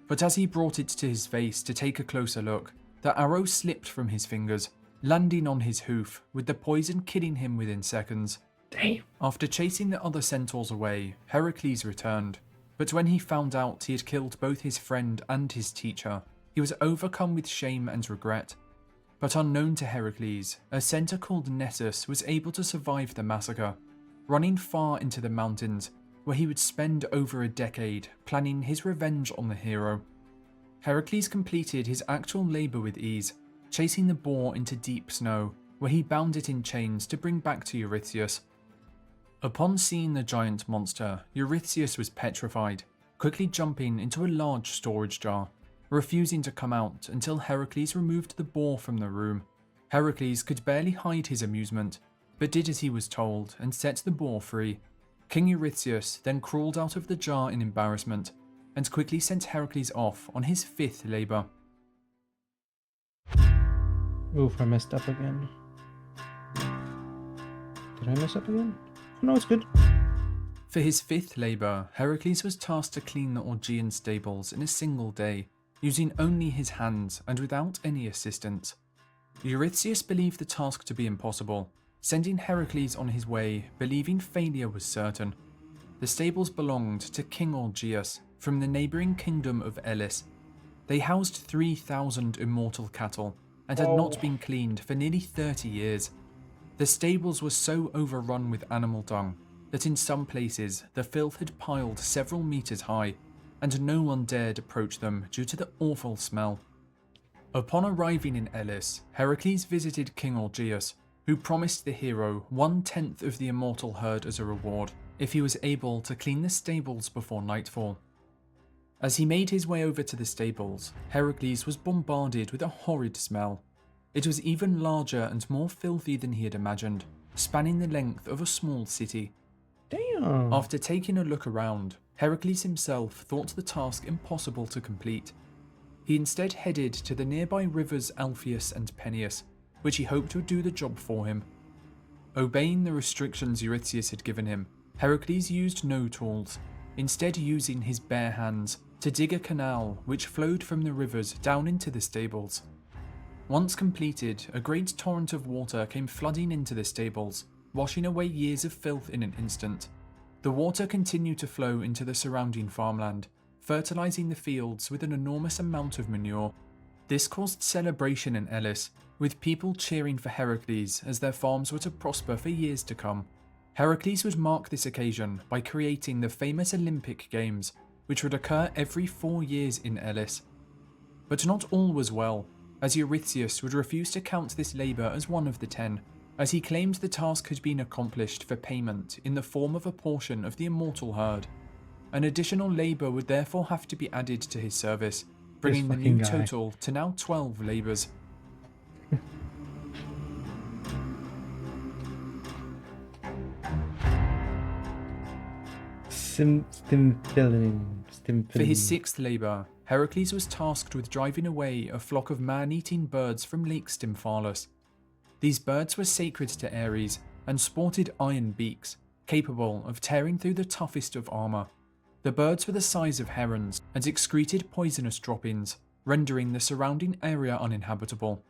but as he brought it to his face to take a closer look, the arrow slipped from his fingers, landing on his hoof, with the poison killing him within seconds. Damn. After chasing the other centaurs away, Heracles returned, but when he found out he had killed both his friend and his teacher, he was overcome with shame and regret. But unknown to Heracles, a centaur called Nessus was able to survive the massacre, running far into the mountains, where he would spend over a decade planning his revenge on the hero. Heracles completed his actual labour with ease, chasing the boar into deep snow, where he bound it in chains to bring back to Eurystheus. Upon seeing the giant monster, Eurystheus was petrified, quickly jumping into a large storage jar, refusing to come out until Heracles removed the boar from the room. Heracles could barely hide his amusement, but did as he was told and set the boar free. King Eurystheus then crawled out of the jar in embarrassment, and quickly sent Heracles off on his 5th labour. Oof, I messed up again. Did I mess up again? Oh, no, it's good. For his 5th labour, Heracles was tasked to clean the Augean stables in a single day, using only his hands and without any assistance. Eurystheus believed the task to be impossible, sending Heracles on his way, believing failure was certain. The stables belonged to King Augeas from the neighbouring kingdom of Elis. They housed 3,000 immortal cattle and had not been cleaned for nearly 30 years. The stables were so overrun with animal dung that in some places the filth had piled several meters high, and no one dared approach them due to the awful smell. Upon arriving in Elis, Heracles visited King Augeas, who promised the hero 1/10 of the immortal herd as a reward if he was able to clean the stables before nightfall. As he made his way over to the stables, Heracles was bombarded with a horrid smell. It was even larger and more filthy than he had imagined, spanning the length of a small city. Damn. After taking a look around, Heracles himself thought the task impossible to complete. He instead headed to the nearby rivers Alpheus and Peneus, which he hoped would do the job for him. Obeying the restrictions Eurystheus had given him, Heracles used no tools, instead using his bare hands to dig a canal which flowed from the rivers down into the stables. Once completed, a great torrent of water came flooding into the stables, washing away years of filth in an instant. The water continued to flow into the surrounding farmland, fertilizing the fields with an enormous amount of manure. This caused celebration in Elis, with people cheering for Heracles as their farms were to prosper for years to come. Heracles would mark this occasion by creating the famous Olympic Games, which would occur every 4 years in Elis. But not all was well, as Eurystheus would refuse to count this labour as one of the 10, as he claimed the task had been accomplished for payment in the form of a portion of the immortal herd. An additional labour would therefore have to be added to his service, bringing the new total to now 12 labours. For his 6th labour, Heracles was tasked with driving away a flock of man-eating birds from Lake Stymphalus. These birds were sacred to Ares and sported iron beaks, capable of tearing through the toughest of armour. The birds were the size of herons and excreted poisonous droppings, rendering the surrounding area uninhabitable.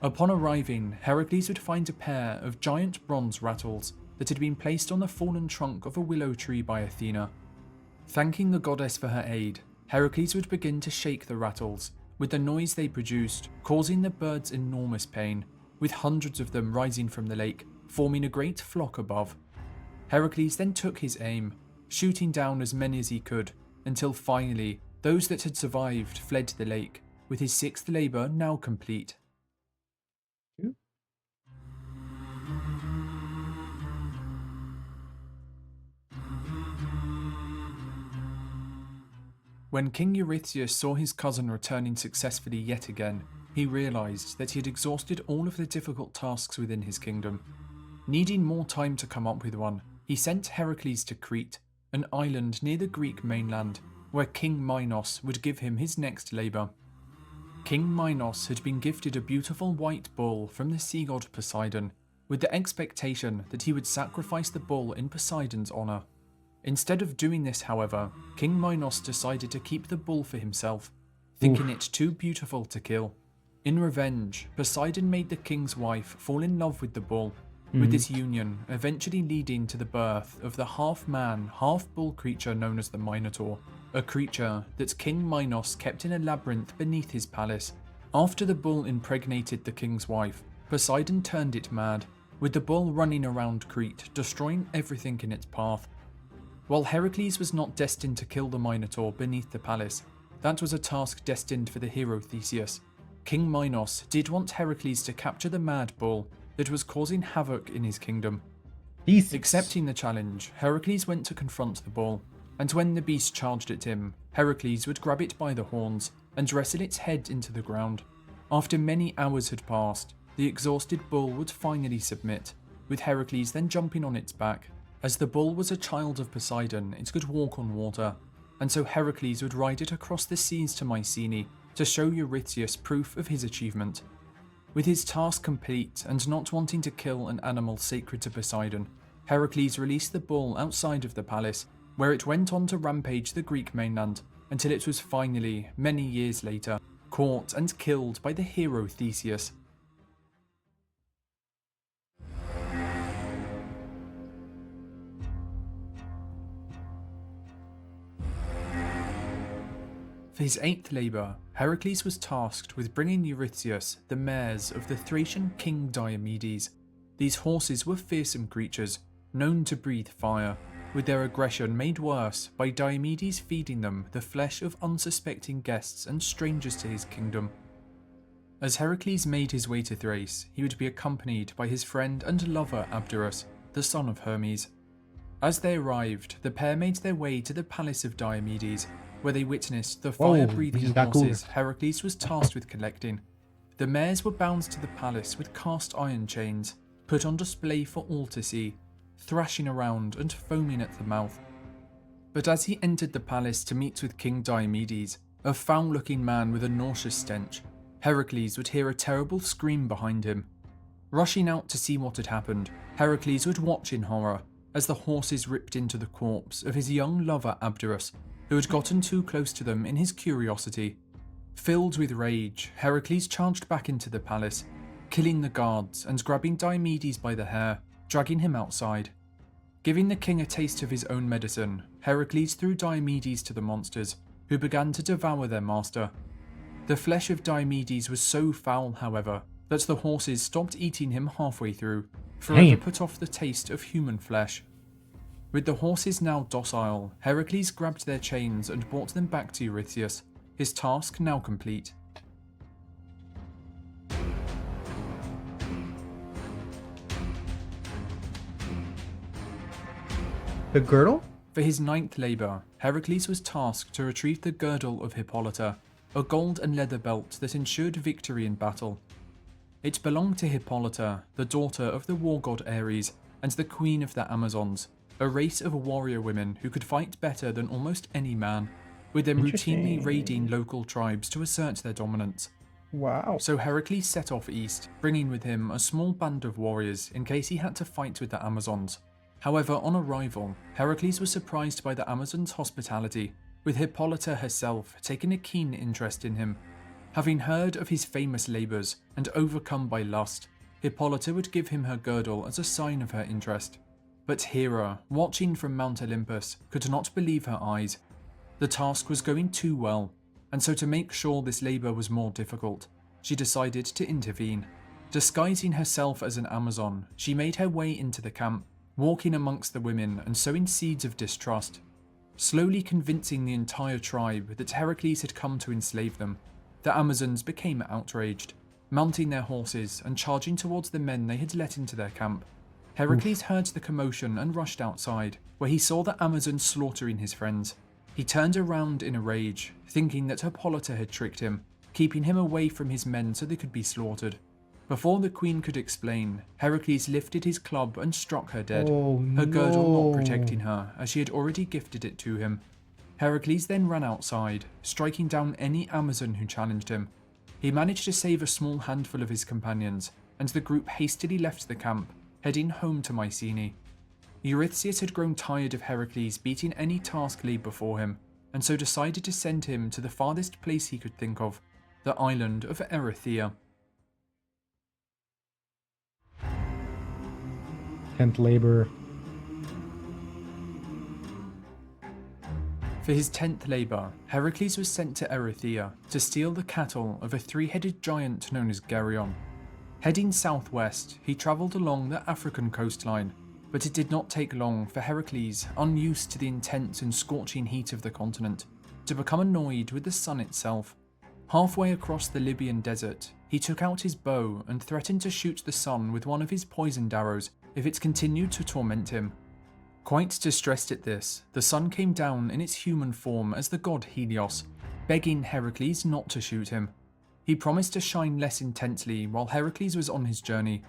Upon arriving, Heracles would find a pair of giant bronze rattles that had been placed on the fallen trunk of a willow tree by Athena. Thanking the goddess for her aid, Heracles would begin to shake the rattles, with the noise they produced causing the birds enormous pain, with hundreds of them rising from the lake, forming a great flock above. Heracles then took his aim, shooting down as many as he could, until finally those that had survived fled the lake, with his 6th labour now complete. When King Eurystheus saw his cousin returning successfully yet again, he realised that he had exhausted all of the difficult tasks within his kingdom. Needing more time to come up with one, he sent Heracles to Crete, an island near the Greek mainland, where King Minos would give him his next labour. King Minos had been gifted a beautiful white bull from the sea god Poseidon, with the expectation that he would sacrifice the bull in Poseidon's honour. Instead of doing this, however, King Minos decided to keep the bull for himself, thinking it too beautiful to kill. In revenge, Poseidon made the king's wife fall in love with the bull, with this union eventually leading to the birth of the half-man, half-bull creature known as the Minotaur, a creature that King Minos kept in a labyrinth beneath his palace. After the bull impregnated the king's wife, Poseidon turned it mad, with the bull running around Crete, destroying everything in its path. While Heracles was not destined to kill the Minotaur beneath the palace, that was a task destined for the hero Theseus. King Minos did want Heracles to capture the mad bull that was causing havoc in his kingdom. Accepting the challenge, Heracles went to confront the bull, and when the beast charged at him, Heracles would grab it by the horns and wrestle its head into the ground. After many hours had passed, the exhausted bull would finally submit, with Heracles then jumping on its back. As the bull was a child of Poseidon, it could walk on water, and so Heracles would ride it across the seas to Mycenae to show Eurystheus proof of his achievement. With his task complete and not wanting to kill an animal sacred to Poseidon, Heracles released the bull outside of the palace, where it went on to rampage the Greek mainland until it was finally, many years later, caught and killed by the hero Theseus. For his 8th labour, Heracles was tasked with bringing Eurystheus the mares of the Thracian king Diomedes. These horses were fearsome creatures, known to breathe fire, with their aggression made worse by Diomedes feeding them the flesh of unsuspecting guests and strangers to his kingdom. As Heracles made his way to Thrace, he would be accompanied by his friend and lover Abderus, the son of Hermes. As they arrived, the pair made their way to the palace of Diomedes, where they witnessed the fire-breathing horses Heracles was tasked with collecting. The mares were bound to the palace with cast iron chains, put on display for all to see, thrashing around and foaming at the mouth. But as he entered the palace to meet with King Diomedes, a foul-looking man with a nauseous stench, Heracles would hear a terrible scream behind him. Rushing out to see what had happened, Heracles would watch in horror as the horses ripped into the corpse of his young lover Abderus, who had gotten too close to them in his curiosity. Filled with rage, Heracles charged back into the palace, killing the guards and grabbing Diomedes by the hair, dragging him outside. Giving the king a taste of his own medicine, Heracles threw Diomedes to the monsters, who began to devour their master. The flesh of Diomedes was so foul, however, that the horses stopped eating him halfway through, forever put off the taste of human flesh. With the horses now docile, Heracles grabbed their chains and brought them back to Eurystheus, his task now complete. The girdle? For his 9th labour, Heracles was tasked to retrieve the girdle of Hippolyta, a gold and leather belt that ensured victory in battle. It belonged to Hippolyta, the daughter of the war god Ares, and the queen of the Amazons, a race of warrior women who could fight better than almost any man, with them routinely raiding local tribes to assert their dominance. Wow. So Heracles set off east, bringing with him a small band of warriors in case he had to fight with the Amazons. However, on arrival, Heracles was surprised by the Amazons' hospitality, with Hippolyta herself taking a keen interest in him. Having heard of his famous labours and overcome by lust, Hippolyta would give him her girdle as a sign of her interest. But Hera, watching from Mount Olympus, could not believe her eyes. The task was going too well, and so to make sure this labour was more difficult, she decided to intervene. Disguising herself as an Amazon, she made her way into the camp, walking amongst the women and sowing seeds of distrust. Slowly convincing the entire tribe that Heracles had come to enslave them, the Amazons became outraged, mounting their horses and charging towards the men they had let into their camp. Heracles heard the commotion and rushed outside, where he saw the Amazons slaughtering his friends. He turned around in a rage, thinking that Hippolyta had tricked him, keeping him away from his men so they could be slaughtered. Before the queen could explain, Heracles lifted his club and struck her dead, her girdle not protecting her, as she had already gifted it to him. Heracles then ran outside, striking down any Amazon who challenged him. He managed to save a small handful of his companions, and the group hastily left the camp, heading home to Mycenae. Eurystheus had grown tired of Heracles beating any task laid before him, and so decided to send him to the farthest place he could think of, the island of Erythea. 10th labor. For his 10th labour, Heracles was sent to Erythea to steal the cattle of a 3-headed giant known as Geryon. Heading southwest, he travelled along the African coastline, but it did not take long for Heracles, unused to the intense and scorching heat of the continent, to become annoyed with the sun itself. Halfway across the Libyan desert, he took out his bow and threatened to shoot the sun with one of his poisoned arrows if it continued to torment him. Quite distressed at this, the sun came down in its human form as the god Helios, begging Heracles not to shoot him. He promised to shine less intensely while Heracles was on his journey,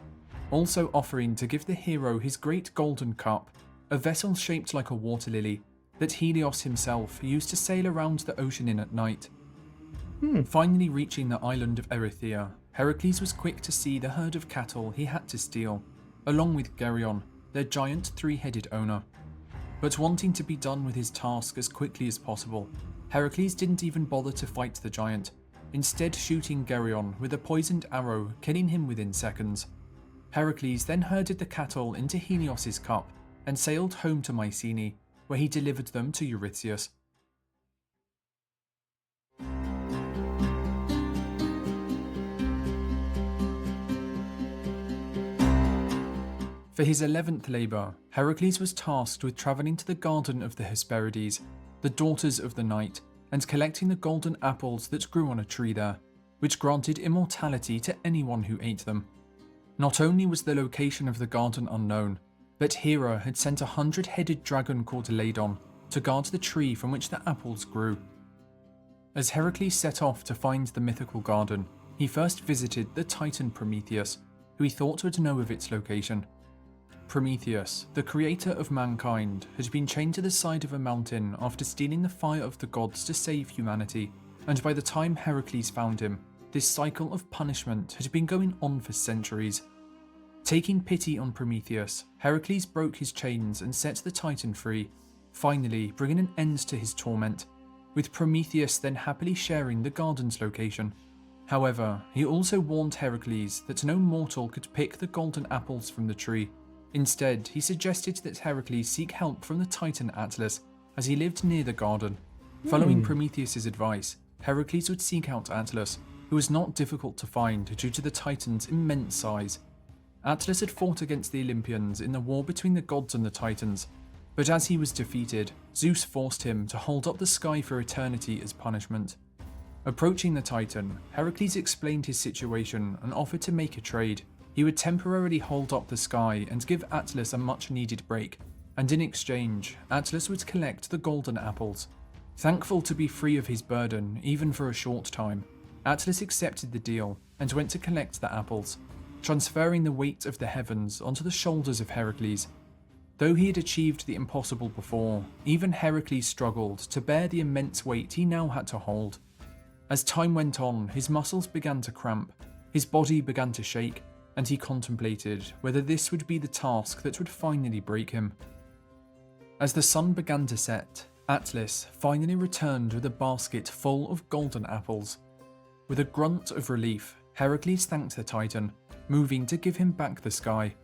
also offering to give the hero his great golden cup, a vessel shaped like a water lily, that Helios himself used to sail around the ocean in at night. Finally reaching the island of Erythea, Heracles was quick to see the herd of cattle he had to steal, along with Geryon, their giant 3-headed owner. But wanting to be done with his task as quickly as possible, Heracles didn't even bother to fight the giant, instead shooting Geryon with a poisoned arrow, killing him within seconds. Heracles then herded the cattle into Helios's cup and sailed home to Mycenae, where he delivered them to Eurystheus. For his 11th labour, Heracles was tasked with travelling to the garden of the Hesperides, the daughters of the night, and collecting the golden apples that grew on a tree there, which granted immortality to anyone who ate them. Not only was the location of the garden unknown, but Hera had sent a 100-headed dragon called Ladon to guard the tree from which the apples grew. As Heracles set off to find the mythical garden, he first visited the Titan Prometheus, who he thought would know of its location. Prometheus, the creator of mankind, had been chained to the side of a mountain after stealing the fire of the gods to save humanity, and by the time Heracles found him, this cycle of punishment had been going on for centuries. Taking pity on Prometheus, Heracles broke his chains and set the Titan free, finally bringing an end to his torment, with Prometheus then happily sharing the garden's location. However, he also warned Heracles that no mortal could pick the golden apples from the tree. Instead, he suggested that Heracles seek help from the Titan Atlas, as he lived near the garden. Following Prometheus's advice, Heracles would seek out Atlas, who was not difficult to find due to the Titan's immense size. Atlas had fought against the Olympians in the war between the gods and the Titans, but as he was defeated, Zeus forced him to hold up the sky for eternity as punishment. Approaching the Titan, Heracles explained his situation and offered to make a trade. He would temporarily hold up the sky and give Atlas a much-needed break, and in exchange, Atlas would collect the golden apples. Thankful to be free of his burden, even for a short time, Atlas accepted the deal and went to collect the apples, transferring the weight of the heavens onto the shoulders of Heracles. Though he had achieved the impossible before, even Heracles struggled to bear the immense weight he now had to hold. As time went on, his muscles began to cramp, his body began to shake, and he contemplated whether this would be the task that would finally break him. As the sun began to set, Atlas finally returned with a basket full of golden apples. With a grunt of relief, Heracles thanked the Titan, moving to give him back the sky.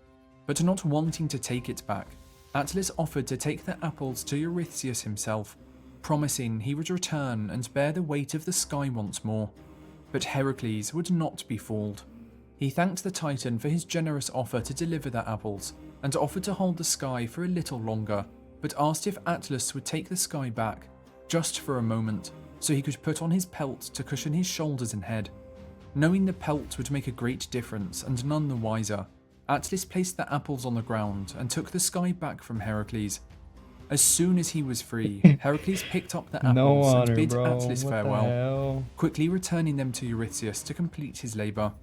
But not wanting to take it back, Atlas offered to take the apples to Eurystheus himself, promising he would return and bear the weight of the sky once more. But Heracles would not be fooled. He thanked the Titan for his generous offer to deliver the apples, and offered to hold the sky for a little longer, but asked if Atlas would take the sky back, just for a moment, so he could put on his pelt to cushion his shoulders and head. Knowing the pelt would make a great difference and none the wiser, Atlas placed the apples on the ground and took the sky back from Heracles. As soon as he was free, Heracles picked up the apples and bid Atlas farewell, quickly returning them to Eurystheus to complete his labour.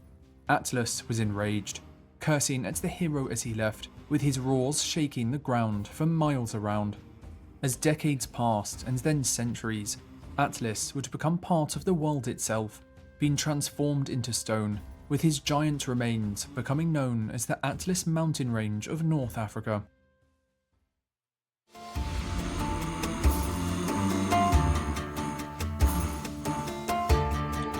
Atlas was enraged, cursing at the hero as he left, with his roars shaking the ground for miles around. As decades passed and then centuries, Atlas would become part of the world itself, being transformed into stone, with his giant remains becoming known as the Atlas mountain range of North Africa.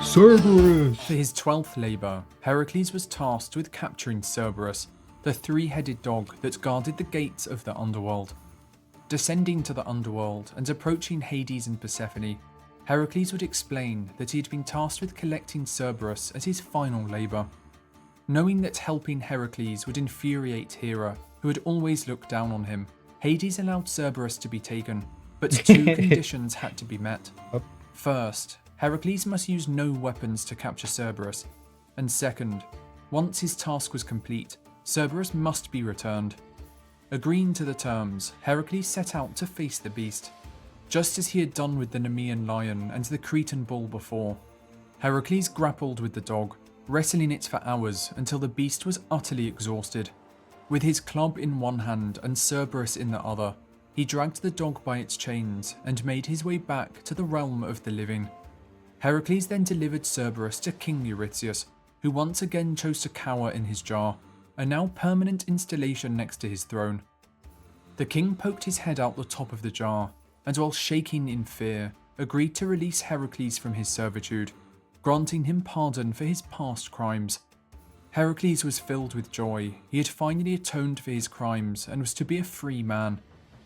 Cerberus! For his 12th labour, Heracles was tasked with capturing Cerberus, the three-headed dog that guarded the gates of the underworld. Descending to the underworld and approaching Hades and Persephone, Heracles would explain that he had been tasked with collecting Cerberus as his final labour. Knowing that helping Heracles would infuriate Hera, who had always looked down on him, Hades allowed Cerberus to be taken, but two conditions had to be met. First, Heracles must use no weapons to capture Cerberus, and second, once his task was complete, Cerberus must be returned. Agreeing to the terms, Heracles set out to face the beast, just as he had done with the Nemean lion and the Cretan bull before. Heracles grappled with the dog, wrestling it for hours until the beast was utterly exhausted. With his club in one hand and Cerberus in the other, he dragged the dog by its chains and made his way back to the realm of the living. Heracles then delivered Cerberus to King Eurystheus, who once again chose to cower in his jar, a now permanent installation next to his throne. The king poked his head out the top of the jar, and while shaking in fear, agreed to release Heracles from his servitude, granting him pardon for his past crimes. Heracles was filled with joy. He had finally atoned for his crimes and was to be a free man.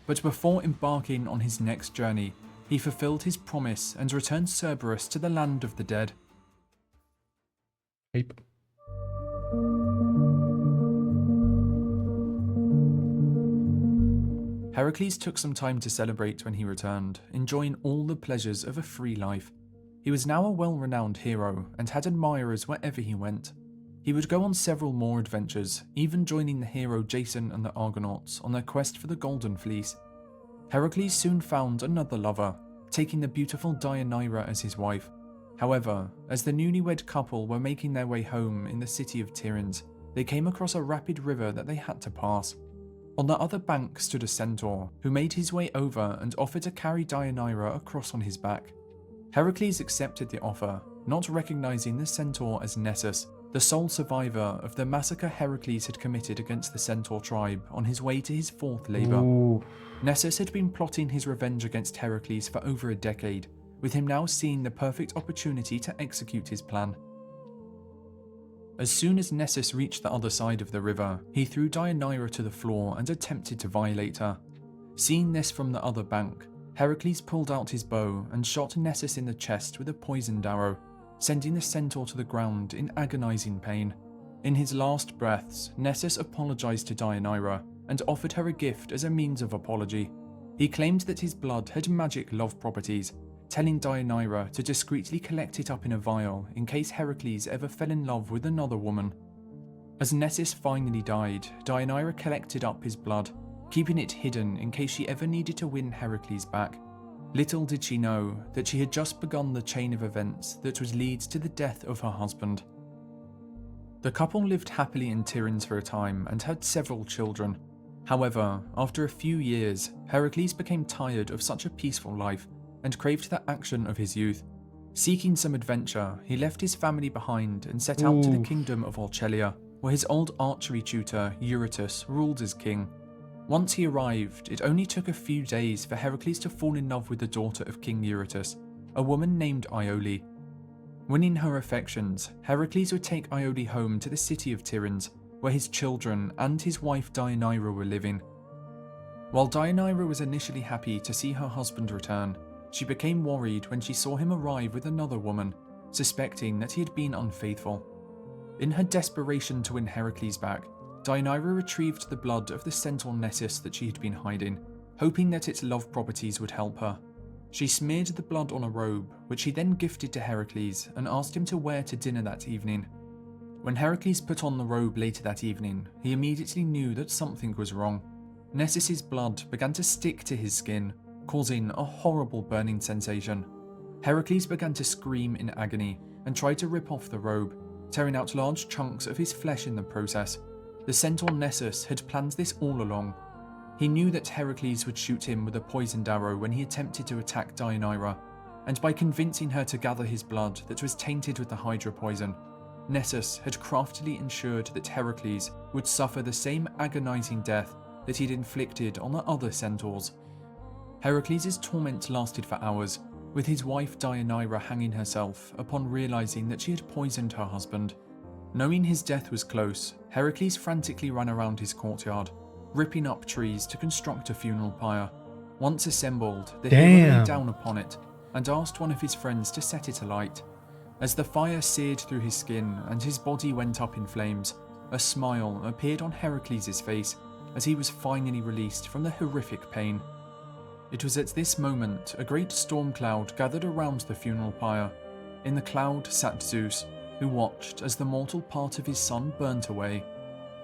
But before embarking on his next journey, he fulfilled his promise and returned Cerberus to the land of the dead. Heracles took some time to celebrate when he returned, enjoying all the pleasures of a free life. He was now a well-renowned hero and had admirers wherever he went. He would go on several more adventures, even joining the hero Jason and the Argonauts on their quest for the Golden Fleece. Heracles soon found another lover, taking the beautiful Deianira as his wife. However, as the newlywed couple were making their way home in the city of Tiryns, they came across a rapid river that they had to pass. On the other bank stood a centaur, who made his way over and offered to carry Deianira across on his back. Heracles accepted the offer, not recognizing the centaur as Nessus, the sole survivor of the massacre Heracles had committed against the centaur tribe on his way to his fourth labor. Ooh. Nessus had been plotting his revenge against Heracles for over a decade, with him now seeing the perfect opportunity to execute his plan. As soon as Nessus reached the other side of the river, he threw Deianira to the floor and attempted to violate her. Seeing this from the other bank, Heracles pulled out his bow and shot Nessus in the chest with a poisoned arrow, sending the centaur to the ground in agonizing pain. In his last breaths, Nessus apologized to Deianira and offered her a gift as a means of apology. He claimed that his blood had magic love properties, telling Deianira to discreetly collect it up in a vial in case Heracles ever fell in love with another woman. As Nessus finally died, Deianira collected up his blood, keeping it hidden in case she ever needed to win Heracles back. Little did she know that she had just begun the chain of events that would lead to the death of her husband. The couple lived happily in Tiryns for a time and had several children. However, after a few years, Heracles became tired of such a peaceful life and craved the action of his youth. Seeking some adventure, he left his family behind and set out to the kingdom of Orchelia, where his old archery tutor, Eurytus, ruled as king. Once he arrived, it only took a few days for Heracles to fall in love with the daughter of King Eurytus, a woman named Iole. Winning her affections, Heracles would take Iole home to the city of Tiryns, where his children and his wife Deianira were living. While Deianira was initially happy to see her husband return, she became worried when she saw him arrive with another woman, suspecting that he had been unfaithful. In her desperation to win Heracles back, Deianira retrieved the blood of the centaur Nessus that she had been hiding, hoping that its love properties would help her. She smeared the blood on a robe, which she then gifted to Heracles and asked him to wear to dinner that evening. When Heracles put on the robe later that evening, he immediately knew that something was wrong. Nessus's blood began to stick to his skin, causing a horrible burning sensation. Heracles began to scream in agony and tried to rip off the robe, tearing out large chunks of his flesh in the process. The centaur Nessus had planned this all along. He knew that Heracles would shoot him with a poisoned arrow when he attempted to attack Deianira, and by convincing her to gather his blood that was tainted with the Hydra poison, Nessus had craftily ensured that Heracles would suffer the same agonizing death that he'd inflicted on the other centaurs. Heracles' torment lasted for hours, with his wife Deianira hanging herself upon realizing that she had poisoned her husband. Knowing his death was close, Heracles frantically ran around his courtyard, ripping up trees to construct a funeral pyre. Once assembled, the hero lay down upon it and asked one of his friends to set it alight. As the fire seared through his skin and his body went up in flames, a smile appeared on Heracles' face as he was finally released from the horrific pain. It was at this moment a great storm cloud gathered around the funeral pyre. In the cloud sat Zeus, who watched as the mortal part of his son burnt away.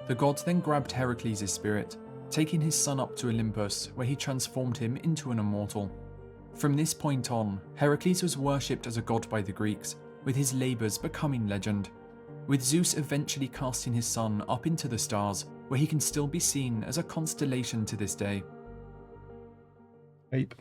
The god then grabbed Heracles' spirit, taking his son up to Olympus, where he transformed him into an immortal. From this point on, Heracles was worshipped as a god by the Greeks, with his labours becoming legend, with Zeus eventually casting his son up into the stars, where he can still be seen as a constellation to this day. Ape.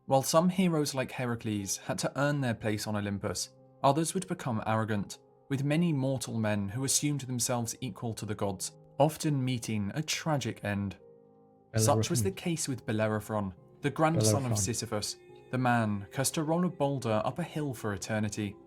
While some heroes like Heracles had to earn their place on Olympus, others would become arrogant, with many mortal men who assumed themselves equal to the gods, often meeting a tragic end. Such was the case with Bellerophon, the grandson of Sisyphus, the man cursed to roll a boulder up a hill for eternity.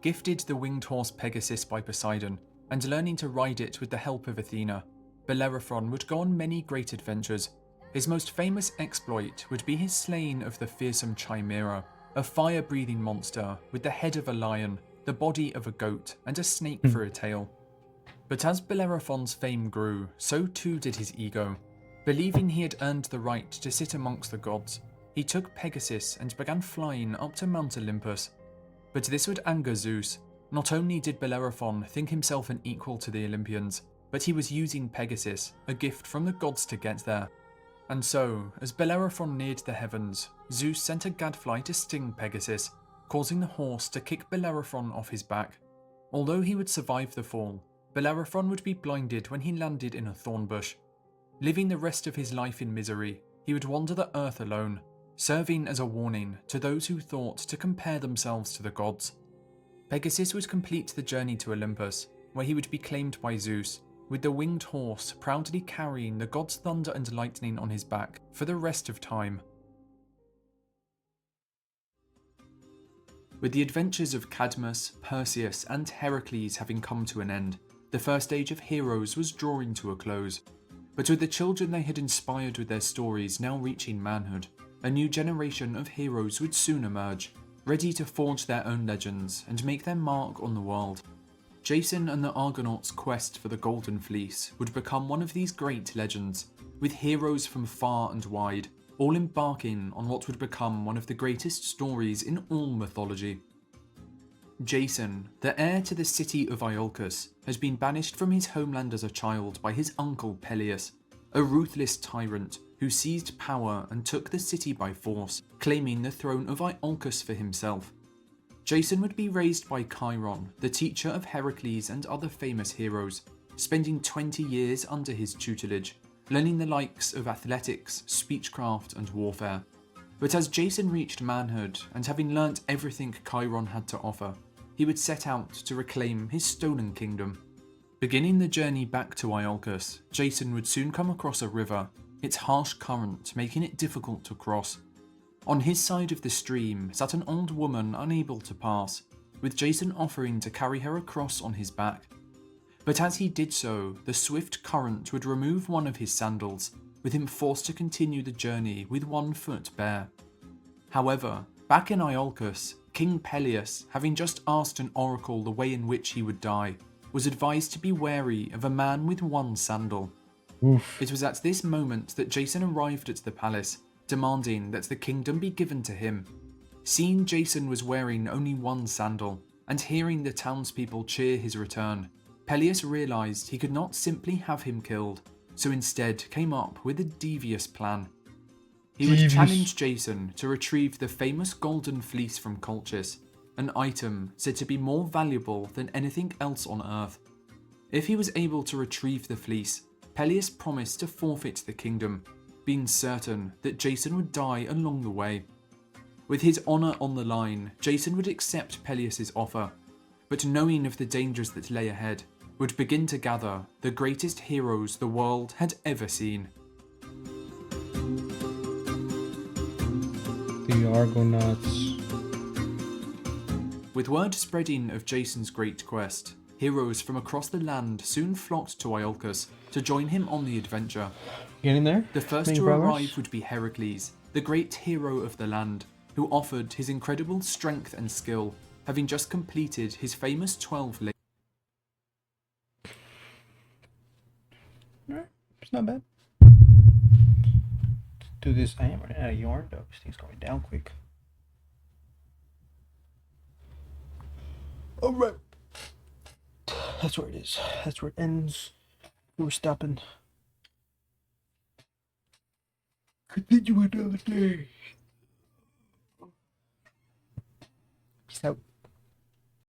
Gifted the winged horse Pegasus by Poseidon, and learning to ride it with the help of Athena, Bellerophon would go on many great adventures. His most famous exploit would be his slaying of the fearsome Chimera, a fire-breathing monster with the head of a lion, the body of a goat, and a snake for a tail. But as Bellerophon's fame grew, so too did his ego. Believing he had earned the right to sit amongst the gods, he took Pegasus and began flying up to Mount Olympus. But this would anger Zeus. Not only did Bellerophon think himself an equal to the Olympians, but he was using Pegasus, a gift from the gods, to get there. And so, as Bellerophon neared the heavens, Zeus sent a gadfly to sting Pegasus, causing the horse to kick Bellerophon off his back. Although he would survive the fall, Bellerophon would be blinded when he landed in a thorn bush. Living the rest of his life in misery, he would wander the earth alone, serving as a warning to those who thought to compare themselves to the gods. Pegasus would complete the journey to Olympus, where he would be claimed by Zeus, with the winged horse proudly carrying the god's thunder and lightning on his back for the rest of time. With the adventures of Cadmus, Perseus, and Heracles having come to an end, the first age of heroes was drawing to a close. But with the children they had inspired with their stories now reaching manhood, a new generation of heroes would soon emerge, ready to forge their own legends and make their mark on the world. Jason and the Argonauts' quest for the Golden Fleece would become one of these great legends, with heroes from far and wide, all embarking on what would become one of the greatest stories in all mythology. Jason, the heir to the city of Iolcus, has been banished from his homeland as a child by his uncle Peleus, a ruthless tyrant who seized power and took the city by force, claiming the throne of Iolcus for himself. Jason would be raised by Chiron, the teacher of Heracles and other famous heroes, spending 20 years under his tutelage, learning the likes of athletics, speechcraft, and warfare. But as Jason reached manhood, and having learnt everything Chiron had to offer, he would set out to reclaim his stolen kingdom. Beginning the journey back to Iolcus, Jason would soon come across a river, its harsh current making it difficult to cross. On his side of the stream sat an old woman unable to pass, with Jason offering to carry her across on his back. But as he did so, the swift current would remove one of his sandals, with him forced to continue the journey with one foot bare. However, back in Iolcus, King Peleus, having just asked an oracle the way in which he would die, was advised to be wary of a man with one sandal. Oof. It was at this moment that Jason arrived at the palace, demanding that the kingdom be given to him. Seeing Jason was wearing only one sandal, and hearing the townspeople cheer his return, Peleus realised he could not simply have him killed, so instead came up with a devious plan. He would challenge Jason to retrieve the famous Golden Fleece from Colchis, an item said to be more valuable than anything else on Earth. If he was able to retrieve the fleece, Peleus promised to forfeit the kingdom, being certain that Jason would die along the way. With his honour on the line, Jason would accept Peleus' offer, but knowing of the dangers that lay ahead, would begin to gather the greatest heroes the world had ever seen. The Argonauts. With word spreading of Jason's great quest, heroes from across the land soon flocked to Iolcus to join him on the adventure. Getting there? The first to arrive would be Heracles, the great hero of the land, who offered his incredible strength and skill, having just completed his famous 12 legs. Alright, it's not bad. Do this. I am running out of yarn though. This thing's going down quick. Alright. That's where it is. That's where it ends. We're stopping. Continue another day. Peace out.